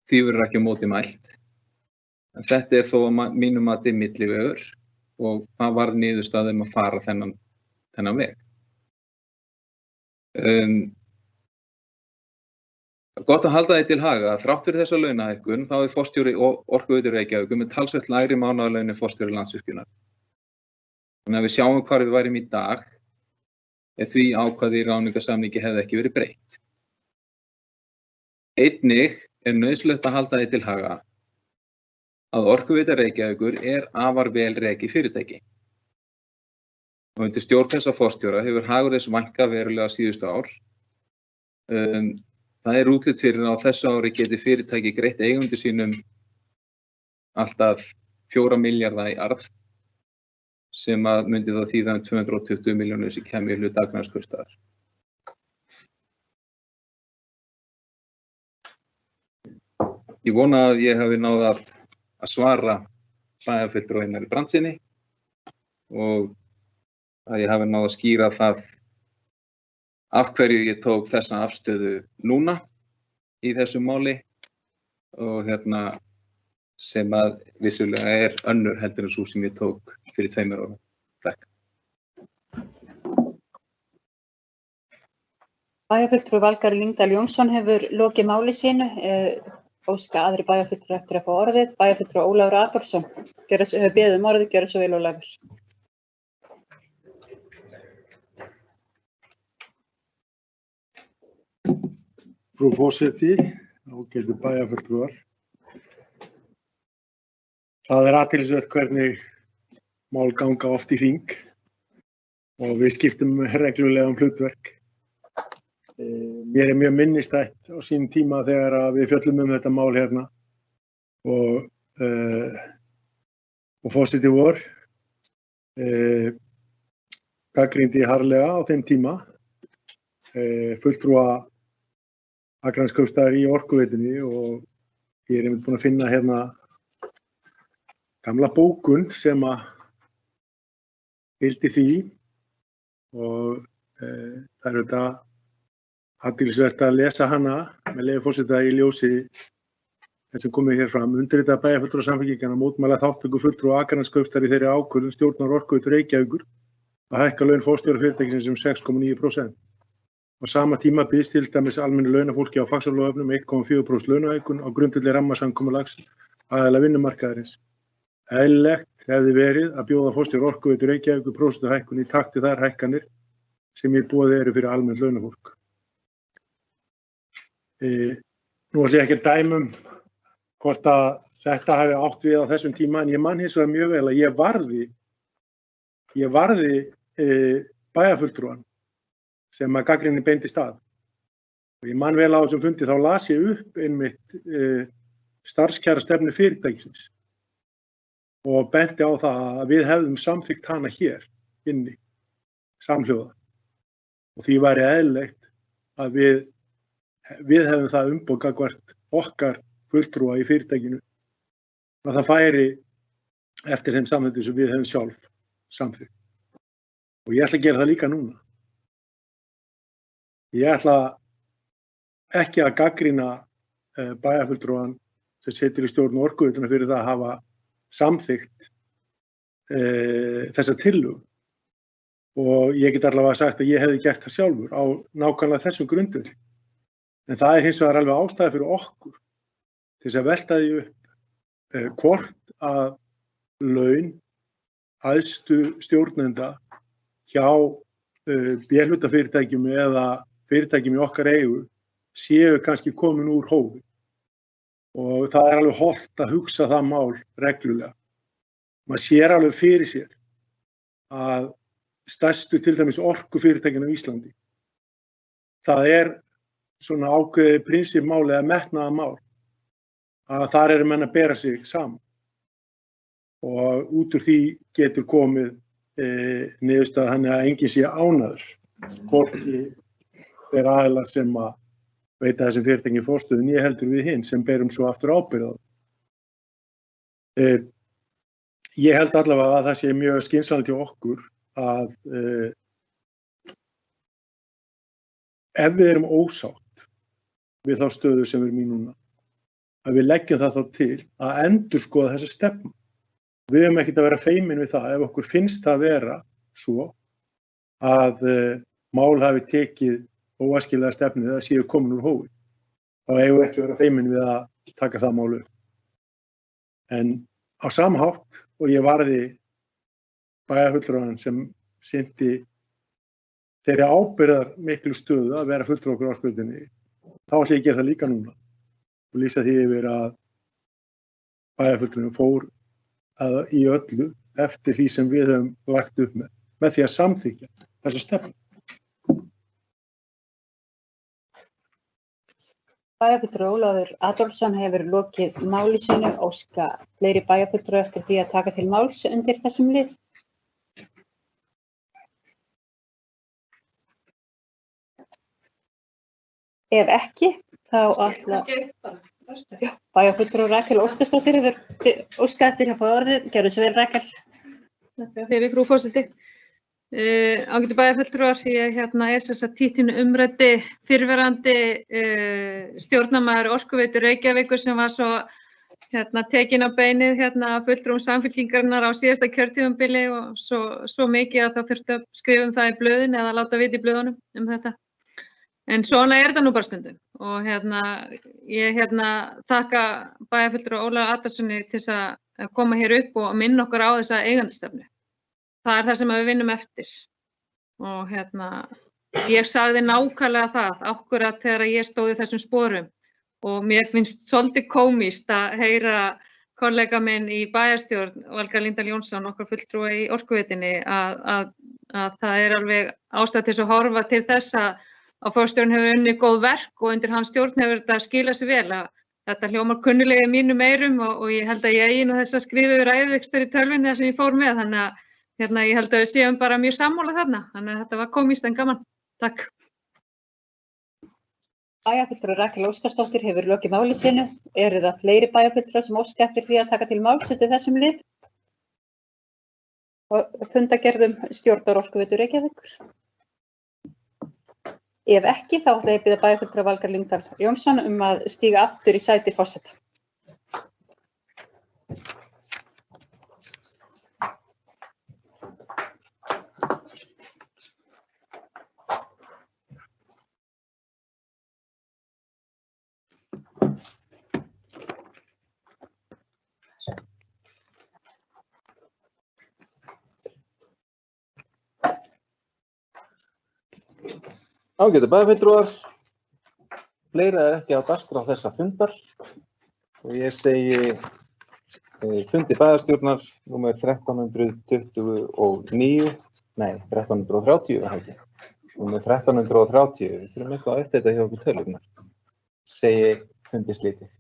því verður ekki á móti mælt, en þetta þó að mínum mati millivegur og það var niðurstaða að fara þennan veg. Gott að halda því til haga að þrátt fyrir þessa launahækkun þá forstjóri Orkuveitu Reykjavíkur með talsvert lægri mánaðarlaun en forstjóri Landsvirkjunar. Þannig að við sjáum hvar við værum í dag ef því ákvæði í ráðningarsamningi hefði ekki verið breytt. Einnig nauðsynlegt að halda því til haga að Orkuveita Reykjavíkur afar vel rekið fyrirtæki. Og undir stjórn þessa forstjóra hefur hagur þess vænkað verulega síðustu ár. Það útlit fyrir að á þessu ári geti fyrirtæki greitt eigendum sínum alltaf 4 milljarða í arð sem myndi þá þýða 220 milljónir sem kemur í hlut hagnaðarskaupstaðar. Ég vona að ég hafi náð að svara bæjarfulltrúa Einari Brandssyni og að ég hafi náð að skýra það af hverju ég tók þessa afstöðu núna í þessu máli og sem að vissulega önnur heldur en sú sem ég tók fyrir 2 árum. Takk. Bæjarfulltrúi Valgarður Lyngdal Jónsson hefur lokið máli sínu. Óska aðri bæjarfulltrúar eftir að fá orðið. Bæjarfulltrúi Ólafur Adolfsson hefur beðið orðið, gjörðu svo vel, Ólafur. Frú forseti, ágætu bæjarfulltrúar. Það athyglisvert hvernig mál ganga oft í hring og við skiptum reglulega hlutverk. Mér mjög minnisstætt á sínum tíma þegar við fjöllum þetta mál hérna og forseti vor gagnrýndi harðlega á þeim tíma fulltrúa hagnaðarskaupstaðar í Orkuveitunni og ég einmitt búinn að finna hérna gamla bókun sem fylgdi því og það þetta athyglisvert að lesa hana með leyfi forseta í ljósi þess sem komið hér fram. Undirritaði bæjarfulltrúar Samfylkingarinnar mótmæla þátttöku fulltrúa hagnaðarskaupstaðar í þeirri ákvörðun stjórnar Orkuveitu Reykjavíkur að hækka laun forstjóra fyrirtækisins 6,9%. Á sama tíma býðst til dæmis almennu launafólki á Faxaflóaöfnum 1,4% launahækkun á grundvelli rammasamkomulags aðila vinnumarkaðarins. Eðlilegt hefði verið að bjóða forstjóra Orkuveitu Reykjavíkur prósentuhækkun í takt við þær hækkanir sem í boði eru fyrir almennt launafólk. Nú ætla ég ekki að dæma hvort að þetta hafi átt við á þessum tíma, en ég man hins vegar mjög vel að ég varði bæjarfulltrúan sem að gagnrýni beindist að. Og ég man vel á þessum fundi þá las ég upp einmitt starfskjarastefnu fyrirtækisins og benti á það að við hefðum samþykkt hana hér inni, samhljóða. Og því væri eðlilegt að við hefðum það umboð gagnvart okkar fulltrúa í fyrirtækinu að það færi eftir þeim samþykktum sem við hefum sjálf samþykkt. Og ég ætla að gera það líka núna. Ég ætla ekki að gagnrýna bæjarfulltrúann sem situr í stjórn Orkuveituna fyrir það að hafa samþykkt þessa tillögu. Og ég get allavega sagt að ég hefði gert það sjálfur á nákvæmlega þessum grundvelli. En það hins vegar alveg ástæða fyrir okkur til þess að velta því upp hvort að laun æðstu stjórnenda hjá B-hlutafyrirtækjum eða fyrirtækjum í okkar eigu séu kannski komin úr hófi. Og það alveg hollt að hugsa það mál reglulega. Maður sér alveg fyrir sér að stærstu til dæmis orkufyrirtækin á Íslandi. Það svona ákveðið prinsippmál eða metnaðarmál að þar eru menn að bera sig saman. Og út úr því getur komið niðurstaða þannig að enginn sé ánægður. Hvorki þeir aðilar sem að veita þessum fyrirtækjum forstöðu né heldur við hinn sem berum svo aftur ábyrgð á. Ég held allavega að það sé mjög skynsamlegt hjá okkur að ef við erum ósátt við þá stöðu sem við erum í núna, að við leggjum það þá til að endurskoða þessa stefnu. Við höfum ekkert að vera feimin við það ef okkur finnst það vera svo að mál hafi tekið óæskilega stefnu eða séu komin úr hófi. Þá eigum við ekki að vera feimin við að taka það mál upp. En á sama hátt og ég varði bæjarfulltrúann sem sinnti þeirri ábyrgðar miklu stöðu að vera fulltrúi okkur á Orkuveitunni, þá ætla ég að gera það líka núna og lýsa því yfir að bæjarfulltrúinn fór í öllu eftir því sem við höfum lagt upp með því að samþykkja þessa stefnu. Bæjarfulltrúi Ólafur Adolfsson hefur lokið máli sínu. Óska fleiri bæjarfulltrúar eftir því að taka til máls undir þessum lið? Ef ekki, þá ætla bæjarfulltrúi Rakel Óskarsdóttir hefur óskað eftir að fá orðið. Gjörðu svo vel, Rakel. Takk fyrir, frú forseti. Ágætu bæjarfulltrúar, ég er sem sagt títinu umræddi fyrrverandi stjórnarmaður Orkuveitu Reykjavíkur sem var svo tekin á beinið fulltrúum Samfylkingarinnar á síðasta kjörtímabili og svo mikið að það þurfti að skrifa um það í blöðin eða láta vita í blöðunum um þetta. En svona þetta nú bara stundum og ég þakka bæjarfulltrúa Ólafi Adolfssoni til þess að koma hér upp og minna okkur á þessa eigandastefnu. Það það sem við vinnum eftir og ég sagði nákvæmlega það akkúrat þegar ég stóð í þessum sporum og mér finnst svolítið kómískt að heyra kollega minn í bæjarstjórn, Valgarð Líndal Jónsson, okkar fulltrúa í Orkuveitunni, að það alveg ástæða til þess að horfa til þess að forstjórinn hefur unnið góð verk og undir hans stjórn hefur þetta skilað sér vel. Þetta hljómar kunnulega í mínum eyrum og ég held að ég eigi nú þess að skrifa ræðuxtur í tölvunni sem ég fór með, þannig að ég held að við séum bara mjög sammála þarna, þannig að þetta var kómískt en gaman. Takk. Bæjarfulltrúi Rakel Óskarsdóttir hefur lokið máli sínu. Eru það fleiri bæjarfulltrúar sem óska eftir því að taka til máls undir þessum lið? Og fundargerðum stjórnar Orkuveitu Reykjavíkur? Ef ekki, þá ætla ég að biðja bæjarfulltrúa Valgarð Líndal Jónsson að stíga aftur í sæti forseta. Ágætu bæjarfulltrúar, fleira ekki á dagskrá þessa fundar og ég segi fundi bæjarstjórnar númer 1329, nei 1330 ekki, númer 1330, við þurfum eitthvað að eftir þetta hjá okkur tölurnar, segi fundi slitið.